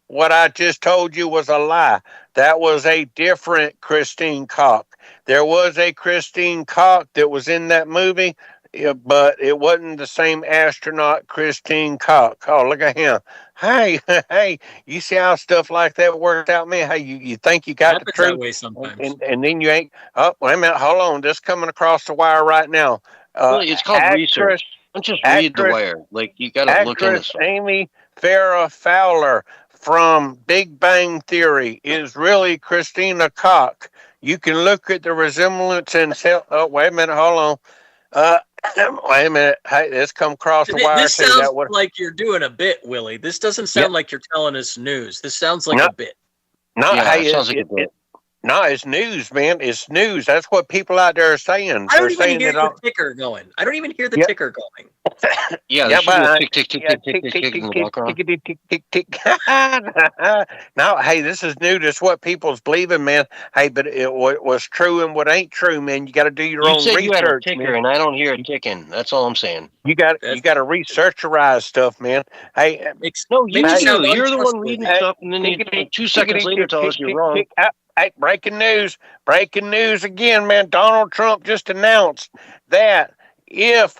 Speaker 5: what I just told you was a lie. That was a different Christine Koch. There was a Christine Koch that was in that movie. Yeah, but it wasn't the same astronaut, Christine Koch. Oh, look at him. Hey, hey, you see how stuff like that worked out, man? Hey, you think you got the
Speaker 3: happens that
Speaker 5: truth,
Speaker 3: way sometimes.
Speaker 5: and then you ain't. Oh, wait a minute. Hold on. This coming across the wire right now. Uh,
Speaker 2: Really, it's called
Speaker 5: actress,
Speaker 2: research. Don't just read the
Speaker 5: actress,
Speaker 2: wire. Like, you got to look into
Speaker 5: actress
Speaker 2: stuff.
Speaker 5: Amy Farrah Fowler from Big Bang Theory is really Christina Koch. You can look at the resemblance and tell. Oh, wait a minute. Hold on. Uh, wait a minute. Hey, this come across the wire
Speaker 3: This
Speaker 5: too.
Speaker 3: sounds
Speaker 5: That was
Speaker 3: like you're doing a bit, Willie. This doesn't
Speaker 5: yeah.
Speaker 3: sound like you're telling us news. This sounds like
Speaker 5: No,
Speaker 3: a bit.
Speaker 5: no.
Speaker 2: Yeah,
Speaker 5: Hey,
Speaker 2: it sounds like a bit.
Speaker 5: no. It's news, man. It's news. That's what people out there are saying.
Speaker 3: I
Speaker 5: They're
Speaker 3: don't even
Speaker 5: saying
Speaker 3: hear
Speaker 5: that
Speaker 3: the
Speaker 5: all.
Speaker 3: ticker going. I don't even hear the
Speaker 5: Yeah,
Speaker 3: ticker going.
Speaker 2: Yeah, there
Speaker 5: yeah,
Speaker 2: should be a
Speaker 5: but
Speaker 2: tick, tick, tick,
Speaker 5: yeah,
Speaker 2: tick, tick,
Speaker 5: tick,
Speaker 2: tick,
Speaker 5: tick,
Speaker 2: tick in
Speaker 5: tick,
Speaker 2: the
Speaker 5: tick,
Speaker 2: background.
Speaker 5: tick, tick, tick, tick, tick. No, hey, this is new. This is what people's believing, man. Hey, but what was true and what ain't true, man. You got to do your
Speaker 2: You
Speaker 5: own
Speaker 2: said you had a
Speaker 5: research,
Speaker 2: ticker,
Speaker 5: man.
Speaker 2: and I don't hear it ticking. That's all I'm saying.
Speaker 5: You
Speaker 3: That
Speaker 5: got to researcherize stuff, man. Hey,
Speaker 2: No,
Speaker 3: makes
Speaker 2: you
Speaker 3: you
Speaker 5: hey,
Speaker 3: sound
Speaker 2: do. You're the one reading
Speaker 3: untrustworthy.
Speaker 5: hey,
Speaker 2: stuff, and then you
Speaker 5: tickety,
Speaker 2: 2 seconds
Speaker 5: tickety,
Speaker 2: later
Speaker 5: tick,
Speaker 2: tell
Speaker 5: tick,
Speaker 2: us you're
Speaker 5: tick,
Speaker 2: wrong.
Speaker 5: tick. Hey, breaking news. Breaking news again, man. Donald Trump just announced that if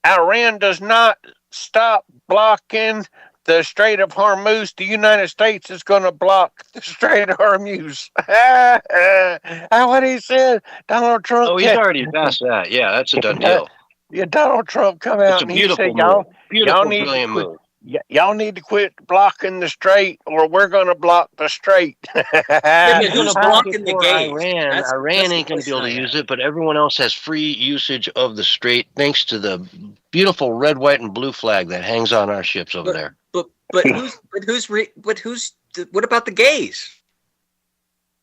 Speaker 5: Iran does not stop blocking the Strait of Hormuz, the United States is going to block the Strait of Hormuz. What he said, Donald Trump.
Speaker 2: Oh, he's already past that. Yeah, that's a done deal.
Speaker 5: Yeah, Donald Trump come
Speaker 2: It's
Speaker 5: out
Speaker 2: a
Speaker 5: and he
Speaker 2: beautiful
Speaker 5: said,
Speaker 2: move.
Speaker 5: y'all
Speaker 2: Beautiful,
Speaker 5: need to
Speaker 2: brilliant
Speaker 5: quit.
Speaker 2: move.
Speaker 5: Y'all need to quit blocking the strait, or we're going to block the strait.
Speaker 3: Yeah,
Speaker 2: He's
Speaker 3: but
Speaker 2: going to
Speaker 3: who's
Speaker 2: block it
Speaker 3: blocking the
Speaker 2: for
Speaker 3: gays?
Speaker 2: Iran. Iran
Speaker 3: That's the
Speaker 2: ain't going to be
Speaker 3: question
Speaker 2: able
Speaker 3: I
Speaker 2: to use
Speaker 3: have.
Speaker 2: it, but everyone else has free usage of the strait thanks to the beautiful red, white, and blue flag that hangs on our ships over
Speaker 3: But
Speaker 2: there.
Speaker 3: what about the gays?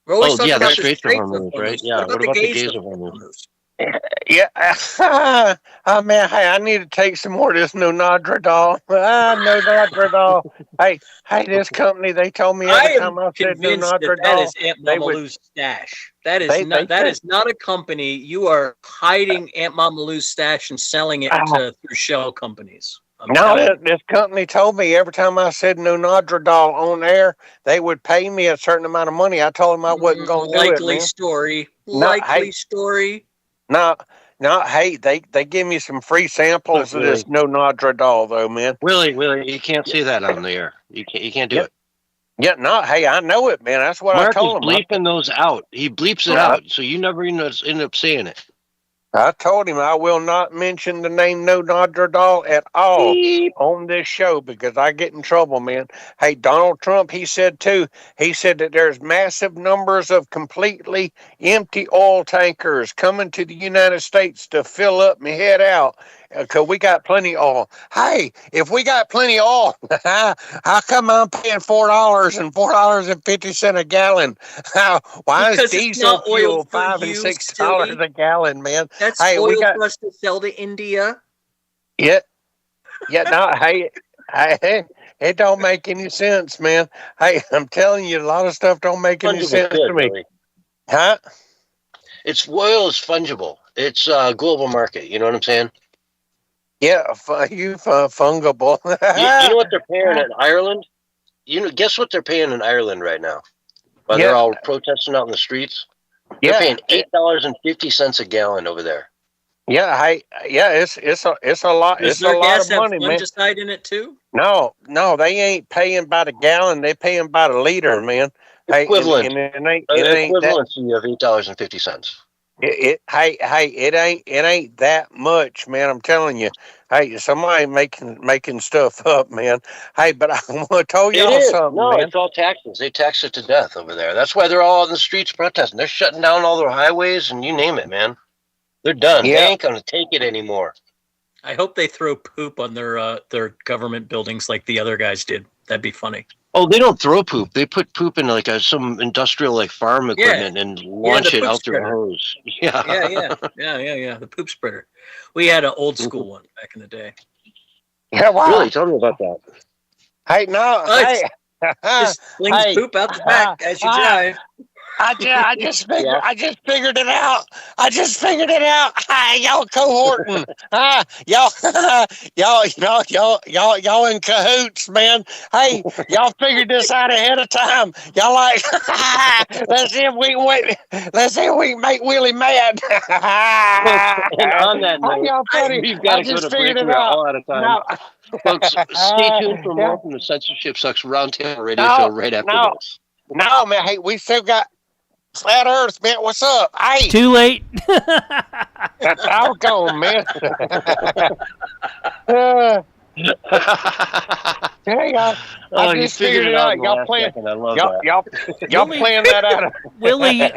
Speaker 3: We're always
Speaker 2: Oh,
Speaker 3: talking
Speaker 2: yeah, the
Speaker 3: about the
Speaker 2: Straits of
Speaker 3: Straits of
Speaker 2: Hormuz, right?
Speaker 3: Hormuz. What
Speaker 2: Yeah,
Speaker 3: about
Speaker 2: what
Speaker 3: the
Speaker 2: about the
Speaker 3: gays
Speaker 2: gays
Speaker 3: of
Speaker 2: of Hormuz?
Speaker 3: Hormuz?
Speaker 5: Yeah. Oh, man. Hey, I need to take some more of this no Nadradol. No Nadradol. Hey, this company, they told me
Speaker 3: I
Speaker 5: every
Speaker 3: am
Speaker 5: time I said no
Speaker 3: convinced that
Speaker 5: Nadradol,
Speaker 3: is Aunt
Speaker 5: they
Speaker 3: Mama
Speaker 5: would,
Speaker 3: Lou's stash. That is
Speaker 5: they
Speaker 3: not that
Speaker 5: said,
Speaker 3: is not a company. You are hiding Aunt Mama Lou's stash and selling it
Speaker 5: ah,
Speaker 3: through shell companies. I'm
Speaker 5: no,
Speaker 3: telling you.
Speaker 5: this company told me every time I said no Nadradol on air, they would pay me a certain amount of money. I told them I wasn't going to do it,
Speaker 3: Likely
Speaker 5: man.
Speaker 3: story.
Speaker 5: No,
Speaker 3: Likely
Speaker 5: hey,
Speaker 3: story.
Speaker 5: no, no, hey, they give me some free
Speaker 2: Look,
Speaker 5: samples of this
Speaker 2: Willie,
Speaker 5: no Nadradol, though, man.
Speaker 2: Willie, you can't say that on the air. You can't do
Speaker 5: Yeah,
Speaker 2: it.
Speaker 5: yeah, no, hey, I know it, man. That's what I
Speaker 2: Mark is
Speaker 5: told him.
Speaker 2: bleeping those out. He bleeps it out, so you never end up saying it.
Speaker 5: I told him I will not mention the name No Nadradol at all
Speaker 2: Beep.
Speaker 5: on this show because I get in trouble, man. Hey, Donald Trump, he said too, he said that there's massive numbers of completely empty oil tankers coming to the United States to fill up and head out. Cause we got plenty of oil. Hey, if we got plenty of oil, how come I'm paying $4.50 a gallon? Why is
Speaker 3: Because it's
Speaker 5: diesel
Speaker 3: not oil
Speaker 5: fuel
Speaker 3: for
Speaker 5: $5 and
Speaker 3: you,
Speaker 5: $6
Speaker 3: silly.
Speaker 5: a gallon, man?
Speaker 3: That's
Speaker 5: Hey, we
Speaker 3: oil
Speaker 5: got
Speaker 3: for us to sell to India.
Speaker 5: yeah, yeah. No, hey, it don't make any sense, man. Hey, I'm telling you, a lot of stuff don't make any
Speaker 2: Fungible
Speaker 5: sense to
Speaker 2: good,
Speaker 5: me,
Speaker 2: really.
Speaker 5: huh?
Speaker 2: It's oil is fungible. It's global market. You know what I'm saying?
Speaker 5: Yeah, fungible.
Speaker 2: You know what they're paying in Ireland? Guess what they're paying in Ireland right now? While they're
Speaker 5: Yeah,
Speaker 2: all protesting out in the streets, they're
Speaker 5: yeah,
Speaker 2: paying $8.50 a gallon over there.
Speaker 5: yeah. Hey, yeah. It's a lot.
Speaker 3: Does
Speaker 5: It's a
Speaker 3: their
Speaker 5: lot
Speaker 3: gas
Speaker 5: of
Speaker 3: have
Speaker 5: money, man.
Speaker 3: fungicide in it too?
Speaker 5: No, they ain't paying by the gallon. They paying by the liter, man. Hey,
Speaker 2: Equivalent,
Speaker 5: and it ain't that.
Speaker 2: equivalency of $8.50.
Speaker 5: It ain't that much, man. I'm telling you. Hey, somebody making stuff up, man. Hey, but I want to tell
Speaker 2: It
Speaker 5: y'all
Speaker 2: is.
Speaker 5: something,
Speaker 2: No,
Speaker 5: man.
Speaker 2: it's all taxes. They tax it to death over there. That's why they're all on the streets protesting. They're shutting down all their highways and you name it, man. They're done. They
Speaker 5: Yeah,
Speaker 2: ain't gonna take it anymore.
Speaker 3: I hope they throw poop on their government buildings like the other guys did. That'd be funny.
Speaker 2: Oh, they don't throw poop. They put poop in like some industrial like farm equipment and
Speaker 3: Yeah,
Speaker 2: launch
Speaker 3: the
Speaker 2: it
Speaker 3: poop
Speaker 2: out through a
Speaker 3: spreader.
Speaker 2: hose. Yeah.
Speaker 3: Yeah. The poop spreader. We had an old school one back in the day.
Speaker 5: yeah. Wow.
Speaker 2: Really? Tell me about that.
Speaker 5: Hey, no.
Speaker 3: Oh,
Speaker 5: Hey,
Speaker 3: just flings
Speaker 5: hey.
Speaker 3: poop out the back as you drive.
Speaker 5: I just figured it out. Hey, y'all cohorting. Y'all in cahoots, man. Hey, y'all figured this out ahead of time. Y'all like, let's see if we can make Willie mad.
Speaker 2: Folks, and on that
Speaker 5: Oh,
Speaker 2: note,
Speaker 5: y'all funny.
Speaker 2: we've got
Speaker 5: I
Speaker 2: to go
Speaker 5: just
Speaker 2: to
Speaker 5: figured
Speaker 2: break.
Speaker 5: it
Speaker 2: We are
Speaker 5: out.
Speaker 2: all out of time.
Speaker 5: No.
Speaker 2: Folks, stay tuned for
Speaker 5: Yeah.
Speaker 2: more from the Censorship Sucks Roundtable Radio Show right after this.
Speaker 5: No, man. Hey, we still got Flat Earth, man. What's up? Hey,
Speaker 1: Too late.
Speaker 5: that's doggone, man. uh, hey, I
Speaker 2: You
Speaker 5: just figured it out.
Speaker 2: in the
Speaker 5: Y'all
Speaker 2: last
Speaker 5: playing?
Speaker 2: second. I love
Speaker 5: Y'all,
Speaker 2: that.
Speaker 5: y'all
Speaker 1: Willie-
Speaker 5: playing that out?
Speaker 1: Willie,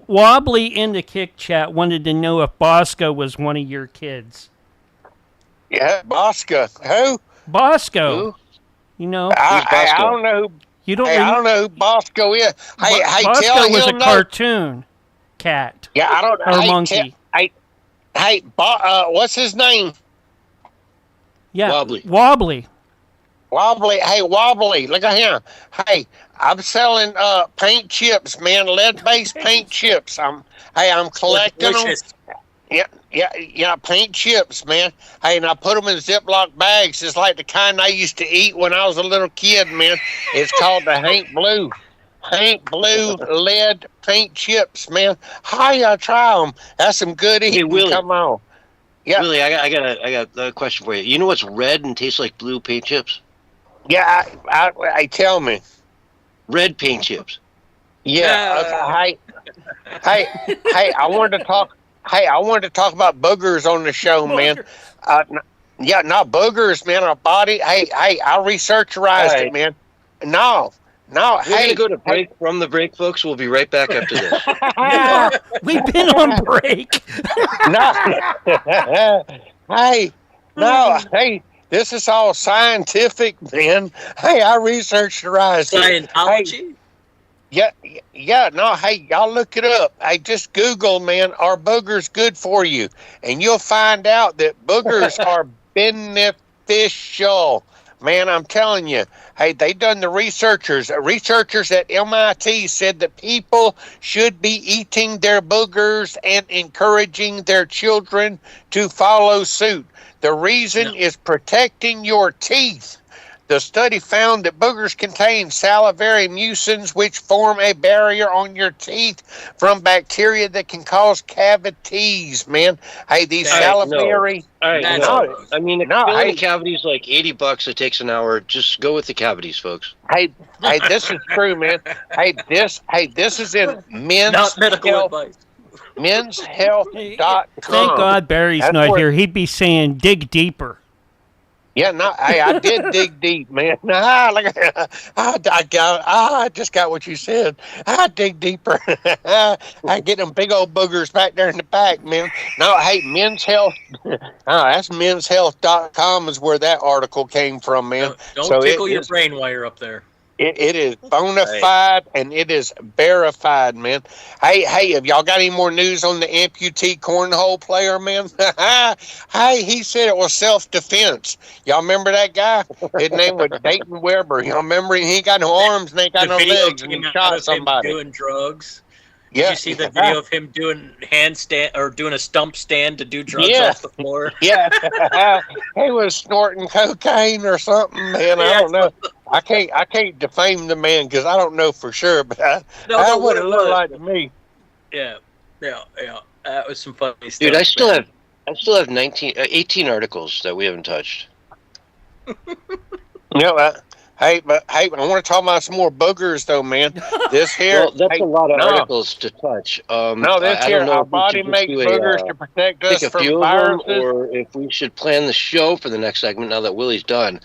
Speaker 1: Wobbly in the Kick Chat wanted to know if Bosco was one of your kids.
Speaker 5: Yeah, Bosco. Who?
Speaker 1: Bosco.
Speaker 2: Who?
Speaker 1: You know,
Speaker 2: Who's
Speaker 5: I
Speaker 2: Bosco?
Speaker 5: don't know.
Speaker 1: you don't.
Speaker 5: I don't know who Bosco is. Hey,
Speaker 1: Bosco
Speaker 5: tell
Speaker 1: was a
Speaker 5: him no.
Speaker 1: cartoon cat
Speaker 5: Yeah, I don't.
Speaker 1: or
Speaker 5: Hey,
Speaker 1: monkey.
Speaker 5: What's his name?
Speaker 1: Yeah,
Speaker 2: Wobbly.
Speaker 1: Wobbly.
Speaker 5: Wobbly. Hey, Wobbly. Look at him. Hey, I'm selling paint chips, man. Lead-based paint chips. I'm collecting them.
Speaker 3: Delicious.
Speaker 5: Yeah, paint chips, man. Hey, and I put them in Ziploc bags. It's like the kind I used to eat when I was a little kid, man. It's called the Hank Blue lead paint chips, man. How y'all try them? That's some good eating.
Speaker 2: Hey, Willie.
Speaker 5: Come on. Yeah,
Speaker 2: Willie, I got a question for you. You know what's red and tastes like blue paint chips?
Speaker 5: yeah. I tell me.
Speaker 2: Red paint chips.
Speaker 5: Yeah. Hey. I wanted to talk. Hey, I wanted to talk about boogers on the show, man. Not boogers, man. Our body. Hey, I researcherized it, man. No.
Speaker 2: We're
Speaker 5: Hey,
Speaker 2: gonna go to break. From the break, folks. We'll be right back after this.
Speaker 1: We've been on break.
Speaker 5: no. Hey, no. Hey, this is all scientific, man. Hey, I researcherized it.
Speaker 3: Scientology?
Speaker 5: Yeah, no, hey, y'all look it up. Hey, just Google, man, are boogers good for you? And you'll find out that boogers are beneficial. Man, I'm telling you. Hey, they done the researchers. Researchers at MIT said that people should be eating their boogers and encouraging their children to follow suit. The reason is protecting your teeth. The study found that boogers contain salivary mucins, which form a barrier on your teeth from bacteria that can cause cavities, man. Hey, these salivary...
Speaker 2: All right,
Speaker 3: That's
Speaker 2: no.
Speaker 3: gross.
Speaker 2: I mean,
Speaker 5: No,
Speaker 2: filling
Speaker 5: hey.
Speaker 2: cavities like $80. It takes an hour. Just go with the cavities, folks.
Speaker 5: Hey, this is true, man. This is in
Speaker 3: Not medical advice.
Speaker 5: menshealth.com.
Speaker 1: Thank God Barry's
Speaker 5: That's
Speaker 1: not
Speaker 5: where-
Speaker 1: here. He'd be saying dig deeper.
Speaker 5: Yeah, no, hey, I did dig deep, man. I just got what you said. I dig deeper. I get them big old boogers back there in the back, man. No, hey, Men's Health. That's menshealth.com is where that article came from, man.
Speaker 3: Don't
Speaker 5: So
Speaker 3: tickle your brain wire up there.
Speaker 5: it is bona fide and it is verified, man. Hey, have y'all got any more news on the amputee cornhole player, man? Hey, he said it was self-defense. Y'all remember that guy? His name was Dayton Weber. Y'all remember him? He ain't got no arms and ain't got no
Speaker 3: video
Speaker 5: legs, and he
Speaker 3: came out
Speaker 5: shot
Speaker 3: of him
Speaker 5: somebody.
Speaker 3: doing drugs.
Speaker 5: Yeah.
Speaker 3: Did you see the video of him doing handstand or doing a stump stand to do drugs
Speaker 5: Yeah.
Speaker 3: off the floor?
Speaker 5: Yeah, he was snorting cocaine or something, man. I don't know. I can't defame the man because I don't know for sure, but that would have looked like to me.
Speaker 3: Yeah. That was some funny stuff.
Speaker 2: Dude, I still have 18 articles that we haven't touched.
Speaker 5: Hey, I want to talk about some more boogers, though, man. This here,
Speaker 2: Well, that's a lot of articles to touch.
Speaker 5: Our body makes boogers to protect us from viruses.
Speaker 2: Or if we should plan the show for the next segment now that Willie's done.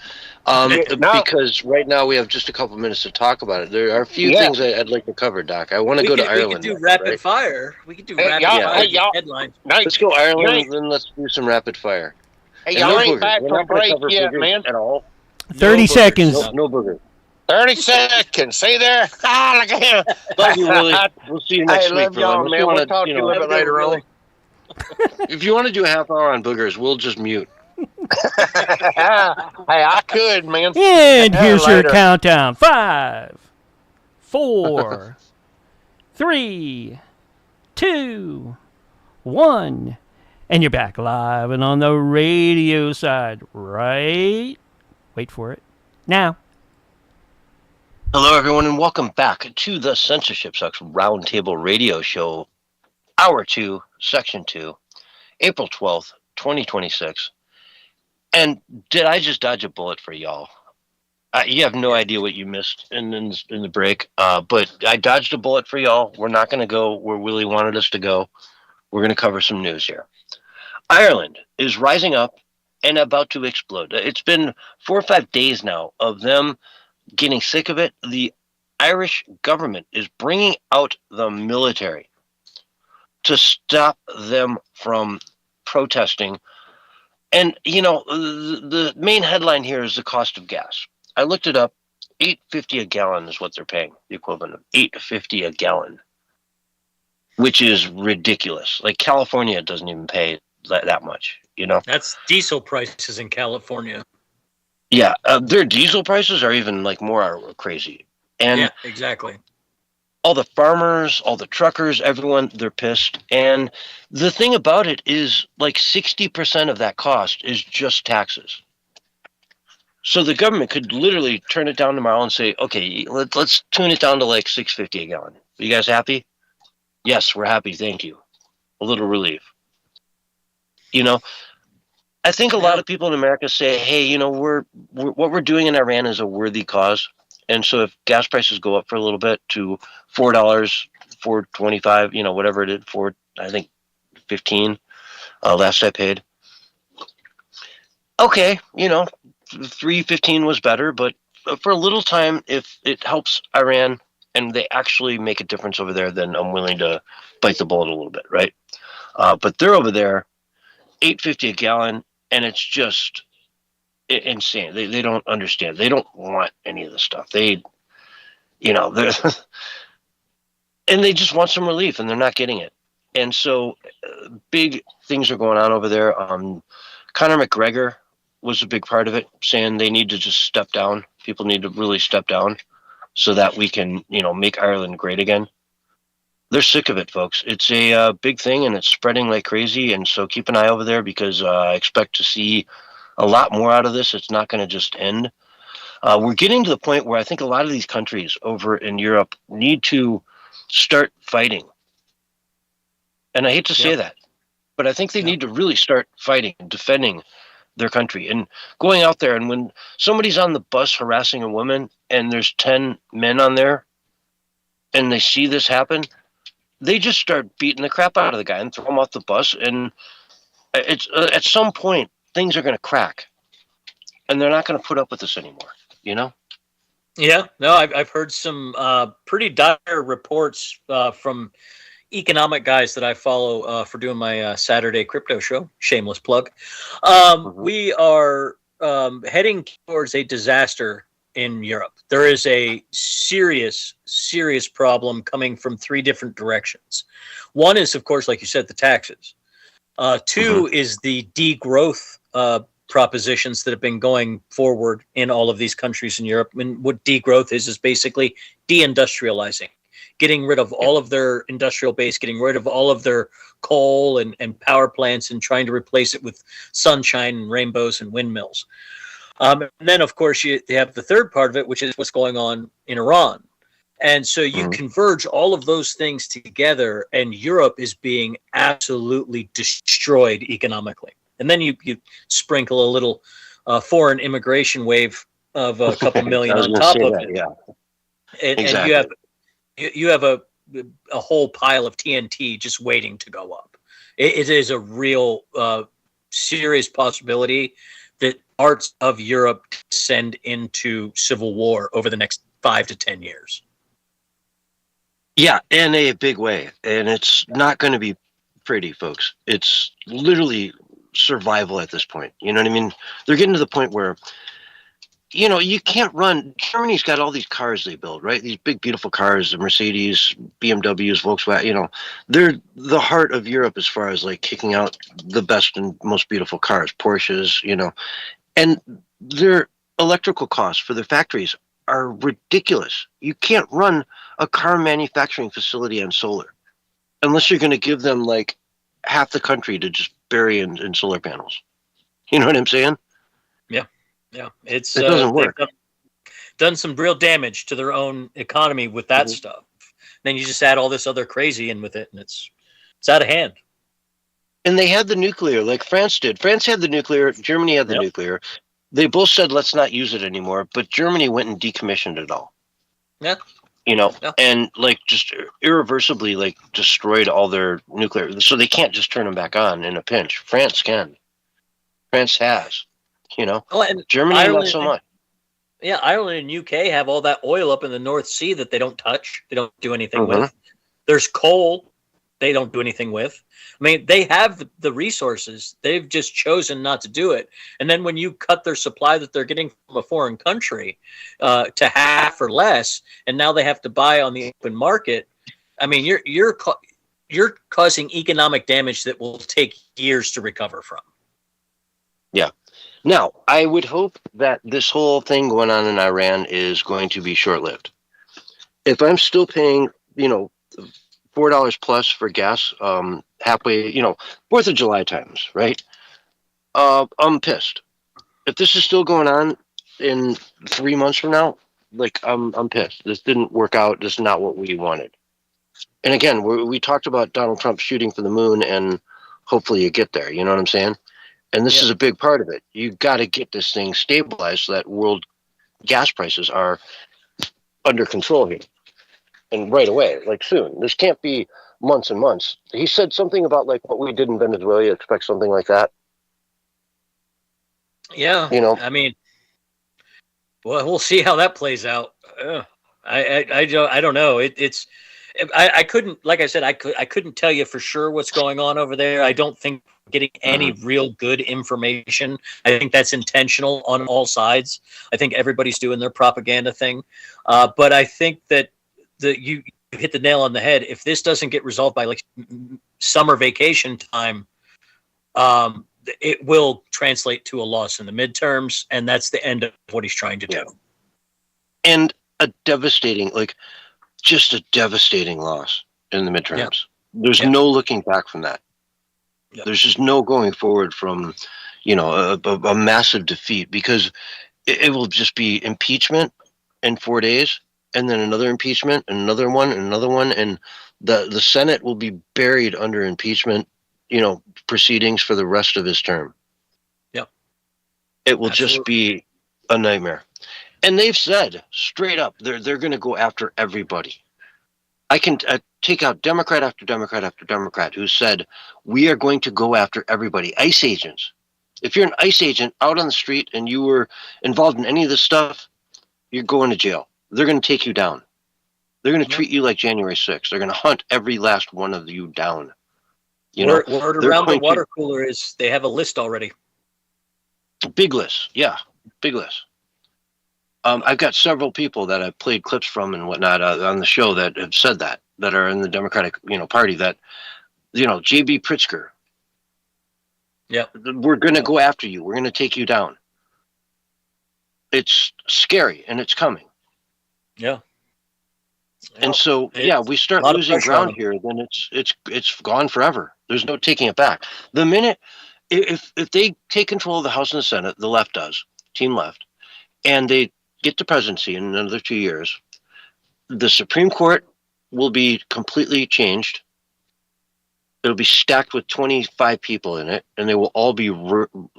Speaker 2: Because right now we have just a couple minutes to talk about it. There are a few things I'd like to cover, Doc. I want to go to Ireland.
Speaker 3: We could do rapid fire. We could do rapid fire headlines.
Speaker 2: Let's go Ireland, then let's do some rapid fire.
Speaker 5: Hey, y'all ain't back from break yet, man.
Speaker 2: At all.
Speaker 1: 30 seconds.
Speaker 2: No booger.
Speaker 5: 30 seconds. See there? Look at him.
Speaker 2: Love you, Willie. We'll see you next week.
Speaker 5: Love y'all, man. We'll talk to you a little bit later on.
Speaker 2: If you want to do a half hour on boogers, we'll just mute.
Speaker 5: Hey, I could, man.
Speaker 1: And here's your countdown. 5, 4, 3, 2, 1. And you're back live and on the radio side, right? Wait for it. Now.
Speaker 2: Hello, everyone, and welcome back to the Censorship Sucks Roundtable Radio Show, Hour 2, Section 2, April 12th, 2026. And did I just dodge a bullet for y'all? You have no idea what you missed in the break, but I dodged a bullet for y'all. We're not going to go where Willie wanted us to go. We're going to cover some news here. Ireland is rising up and about to explode. It's been 4 or 5 days now of them getting sick of it. The Irish government is bringing out the military to stop them from protesting. And, the main headline here is the cost of gas. I looked it up. $8.50 a gallon is what they're paying, the equivalent of $8.50 a gallon, which is ridiculous. Like California doesn't even pay that much, That's
Speaker 3: diesel prices in California.
Speaker 2: Yeah, their diesel prices are even more crazy. And
Speaker 3: yeah, exactly.
Speaker 2: All the farmers, all the truckers, everyone, they're pissed. And the thing about it is 60% of that cost is just taxes. So the government could literally turn it down tomorrow and say, okay, let's tune it down to $6.50 a gallon. Are you guys happy? Yes, we're happy. Thank you. A little relief. I think a lot of people in America say, hey, what we're doing in Iran is a worthy cause. And so if gas prices go up for a little bit to $4, $4.25, whatever it is, I think 15, last I paid. Okay, $3.15 was better, but for a little time, if it helps Iran and they actually make a difference over there, then I'm willing to bite the bullet a little bit, right? But they're over there, $8.50 a gallon, and it's just insane. They don't understand. They don't want any of this stuff. They're and they just want some relief, and they're not getting it. And so big things are going on over there. Conor McGregor was a big part of it, saying they need to just step down. People need to really step down so that we can, make Ireland great again. They're sick of it, folks. It's a big thing, and it's spreading like crazy. And so keep an eye over there because I expect to see a lot more out of this. It's not going to just end. We're getting to the point where I think a lot of these countries over in Europe need to start fighting. And I hate to say that, but I think they need to really start fighting and defending their country and going out there. And when somebody's on the bus harassing a woman and there's 10 men on there and they see this happen, they just start beating the crap out of the guy and throw him off the bus. And it's at some point, things are going to crack. and they're not going to put up with this anymore. You know?
Speaker 3: Yeah, no, I've heard some pretty dire reports from economic guys that I follow for doing my Saturday crypto show. Shameless plug. We are heading towards a disaster in Europe. There is a serious, serious problem coming from three different directions. One is, of course, like you said, the taxes. Two is the degrowth propositions that have been going forward in all of these countries in Europe. And what degrowth is basically deindustrializing, getting rid of all of their industrial base, getting rid of all of their coal and power plants and trying to replace it with sunshine and rainbows and windmills. And then, of course, you have the third part of it, which is what's going on in Iran. And so you converge all of those things together, and Europe is being absolutely destroyed economically. And then you sprinkle a little foreign immigration wave of a couple million on top of it.
Speaker 2: Yeah.
Speaker 3: And
Speaker 2: Exactly.
Speaker 3: you have a whole pile of TNT just waiting to go up. It is a real serious possibility that parts of Europe descend into civil war over the next 5 to 10 years.
Speaker 2: Yeah, in a big way. And it's not going to be pretty, folks. It's literally survival at this point. You know what I mean? They're getting to the point where, you know, you can't run. Germany's got all these cars they build, right? These big, beautiful cars, the Mercedes, BMWs, Volkswagen, you know, they're the heart of Europe as far as like kicking out the best and most beautiful cars, Porsches, you know, and their electrical costs for their factories are ridiculous. You can't run a car manufacturing facility on solar unless you're going to give them like half the country to just bury in solar panels. You know what I'm saying?
Speaker 3: Yeah, it
Speaker 2: doesn't work.
Speaker 3: They've done some real damage to their own economy with that stuff. Then you just add all this other crazy in with it, and it's out of hand.
Speaker 2: And they had the nuclear, like France did. France had the nuclear. Germany had the nuclear. They both said, let's not use it anymore. But Germany went and decommissioned it all.
Speaker 3: Yeah.
Speaker 2: You know, and like just irreversibly like destroyed all their nuclear. So they can't just turn them back on in a pinch. France can. France has. You know,
Speaker 3: and
Speaker 2: Germany
Speaker 3: Ireland,
Speaker 2: not so much.
Speaker 3: Yeah, Ireland and UK have all that oil up in the North Sea that they don't touch. They don't do anything with. There's coal they don't do anything with. I mean, they have the resources. They've just chosen not to do it. And then when you cut their supply that they're getting from a foreign country to half or less, and now they have to buy on the open market, I mean, you're causing economic damage that will take years to recover from.
Speaker 2: Yeah. Now, I would hope that this whole thing going on in Iran is going to be short-lived. If I'm still paying, you know, $4 plus for gas halfway, you know, 4th of July times, right? I'm pissed. If this is still going on in 3 months from now, like, I'm pissed. This didn't work out. This is not what we wanted. And again, we talked about Donald Trump shooting for the moon, and hopefully you get there. You know what I'm saying? And this is a big part of it. You got to get this thing stabilized so that world gas prices are under control here. And right away, like soon. This can't be months and months. He said something about like what we did in Venezuela. You expect something like that.
Speaker 3: Yeah.
Speaker 2: You know,
Speaker 3: I mean, well, we'll see how that plays out. I don't know. I couldn't, like I said, I couldn't tell you for sure what's going on over there. I don't think we're getting any real good information. I think that's intentional on all sides. I think everybody's doing their propaganda thing. But I think that you hit the nail on the head. If this doesn't get resolved by like summer vacation time, it will translate to a loss in the midterms, and that's the end of what he's trying to do.
Speaker 2: And a devastating, like, just a devastating loss in the midterms. Yep. There's no looking back from that. Yep. There's just no going forward from, you know, a massive defeat, because it will just be impeachment in 4 days, and then another impeachment, and another one, and another one, and the Senate will be buried under impeachment, you know, proceedings for the rest of his term.
Speaker 3: Yep.
Speaker 2: It will just be a nightmare. And they've said straight up they're going to go after everybody. I can take out Democrat after Democrat after Democrat who said we are going to go after everybody. ICE agents. If you're an ICE agent out on the street and you were involved in any of this stuff, you're going to jail. They're going to take you down. They're going to treat you like January 6th. They're going to hunt every last one of you down.
Speaker 3: Word around the water cooler is they have a list already.
Speaker 2: Big list. Yeah, big list. I've got several people that I've played clips from and whatnot on the show that have said that are in the Democratic, Party that, J.B. Pritzker.
Speaker 3: Yeah.
Speaker 2: We're going to go after you. We're going to take you down. It's scary and it's coming.
Speaker 3: Yeah.
Speaker 2: And so, we start losing ground here, then it's gone forever. There's no taking it back. The minute, if they take control of the House and the Senate, the left does, team left, and they get the presidency in another 2 years, the Supreme Court will be completely changed. It'll be stacked with 25 people in it, and they will all be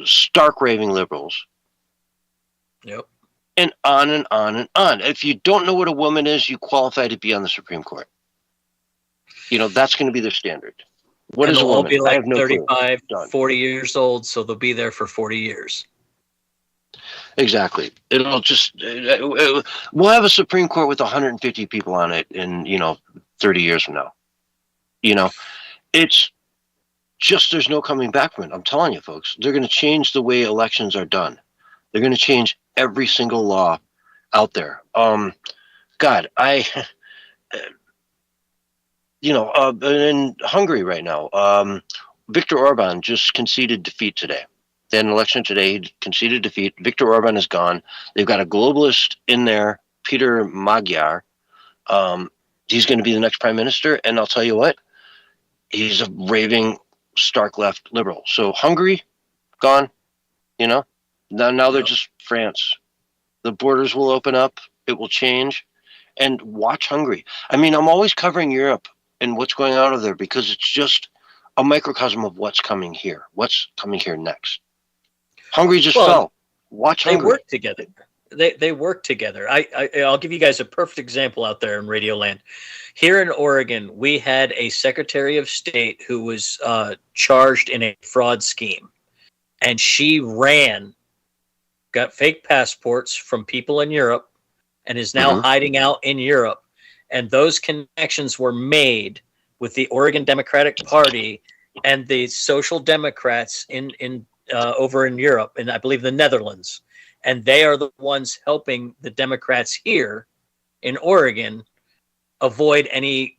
Speaker 2: stark raving liberals.
Speaker 3: Yep.
Speaker 2: And on and on and on. If you don't know what a woman is, you qualify to be on the Supreme Court. That's going to be their standard. What is a woman?
Speaker 3: Be like
Speaker 2: I have no
Speaker 3: 35,
Speaker 2: clue.
Speaker 3: 40 years old, so they'll be there for 40 years.
Speaker 2: Exactly. It'll just we'll have a Supreme Court with 150 people on it in 30 years from now. It's just there's no coming back from it. I'm telling you, folks, they're going to change the way elections are done. They're going to change every single law out there. God, in Hungary right now, Viktor Orban just conceded defeat today. They had an election today. He conceded defeat. Viktor Orban is gone. They've got a globalist in there, Peter Magyar. He's going to be the next prime minister. And I'll tell you what, he's a raving stark left liberal. So Hungary, gone, Now they're just France. The borders will open up. It will change. And watch Hungary. I mean, I'm always covering Europe and what's going on over there because it's just a microcosm of what's coming here. What's coming here next? Hungary just fell. Watch Hungary.
Speaker 3: They work together. They work together. I'll give you guys a perfect example out there in Radio Land. Here in Oregon, we had a Secretary of State who was charged in a fraud scheme. And she got fake passports from people in Europe, and is now hiding out in Europe. And those connections were made with the Oregon Democratic Party and the Social Democrats in over in Europe, and I believe the Netherlands. And they are the ones helping the Democrats here in Oregon avoid any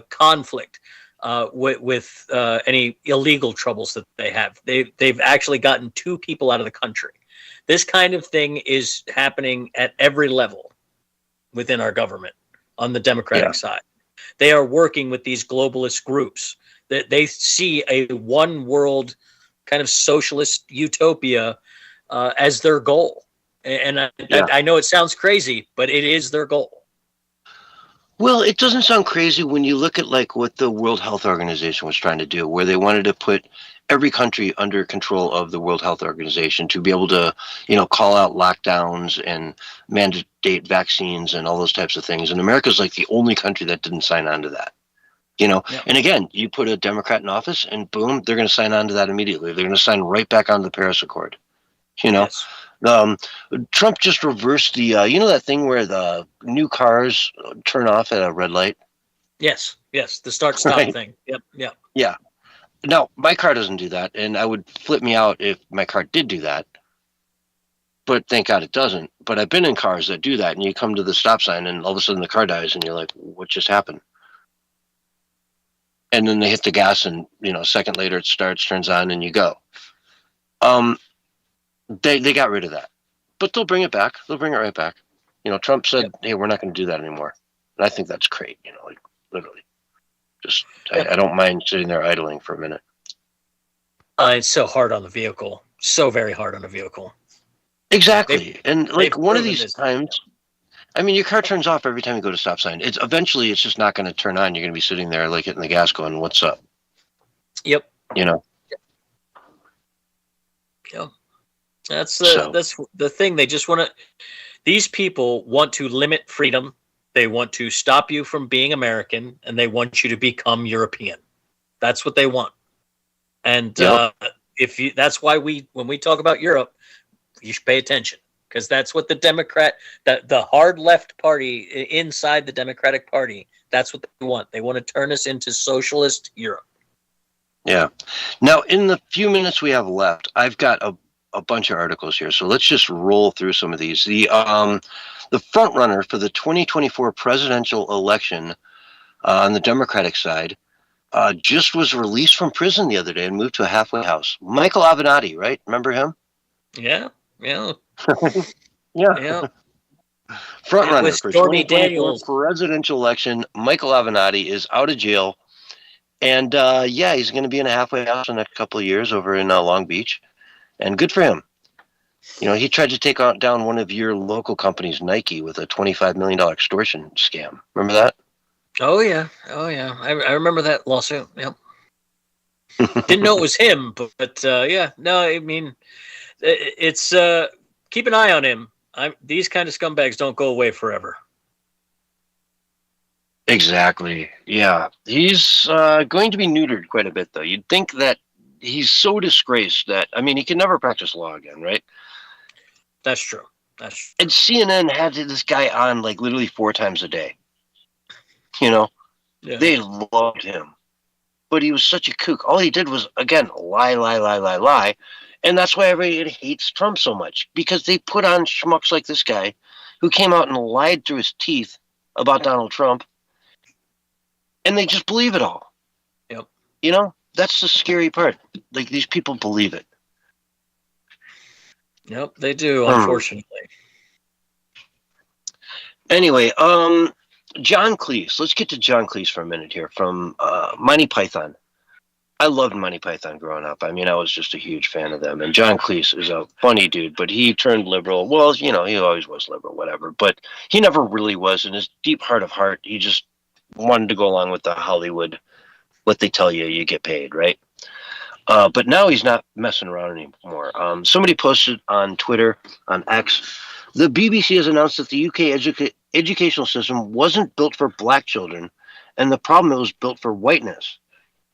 Speaker 3: conflict with any illegal troubles that they have. They've actually gotten 2 people out of the country. This kind of thing is happening at every level within our government on the Democratic side. They are working with these globalist groups that they see a one world kind of socialist utopia as their goal. And I know it sounds crazy, but it is their goal.
Speaker 2: Well, it doesn't sound crazy when you look at like what the World Health Organization was trying to do, where they wanted to put every country under control of the World Health Organization to be able to, call out lockdowns and mandate vaccines and all those types of things. And America's like the only country that didn't sign on to that, And again, you put a Democrat in office and boom, they're going to sign on to that immediately. They're going to sign right back on the Paris Accord,
Speaker 3: Yes.
Speaker 2: Trump just reversed the, that thing where the new cars turn off at a red light?
Speaker 3: Yes. The start-stop thing. Yep.
Speaker 2: Yeah. Now, my car doesn't do that, and I would flip me out if my car did do that. But thank God it doesn't. But I've been in cars that do that, and you come to the stop sign, and all of a sudden the car dies, and you're like, what just happened? And then they hit the gas, and, a second later it starts, turns on, and you go. They got rid of that. But they'll bring it back. They'll bring it right back. Trump said, hey, we're not going to do that anymore. And I think that's great, literally. Just, I don't mind sitting there idling for a minute.
Speaker 3: It's so hard on the vehicle. So very hard on the vehicle.
Speaker 2: Exactly. And one of these times, I mean, your car turns off every time you go to stop sign. Eventually it's just not going to turn on. You're going to be sitting there like hitting the gas going, what's up?
Speaker 3: Yep.
Speaker 2: Yeah.
Speaker 3: That's the thing. They just want to, these people want to limit freedom. They want to stop you from being American, and they want you to become European. That's what they want. And if you, that's why when we talk about Europe, you should pay attention, because that's what the hard left party inside the Democratic Party, that's what they want. They want to turn us into socialist Europe.
Speaker 2: Yeah. Now, in the few minutes we have left, I've got a bunch of articles here, so let's just roll through some of these. The front runner for the 2024 presidential election on the Democratic side just was released from prison the other day and moved to a halfway house. Michael Avenatti, right? Remember him?
Speaker 3: Yeah. Yeah.
Speaker 2: Yeah. Front runner for 2024 presidential election, Michael Avenatti is out of jail. And he's going to be in a halfway house in a couple of years over in Long Beach. And good for him. You know, he tried to take down one of your local companies, Nike, with a $25 million extortion scam. Remember that?
Speaker 3: Oh, yeah. I remember that lawsuit. Yep. Didn't know it was him, but yeah. No, I mean, it's keep an eye on him. These kind of scumbags don't go away forever.
Speaker 2: Exactly. Yeah. He's going to be neutered quite a bit, though. You'd think that he's so disgraced that, I mean, he can never practice law again, right?
Speaker 3: That's true.
Speaker 2: And CNN had this guy on like literally 4 times a day. You know, They loved him. But he was such a kook. All he did was, again, lie. And that's why everybody hates Trump so much, because they put on schmucks like this guy who came out and lied through his teeth about Donald Trump. And they just believe it all.
Speaker 3: Yep.
Speaker 2: You know, that's the scary part. Like, these people believe it.
Speaker 3: Yep, they do, unfortunately.
Speaker 2: Anyway, John Cleese. Let's get to John Cleese for a minute here from Monty Python. I loved Monty Python growing up. I mean, I was just a huge fan of them. And John Cleese is a funny dude, but he turned liberal. Well, you know, he always was liberal, whatever. But he never really was. In his deep heart of heart, he just wanted to go along with the Hollywood, what they tell you, you get paid, right? But now he's not messing around anymore. Somebody posted on Twitter, on X, the BBC has announced that the UK educational system wasn't built for black children, and the problem it was built for whiteness.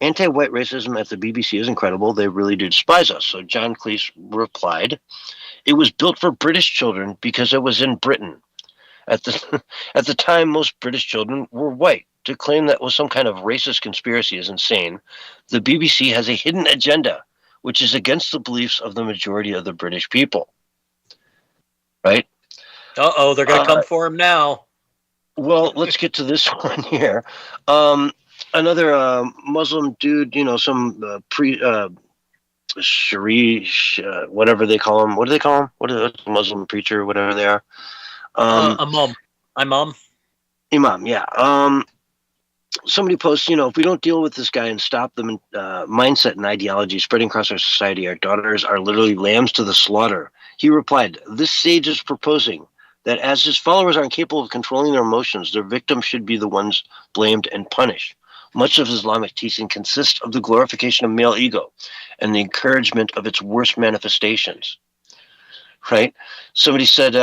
Speaker 2: Anti-white racism at the BBC is incredible. They really do despise us. So John Cleese replied, it was built for British children because it was in Britain. At the time, most British children were white. To claim that was some kind of racist conspiracy is insane. The BBC has a hidden agenda, which is against the beliefs of the majority of the British people. Right?
Speaker 3: Uh-oh, they're going to come for him now.
Speaker 2: Well, let's get to this one here. Another Muslim dude, you know, some Sharish, whatever they call him. What do they call him? What is a Muslim preacher, whatever they are?
Speaker 3: Imam.
Speaker 2: Imam, yeah. Somebody posts, you know, if we don't deal with this guy and stop the mindset and ideology spreading across our society, our daughters are literally lambs to the slaughter. He replied, this sage is proposing that as his followers are incapable of controlling their emotions, their victims should be the ones blamed and punished. Much of Islamic teaching consists of the glorification of male ego and the encouragement of its worst manifestations. Right? Somebody said,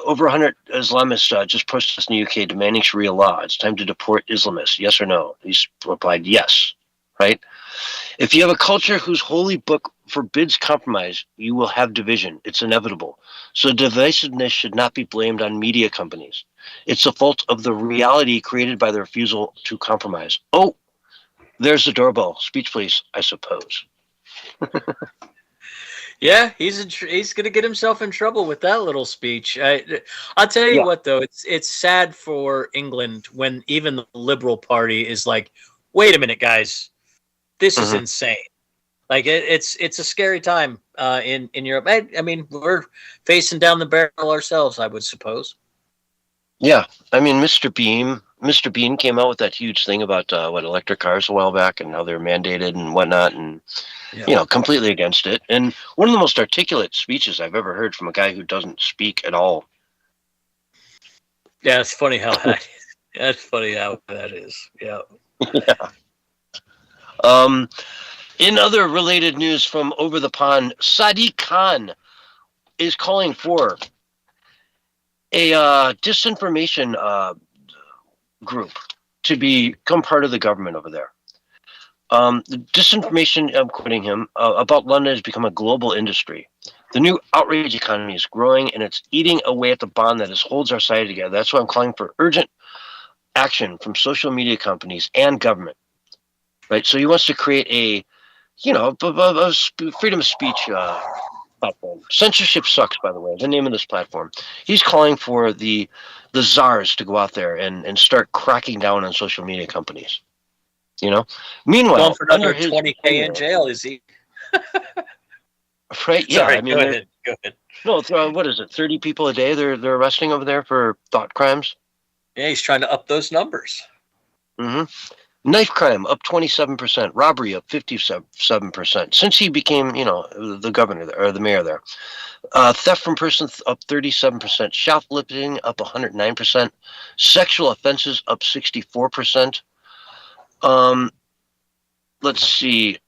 Speaker 2: over 100 Islamists just protested in the UK demanding Sharia law. It's time to deport Islamists. Yes or no? He's replied, yes. Right? If you have a culture whose holy book forbids compromise, you will have division. It's inevitable. So divisiveness should not be blamed on media companies. It's the fault of the reality created by the refusal to compromise. Oh, there's the doorbell. Speech, please, I suppose.
Speaker 3: Yeah, he's going to get himself in trouble with that little speech. I'll tell you what, though, it's sad for England when even the Liberal Party is like, wait a minute, guys, this is insane. Like it's a scary time in Europe. I mean, we're facing down the barrel ourselves, I would suppose.
Speaker 2: Yeah, I mean, Mr. Bean came out with that huge thing about electric cars a while back and how they're mandated and whatnot, and you know, completely against it. And one of the most articulate speeches I've ever heard from a guy who doesn't speak at all.
Speaker 3: Yeah, it's funny how that is. That's funny how that is. Yeah.
Speaker 2: Yeah. In other related news from over the pond, Sadiq Khan is calling for a disinformation group to become part of the government over there. The disinformation, I'm quoting him, about London has become a global industry. The new outrage economy is growing, and it's eating away at the bond that holds our society together. That's why I'm calling for urgent action from social media companies and government. Right? So he wants to create a, freedom of speech platform. Censorship sucks, by the way, the name of this platform. He's calling for the czars to go out there and start cracking down on social media companies. Meanwhile,
Speaker 3: Going for another
Speaker 2: under his
Speaker 3: 20K in jail, is he?
Speaker 2: right? Yeah,
Speaker 3: Sorry,
Speaker 2: I mean,
Speaker 3: go ahead. Go ahead.
Speaker 2: no, what is it? 30 people a day they're arresting over there for thought crimes.
Speaker 3: Yeah, he's trying to up those numbers.
Speaker 2: Mm-hmm. Knife crime up 27%, robbery up 57% since he became, the governor there, or the mayor there. Theft from person up 37%, shoplifting up 109%, sexual offenses up 64%. Let's see.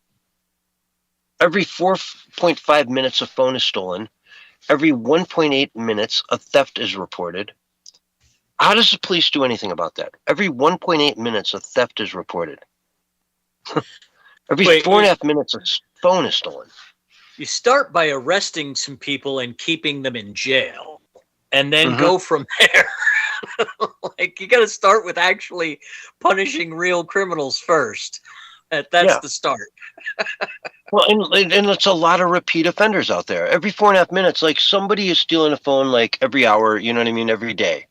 Speaker 2: Every 4.5 minutes a phone is stolen. Every 1.8 minutes a theft is reported. How does the police do anything about that? Every 1.8 minutes a theft is reported. Every 4.5 minutes a phone is stolen.
Speaker 3: You start by arresting some people and keeping them in jail, and then go from there. Like, you got to start with actually punishing real criminals first. That's the start.
Speaker 2: Well, and it's a lot of repeat offenders out there. Every 4.5 minutes, like, somebody is stealing a phone, like, every hour, you know what I mean, every day.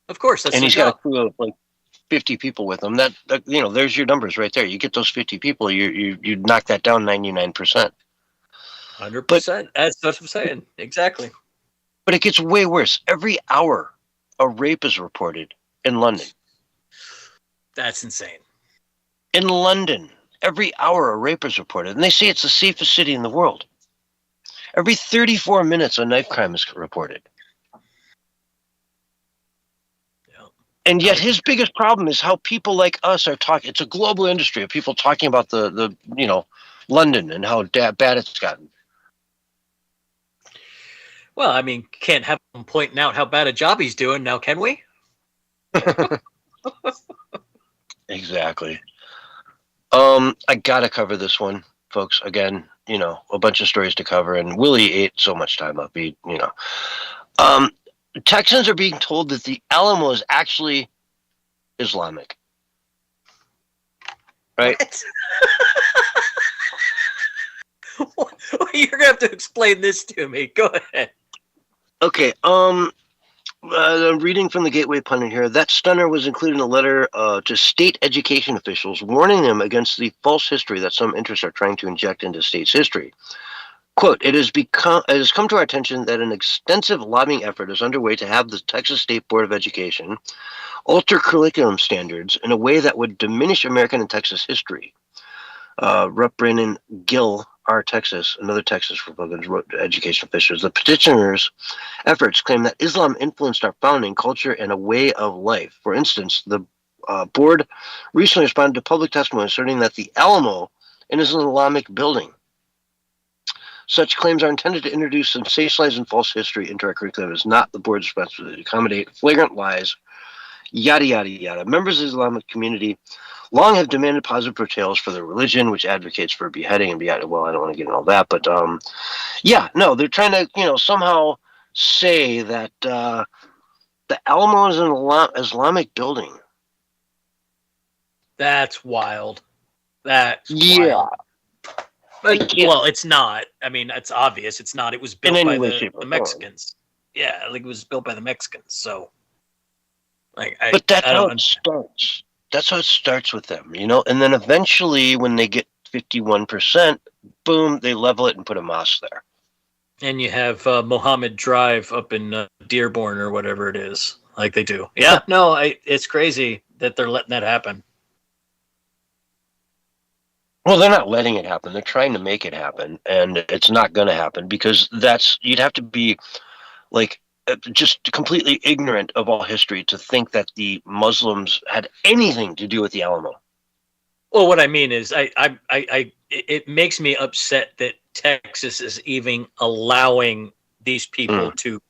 Speaker 3: Of course, that's
Speaker 2: and he's got a crew of like 50 people with him. That there's your numbers right there. You get those 50 people, you knock that down 99%.
Speaker 3: 100%. That's what I'm saying. Exactly.
Speaker 2: But it gets way worse. Every hour, a rape is reported in London.
Speaker 3: That's insane.
Speaker 2: In London, every hour a rape is reported, and they say it's the safest city in the world. Every 34 minutes, a knife crime is reported. And yet his biggest problem is how people like us are talking. It's a global industry of people talking about the London and how bad it's gotten.
Speaker 3: Well, I mean, can't have him pointing out how bad a job he's doing now, can we?
Speaker 2: Exactly. I gotta cover this one, folks. Again, a bunch of stories to cover, and Willie ate so much time up. Texans are being told that the Alamo is actually Islamic. Right?
Speaker 3: You're gonna have to explain this to me. Go ahead.
Speaker 2: Okay. I'm reading from the Gateway Pundit here. That stunner was included in a letter to state education officials, warning them against the false history that some interests are trying to inject into state's history. Quote, it has come to our attention that an extensive lobbying effort is underway to have the Texas State Board of Education alter curriculum standards in a way that would diminish American and Texas history. Rep. Brandon Gill, R. Texas, another Texas Republican, wrote to education officials. The petitioners' efforts claim that Islam influenced our founding culture and a way of life. For instance, the board recently responded to public testimony asserting that the Alamo is an Islamic building. Such claims are intended to introduce sensationalized and false history into our curriculum. It is not the board's responsibility to accommodate flagrant lies, yada, yada, yada. Members of the Islamic community long have demanded positive portrayals for their religion, which advocates for beheading and beheading. Well, I don't want to get into all that, but they're trying to, somehow say that the Alamo is an Islamic building.
Speaker 3: That's wild. That's wild. Well, it's not. I mean, it's obvious. It's not. It was built by the Mexicans. Yeah, like it was built by the Mexicans. So,
Speaker 2: but that's how it starts. That's how it starts with them, And then eventually, when they get 51%, boom, they level it and put a mosque there.
Speaker 3: And you have Mohammed Drive up in Dearborn or whatever it is, like they do. Yeah, no, it's crazy that they're letting that happen.
Speaker 2: Well, they're not letting it happen. They're trying to make it happen, and it's not going to happen because you'd have to be like just completely ignorant of all history to think that the Muslims had anything to do with the Alamo.
Speaker 3: Well, what I mean is, it makes me upset that Texas is even allowing these people to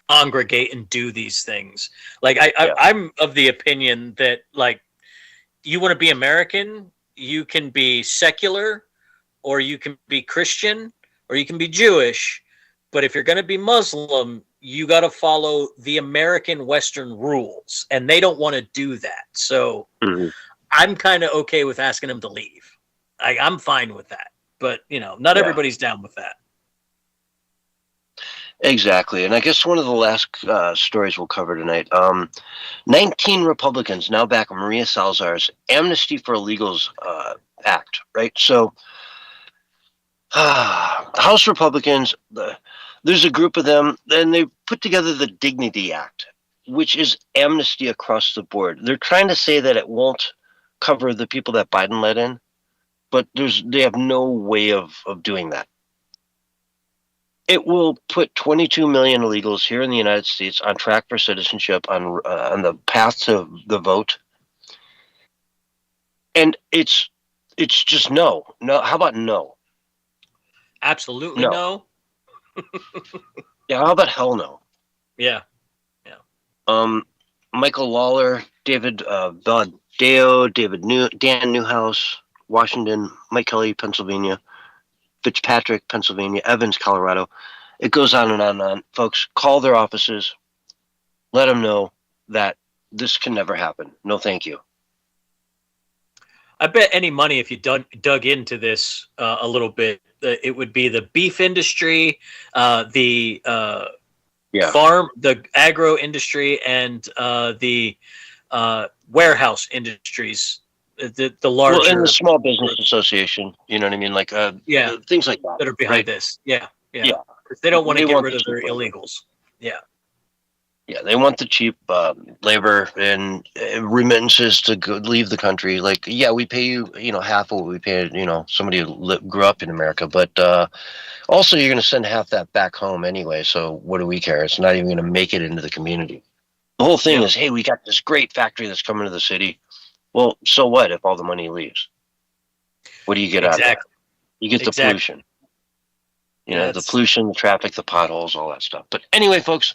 Speaker 3: congregate and do these things. Like, I'm of the opinion that, like, you want to be American, you can be secular, or you can be Christian, or you can be Jewish. But if you're going to be Muslim, you got to follow the American Western rules, and they don't want to do that. So I'm kind of okay with asking them to leave. I'm fine with that. But, not everybody's down with that.
Speaker 2: Exactly. And I guess one of the last stories we'll cover tonight, 19 Republicans now back Maria Salazar's Amnesty for Illegals Act, right? So House Republicans, there's a group of them, and they put together the Dignity Act, which is amnesty across the board. They're trying to say that it won't cover the people that Biden let in, but they have no way of doing that. It will put 22 million illegals here in the United States on track for citizenship, on the path to the vote. And it's just no. How about no?
Speaker 3: Absolutely no.
Speaker 2: Yeah, how about hell no?
Speaker 3: Yeah.
Speaker 2: Michael Lawler, David Valadao, Dan Newhouse, Washington, Mike Kelly, Pennsylvania, Fitzpatrick, Pennsylvania, Evans, Colorado. It goes on and on and on. Folks, call their offices. Let them know that this can never happen. No, thank you.
Speaker 3: I bet any money, if you dug into this a little bit, it would be the beef industry, the agro industry, and the warehouse industries. The larger,
Speaker 2: well, and the Small Business Association, you know what I mean, like things like that
Speaker 3: are behind this. Yeah. They don't want to get rid of their illegals. Yeah,
Speaker 2: they want the cheap labor and remittances to leave the country. Like, we pay you, half of what we paid, somebody who grew up in America, but also you're going to send half that back home anyway. So what do we care? It's not even going to make it into the community. The whole thing is, hey, we got this great factory that's coming to the city. Well, so what if all the money leaves? What do you get out of that? You get the pollution. The pollution, the traffic, the potholes, all that stuff. But anyway, folks,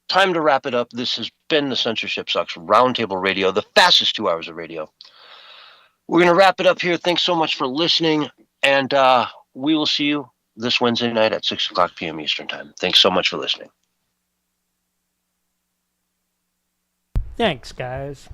Speaker 2: time to wrap it up. This has been the Censorship Sucks Roundtable Radio, the fastest 2 hours of radio. We're going to wrap it up here. Thanks so much for listening, and we will see you this Wednesday night at 6 o'clock p.m. Eastern Time. Thanks so much for listening.
Speaker 1: Thanks, guys.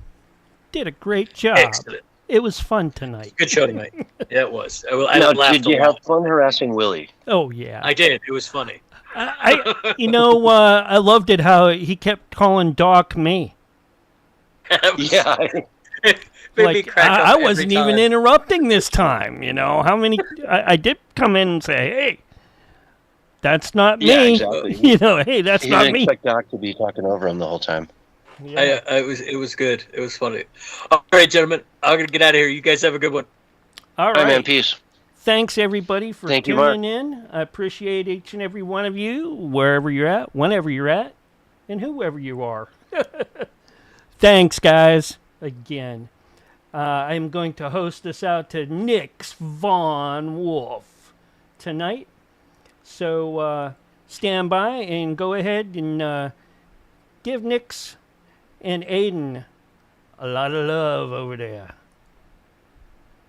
Speaker 1: Did a great job.
Speaker 3: Excellent.
Speaker 1: It was fun tonight.
Speaker 3: Good show tonight. Yeah, it was.
Speaker 2: Did you have fun harassing Willie?
Speaker 1: Oh, yeah.
Speaker 3: I did. It was funny.
Speaker 1: I loved it how he kept calling Doc me.
Speaker 2: Yeah.
Speaker 1: Like, I wasn't even interrupting this time, How many... I did come in and say, hey, that's not me.
Speaker 2: Yeah, exactly.
Speaker 1: Hey, that's not me.
Speaker 2: You didn't expect Doc to be talking over him the whole time.
Speaker 3: Yeah. It was good. It was funny. All right, gentlemen. I'm going to get out of here. You guys have a good one.
Speaker 1: All right.
Speaker 2: Man, peace.
Speaker 1: Thanks, everybody, for tuning in. I appreciate each and every one of you, wherever you're at, whenever you're at, and whoever you are. Thanks, guys, again. I'm going to host this out to Nix Von Wolf tonight. So stand by and go ahead and give Nix and Aiden a lot of love over there.